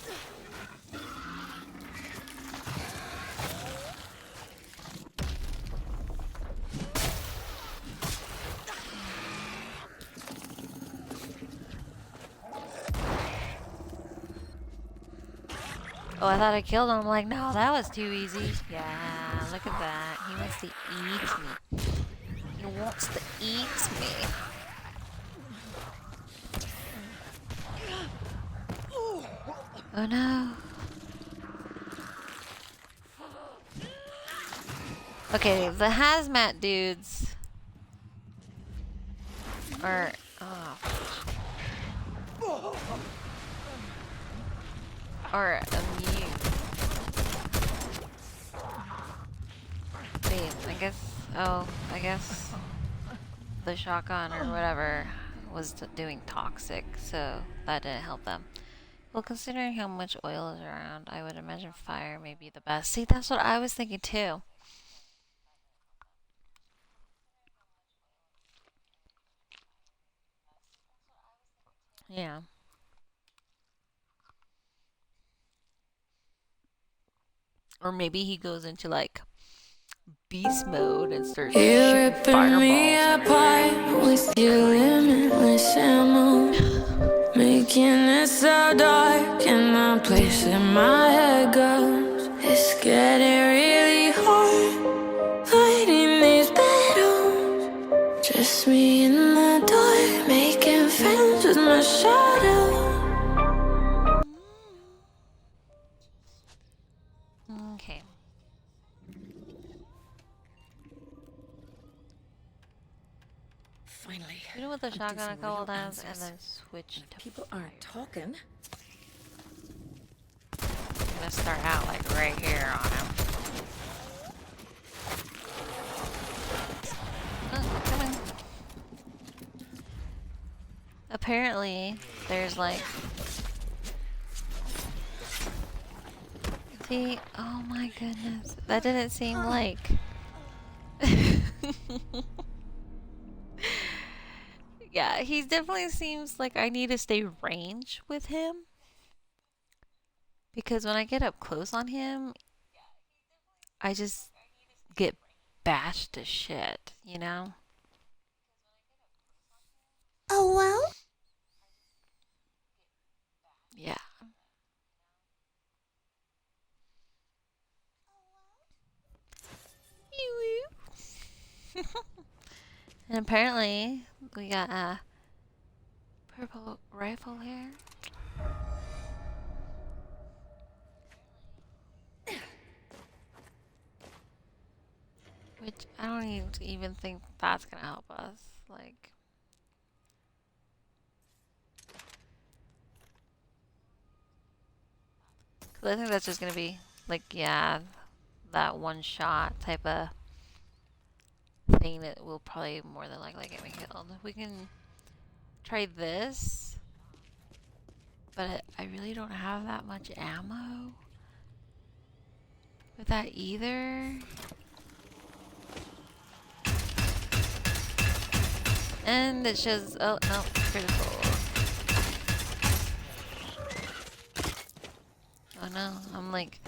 Oh, I thought I killed him. I'm like, no, that was too easy. Yeah, look at that. He wants to eat me. He wants to eat me. Oh no. Okay, the hazmat dudes are... are immune. Wait, I guess the shotgun or whatever was doing toxic, so that didn't help them. Well, considering how much oil is around, I would imagine fire may be the best. See, that's what I was thinking too. Yeah. Or maybe he goes into like beast mode and starts shooting fireballs. Me apart with your limitless ammo. Making it so dark in the place that my head goes. It's getting really hard fighting these battles. Just me in the dark, making friends with my shadow. Okay. Finally. Shoot him with the I'll do shotgun a some couple real times and answers. then switch to People aren't talking. I'm gonna start out like right here on him. Oh, come on. Apparently, there's like... See? Oh my goodness. That didn't seem like... Yeah, he definitely seems like I need to stay range with him. Because when I get up close on him, I just get bashed to shit, you know? Oh well? Yeah. And apparently, we got a purple rifle here. Which I don't even think that's gonna help us. Like, cause I think that's just gonna be like, yeah, that one shot type of thing that will probably more than likely get me killed. We can try this, but I really don't have that much ammo with that either. And it shows, oh no, critical. Oh no, I'm like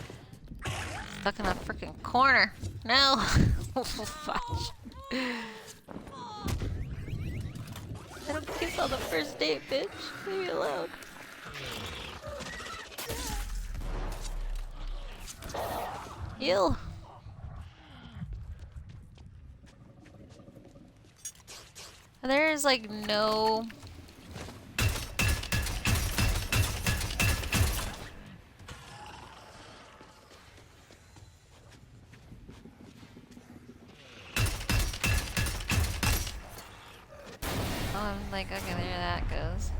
stuck in a freaking corner. No! Fudge. I don't kiss on the first date, bitch. Leave me alone. Ew. There's like no... Oh, I'm like, okay, there that goes.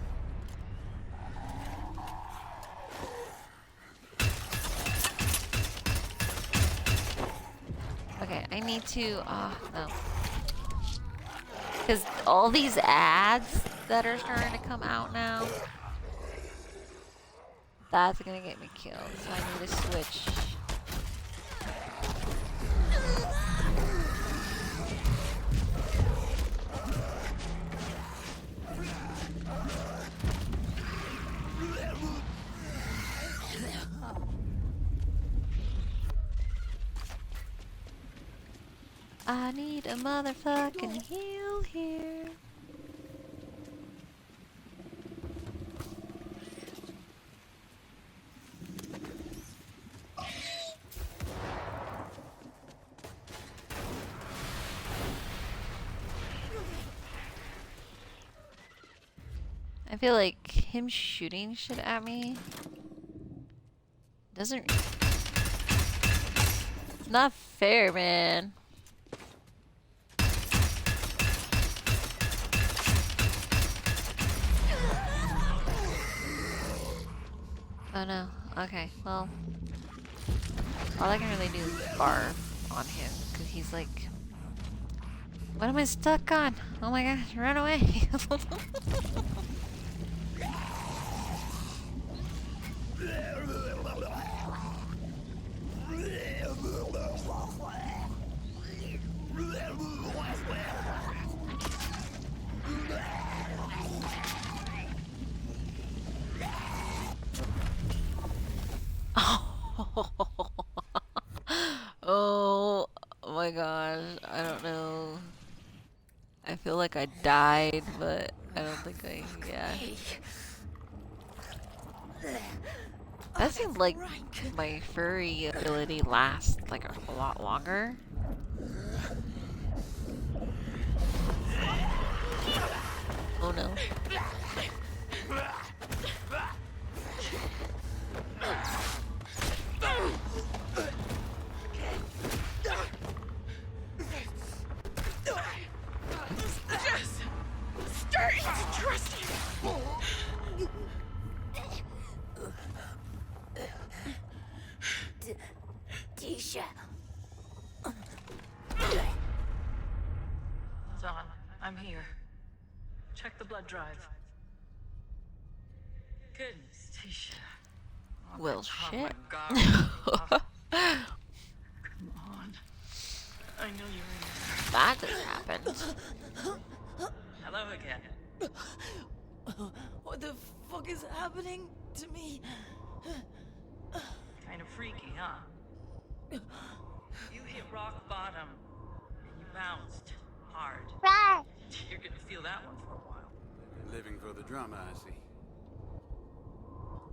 Okay, I need to, no. Because all these ads that are starting to come out now, that's gonna get me killed, so I need to switch. I need a motherfucking heal here. I feel like him shooting shit at me doesn't... It's not fair, man. Oh no. Okay, well... all I can really do is barf on him, because he's like... What am I stuck on? Oh my gosh, run away! Oh my gosh, I don't know. I feel like I died, but I don't think I, yeah. That seemed like my furry ability lasts like a lot longer. Oh no. Just starting to trust you. Tisha. Zahn, I'm here. Check the blood drive. Goodness, Tisha. Well, Oh shit. my God. Come on. I know you're in there. That just happened. Hello again. What the fuck is happening to me? Kind of freaky, huh? You hit rock bottom, and you bounced hard. You're gonna feel that one for a while. Living for the drama, I see.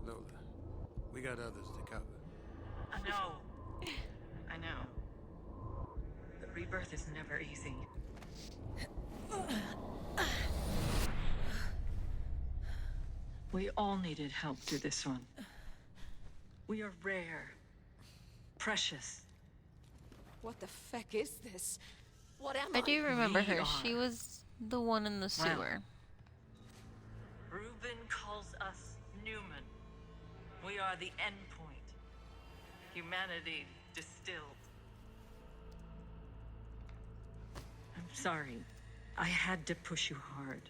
Lola, we got others to cover. I know. I know. The rebirth is never easy. We all needed help through this one. We are rare. Precious. What the feck is this? What am I do remember her. are. She was the one in the sewer. Reuben calls us Newman. We are the end point. Humanity distilled. I'm sorry. I had to push you hard.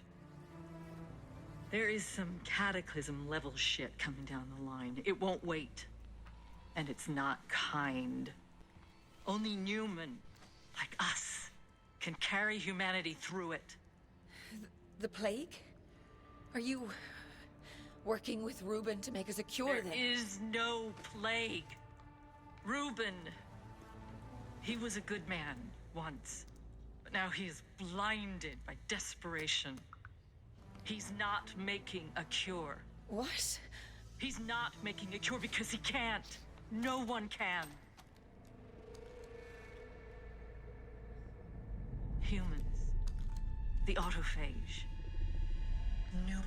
There is some cataclysm level shit coming down the line. It won't wait. And it's not kind. Only Newman, like us, can carry humanity through it. The plague? Are you working with Reuben to make us a cure then? There is no plague. Reuben, he was a good man once, but now he is blinded by desperation. He's not making a cure. What? He's not making a cure because he can't. No one can. Humans. The autophage. Newman.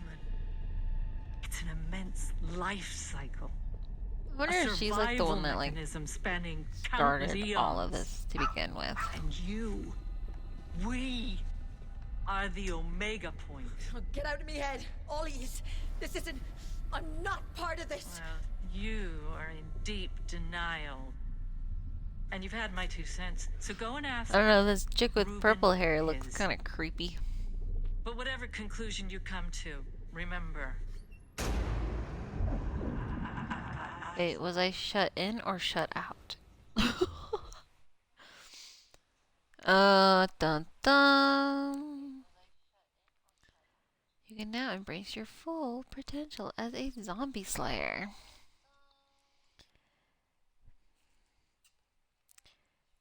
It's an immense life cycle. I wonder if she's like the one that like mechanism spanning started countless all of eons. this to begin with. And you, we are the Omega point. Oh, get out of me head. Ollies. This isn't... I'm not part of this. Well, you are in deep denial. And you've had my 2 cents, so go and ask. I don't know, this chick with Reuben purple hair looks is. kind of creepy. But whatever conclusion you come to, remember. Wait, was I shut in or shut out? Dun dun. You can now embrace your full potential as a zombie slayer.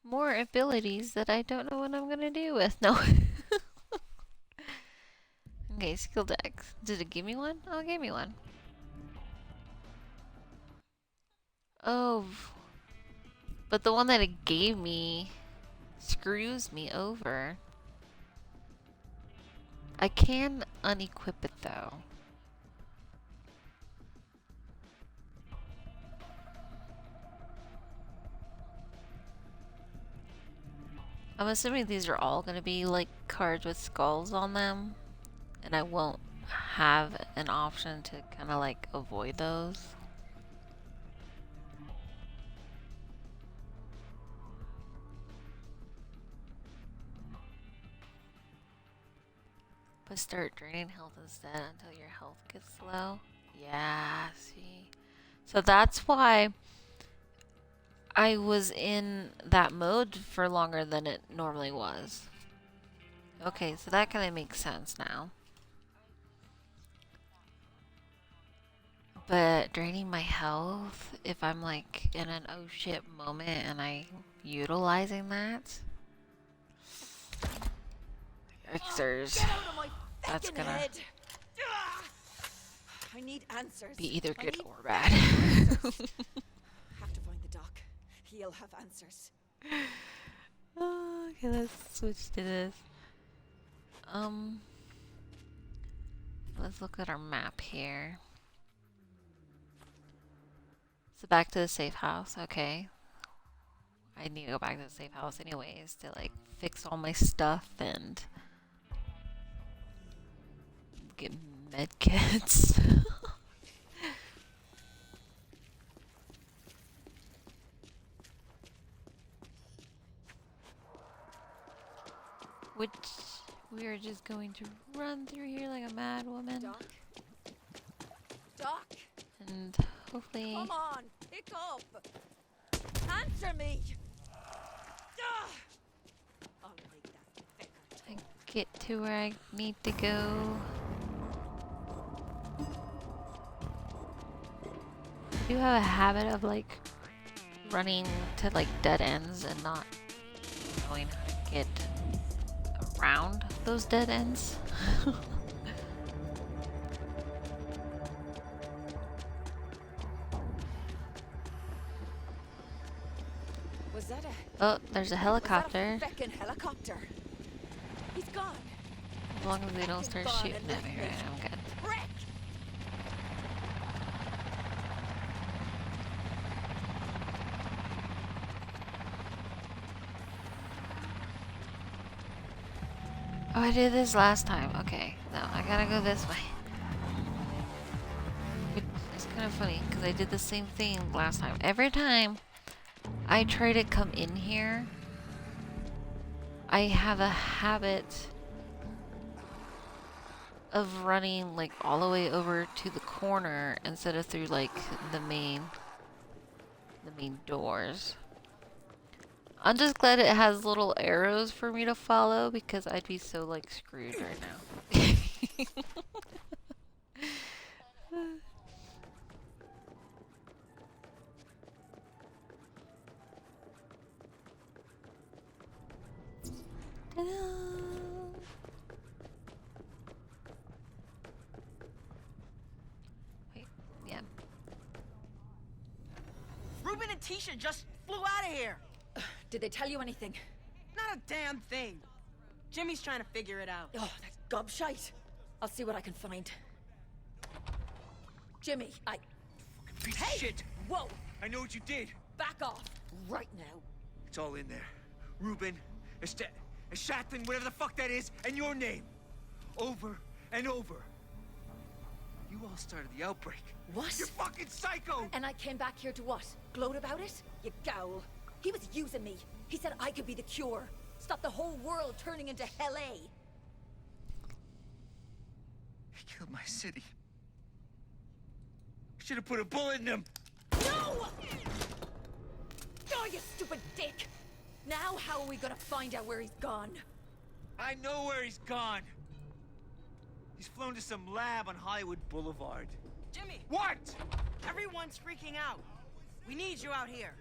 More abilities that I don't know what I'm gonna do with. No. Okay, skill decks. Did it give me one? Oh, it gave me one. Oh. But the one that it gave me screws me over. I can unequip it though. I'm assuming these are all going to be like cards with skulls on them, and I won't have an option to kind of like avoid those. But start draining health instead until your health gets low. Yeah, see. So that's why I was in that mode for longer than it normally was. Okay, so that kind of makes sense now. But draining my health, if I'm like in an oh shit moment and I'm utilizing that, Xers, that's gonna... I need answers. be either I good need or bad. answers. Have to find the doc. He'll have answers. Okay, let's switch to this. Let's look at our map here. So back to the safe house. Okay. I need to go back to the safe house anyways to like fix all my stuff and get med kits. Which we are just going to run through here like a mad woman. Doc? Doc? And hopefully Come on, pick up. Answer me. I'll make that thicker. I get to where I need to go. I do have a habit of like running to like dead ends and not knowing how to get around those dead ends. Was that a... Oh, there's a helicopter. Was that a feckin' helicopter? He's gone. As long as they don't start Gone shooting and at me, left right? I'm good. Brick! Oh, I did this last time. Okay, no, I gotta go this way. It's kind of funny because I did the same thing last time. Every time I try to come in here, I have a habit of running like all the way over to the corner instead of through like the main doors. I'm just glad it has little arrows for me to follow because I'd be so like screwed right now. Wait, yeah. Ruben and Tisha just flew out of here. Did they tell you anything? Not a damn thing. Jimmy's trying to figure it out. Oh, that's gobshite. I'll see what I can find. Jimmy, Piece Hey! of shit! Whoa! I know what you did! Back off! Right now. It's all in there. Ruben, Shathlin, whatever the fuck that is, and your name. Over and over. You all started the outbreak. What? You're fucking psycho! And I came back here to what? Gloat about it? You gowl. He was using me. He said I could be the cure. Stop the whole world turning into Hell A. He killed my city. Should have put a bullet in him. No! Oh, you stupid dick! Now how are we gonna find out where he's gone? I know where he's gone. He's flown to some lab on Hollywood Boulevard. Jimmy! What? Everyone's freaking out. We need you out here.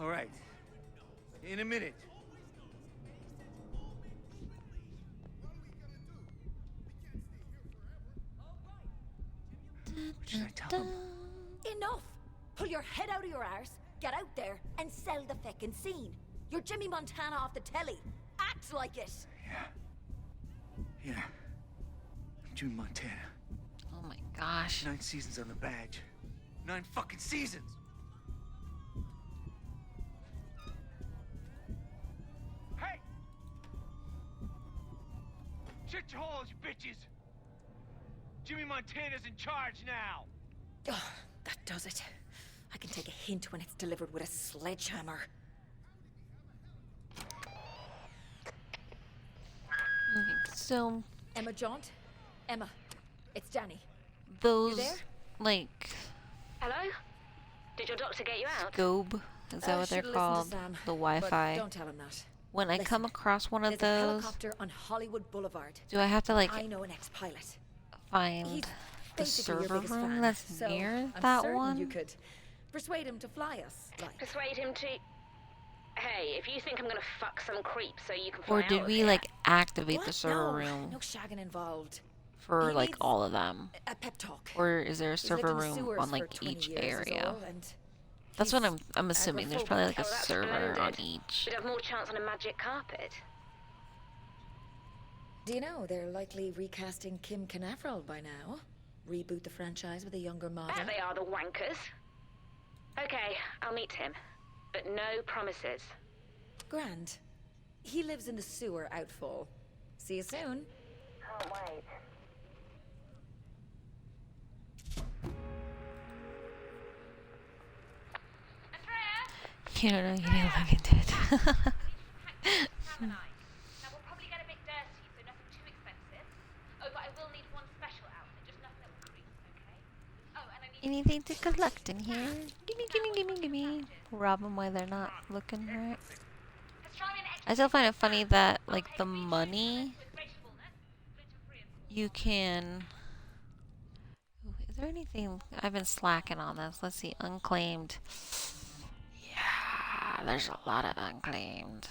All right. In a minute. What should I tell him? Enough! Pull your head out of your arse, get out there, and sell the feckin' scene. You're Jimmy Montana off the telly. Act like it! Yeah. I'm Jimmy Montana. Oh my gosh. 9 seasons on the badge. 9 fucking seasons! Hey! Shut your holes, you bitches! Jimmy Montana's in charge now! Oh, that does it. I can take a hint when it's delivered with a sledgehammer. Okay, so Emma Jaunt? Emma, it's Danny. those there? like Hello? Did your doctor get you out? scope, is that what they're Should've listened to called? Sam, The but Wi-Fi. don't tell him that. When I come across one of There's a those, helicopter on Hollywood Boulevard. do I have to like I know an ex-pilot. find He's the basically your server biggest room fan, that's so near I'm that certain one? you could persuade him to fly us. Like. Persuade him to... Hey, if you think I'm gonna fuck some creep so you can fly Or out did of we here- like activate the What? server No, room? no shagging involved. for He like needs all of them? a pep talk. Or is there a He's lived server in the room sewers on for like 20 each years is area? all, and That's what he's I'm assuming. There's probably like a Oh, that's server on splendid. each. We'd have more chance on a magic carpet. Do you know they're likely recasting Kim Canaveral by now? Reboot the franchise with a younger model. There they are, the wankers. Okay, I'll meet him. But no promises. Grand. He lives in the sewer outfall. See you soon. Can't wait. You don't know, you need to look into it. Now we'll probably get a bit dirty, so nothing too expensive. Oh, but I will need one special outfit, just nothing that will crease, okay? Oh, and I need Anything to collect in here? Gimme. Rob them while they're not looking right. I still find it funny that, like, the money you can... Ooh, is there anything... I've been slacking on this. Let's see. Unclaimed. Yeah, there's a lot of unclaimed.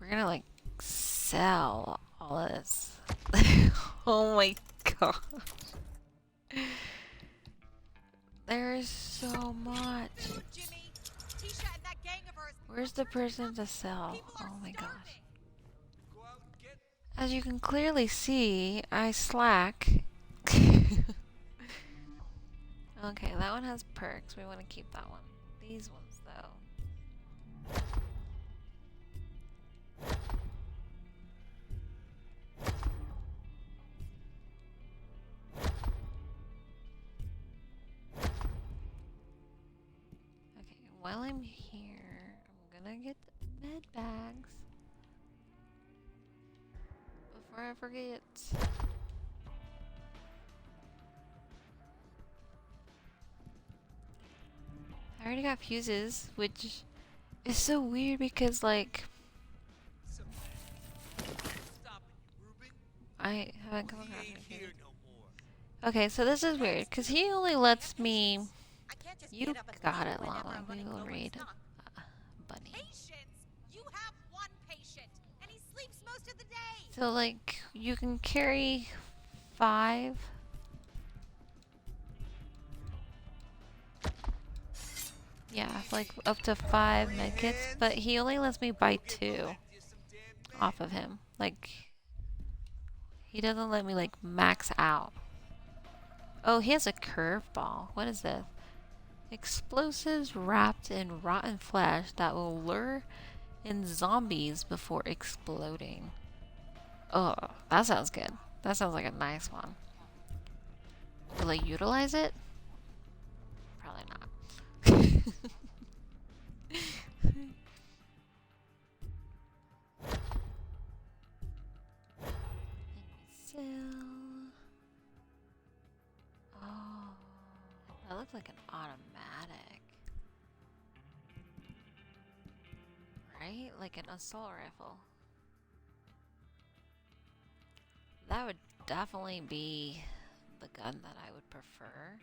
We're gonna, like, sell all of this. Oh my god. There's so much. Where's the person to sell? Oh my gosh. As you can clearly see, I slack. Okay, that one has perks. We want to keep that one. These ones, though. Okay, while I'm here, I'm gonna get med bags before I forget. I already got fuses, which is so weird because, like, I haven't come across anything. Okay, so this is weird because he only lets me. You got it, Llama. We will read. Bunny. You have one patient, and he sleeps most of the day. So, like, you can carry 5. Yeah, like up to 5 medkits, but he only lets me buy 2 off of him. Like, he doesn't let me, like, max out. Oh, he has a curveball. What is this? Explosives wrapped in rotten flesh that will lure in zombies before exploding. Oh, that sounds good. That sounds like a nice one. Will I utilize it? Probably not. Oh, that looks like an automatic. Right? Like an assault rifle. That would definitely be the gun that I would prefer.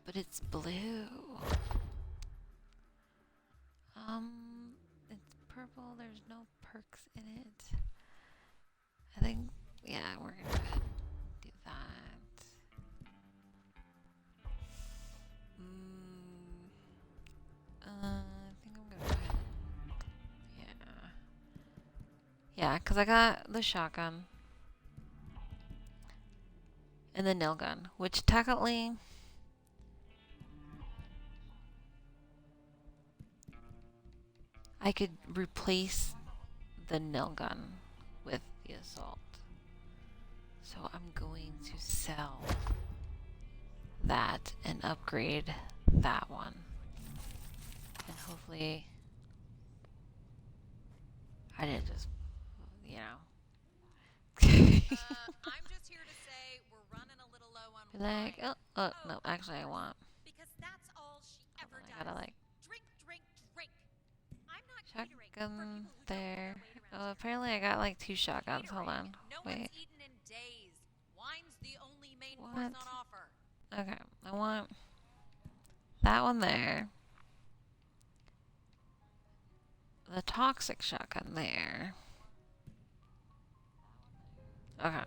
But it's blue. It's purple. There's no perks in it. I think, yeah, we're gonna go ahead and do that. I think I'm gonna go ahead and, yeah, because I got the shotgun and the nail gun, which technically I could replace the nail gun with the assault. So I'm going to sell that and upgrade that one. And hopefully I didn't just, you know. I'm just here to say we're running a little low on Like, oh, no, actually I want. because that's all she ever I gotta, like, Drink, drink, drink. I'm not catering for shotgun people who there. Oh, apparently I got like 2 shotguns. Hold on. no Wait. one's eaten in days. Wine's the only main What? course on offer. Okay, I want that one there. the toxic shotgun there. Okay.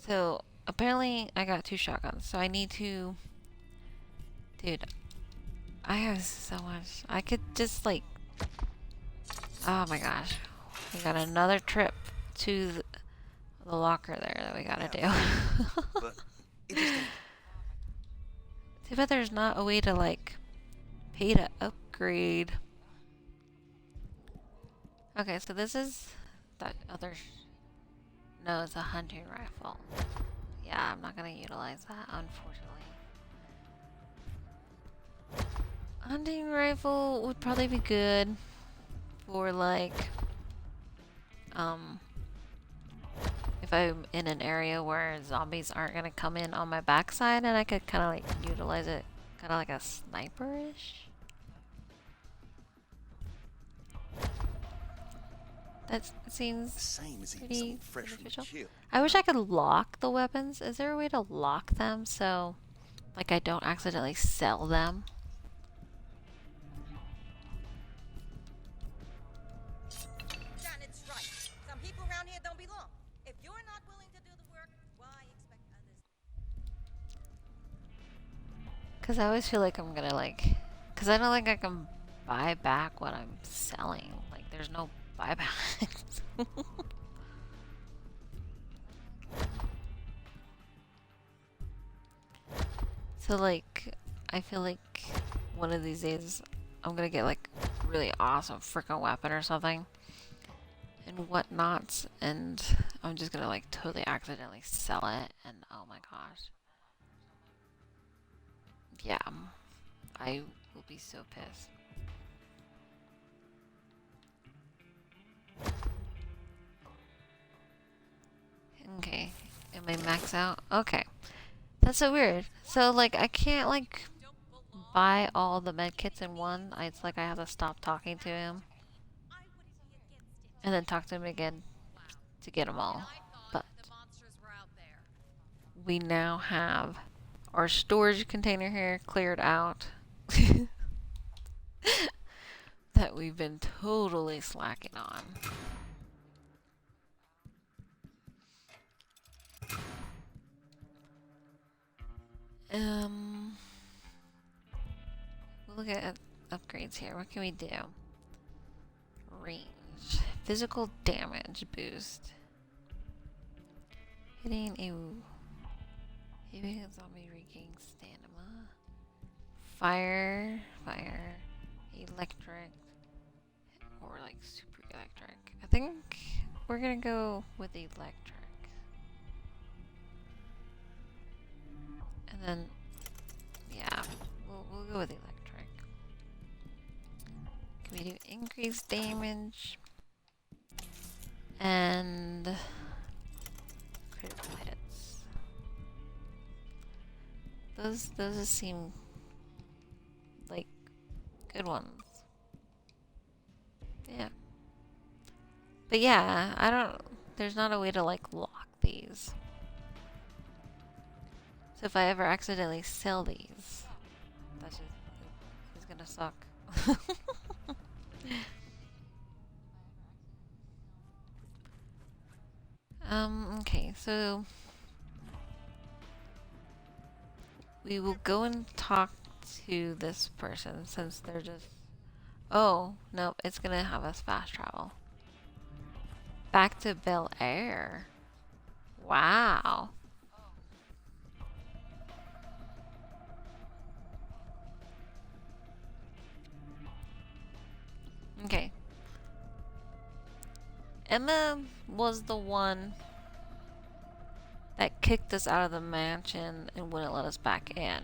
So apparently I got 2 shotguns, so I need to... Dude, I have so much. I could just like... Oh my gosh. We got another trip to the locker there that we gotta do. But it just ain't. Too bad there's not a way to like pay to upgrade. Okay, so this is that other... No, it's a hunting rifle. Yeah, I'm not gonna utilize that, unfortunately. Hunting rifle would probably be good for like, if I'm in an area where zombies aren't gonna come in on my backside, and I could kind of like utilize it, kind of like a sniper-ish. That seems pretty beneficial. I wish I could lock the weapons. Is there a way to lock them so, like, I don't accidentally sell them? Janet's right. Some people around here don't belong. If you're not willing to do the work, why expect others? Because I always feel like I'm gonna like... Because I don't think I can buy back what I'm selling. Like, there's no buybacks. So, like, I feel like one of these days I'm gonna get, like, really awesome freaking weapon or something. And whatnot. And I'm just gonna, like, totally accidentally sell it. And, oh my gosh. Yeah. I will be so pissed. Okay. Am I max out? Okay. That's so weird. So, like, I can't, like, buy all the medkits in one. It's like I have to stop talking to him. And then talk to him again to get them all. But we now have our storage container here cleared out. That we've been totally slacking on. We'll look at upgrades here. What can we do? Range. Physical damage boost. Hitting a zombie regains stamina. Fire. Electric. Or like super electric. I think we're gonna go with electric. And then, yeah, we'll go with electric. Can we do increased damage? And critical hits. Those seem like good ones. Yeah. But yeah, there's not a way to like lock these. So if I ever accidentally sell these, that's just, it's gonna suck. Okay, so we will go and talk to this person since they're just... Oh, nope, it's gonna have us fast travel. Back to Bel Air. Wow. Okay. Emma was the one that kicked us out of the mansion and wouldn't let us back in.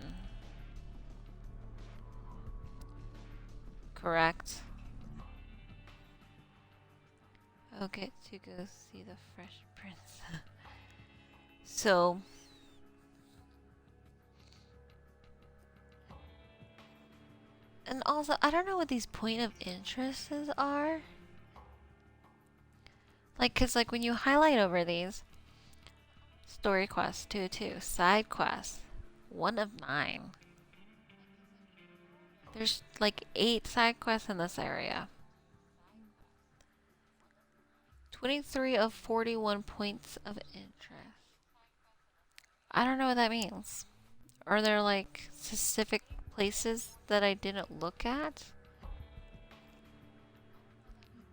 Correct? I'll get to go see the Fresh Prince. So... And also, I don't know what these point of interests are. Like, cause like when you highlight over these, story quest 2 2, side quest 1 of 9. There's like 8 side quests in this area. 23 of 41 points of interest. I don't know what that means. Are there like specific places that I didn't look at?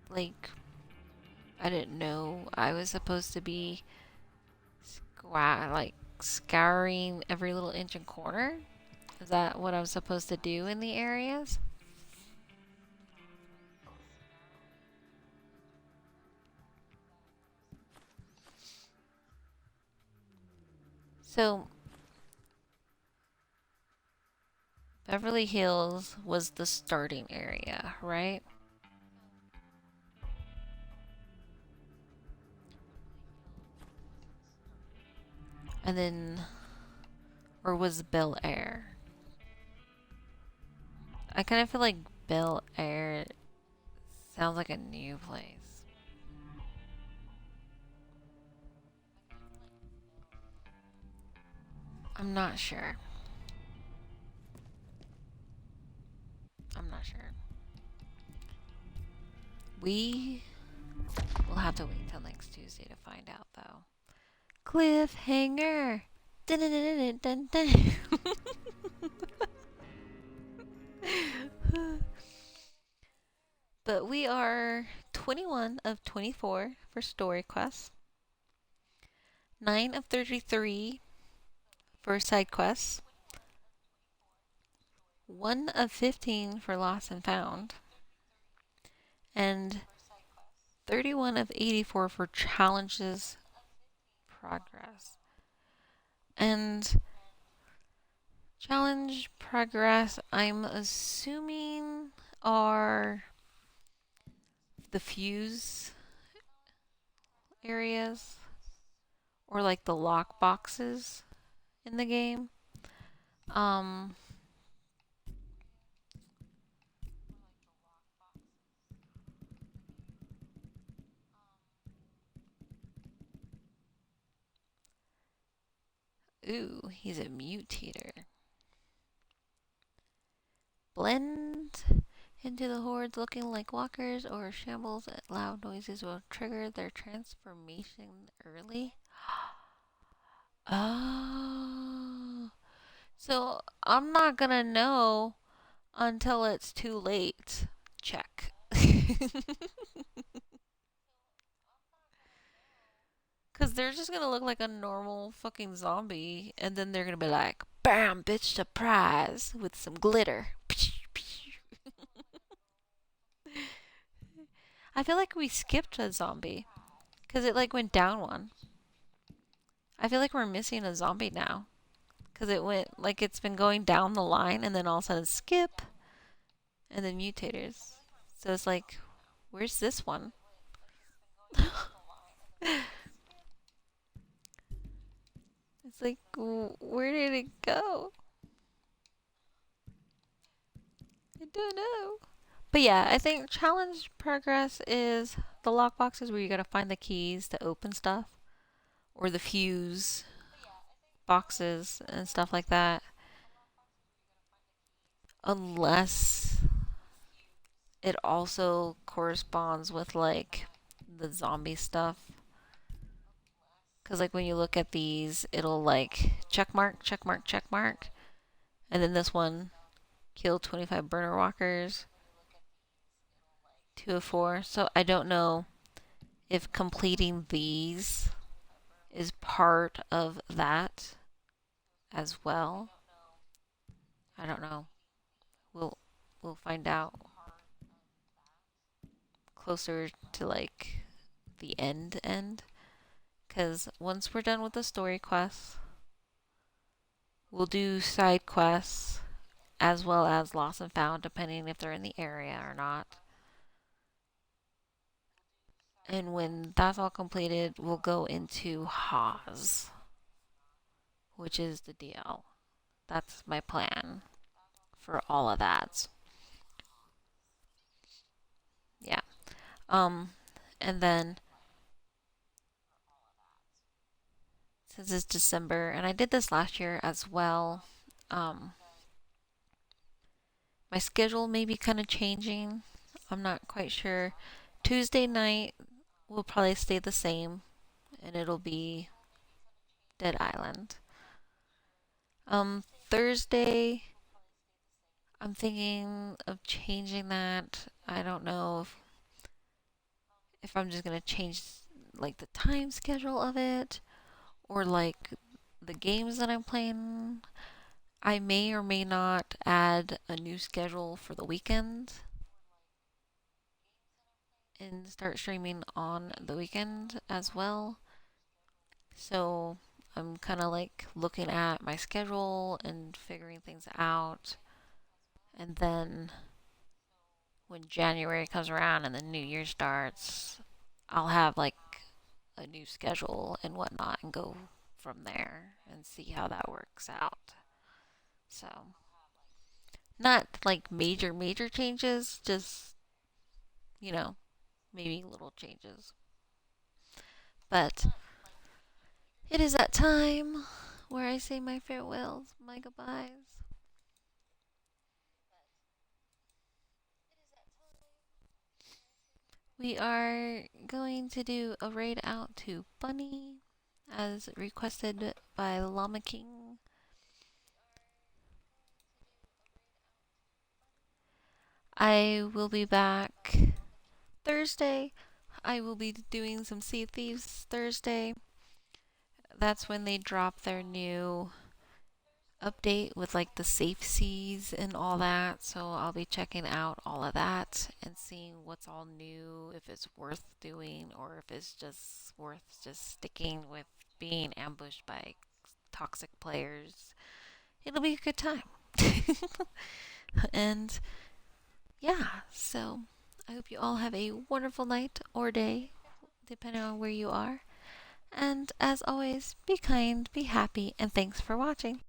Like, I didn't know I was supposed to be scouring every little inch and corner? Is that what I was supposed to do in the areas? So, Beverly Hills was the starting area, right? And then, or was Bel Air? I kind of feel like Bel Air sounds like a new place. I'm not sure. I'm not sure. We will have to wait till next Tuesday to find out, though. Cliffhanger! Dun dun dun dun dun dun. But we are 21 of 24 for story quests, 9 of 33 for side quests, 1 of 15 for lost and found, and 31 of 84 for challenges progress. And challenge progress, I'm assuming, are the fuse areas or like the lock boxes in the game. Ooh, he's a mutator. Blend into the hordes looking like walkers or shambles at loud noises will trigger their transformation early. Oh. So I'm not gonna know until it's too late. Check. Because they're just gonna look like a normal fucking zombie, and then they're gonna be like, bam, bitch, surprise, with some glitter. I feel like we skipped a zombie. Because it like went down one. I feel like we're missing a zombie now. Because it went, like it's been going down the line, and then all of a sudden skip. And then mutators. So it's like, where's this one? It's like, where did it go? I don't know. But yeah, I think challenge progress is the lockboxes where you gotta find the keys to open stuff. Or the fuse boxes and stuff like that. Unless it also corresponds with like the zombie stuff. Because like when you look at these, it'll like check mark, check mark, check mark. And then this one, kill 25 burner walkers. 2 of 4. So I don't know if completing these is part of that as well. I don't know. We'll find out closer to like the end. Because once we're done with the story quests, we'll do side quests as well as lost and found, depending if they're in the area or not. And when that's all completed, we'll go into Haas, which is the DL. That's my plan for all of that. Yeah. And then since it's December, and I did this last year as well, my schedule may be kind of changing. I'm not quite sure. Tuesday night will probably stay the same, and it'll be Dead Island. Thursday, I'm thinking of changing that. I don't know if I'm just gonna change like the time schedule of it or like the games that I'm playing. I may or may not add a new schedule for the weekend and start streaming on the weekend as well. So I'm kind of like looking at my schedule and figuring things out. And then when January comes around and the new year starts, I'll have like a new schedule and whatnot and go from there and see how that works out. So, not like major changes, just, maybe little changes. But it is that time where I say my farewells, my goodbyes. We are going to do a raid out to Bunny as requested by Llama King. I will be back Thursday. I will be doing some Sea of Thieves Thursday. That's when they drop their new update with like the safe seas and all that. So I'll be checking out all of that and seeing what's all new, if it's worth doing or if it's just worth just sticking with being ambushed by toxic players. It'll be a good time. And yeah, so I hope you all have a wonderful night or day, depending on where you are. And as always, be kind, be happy, and thanks for watching.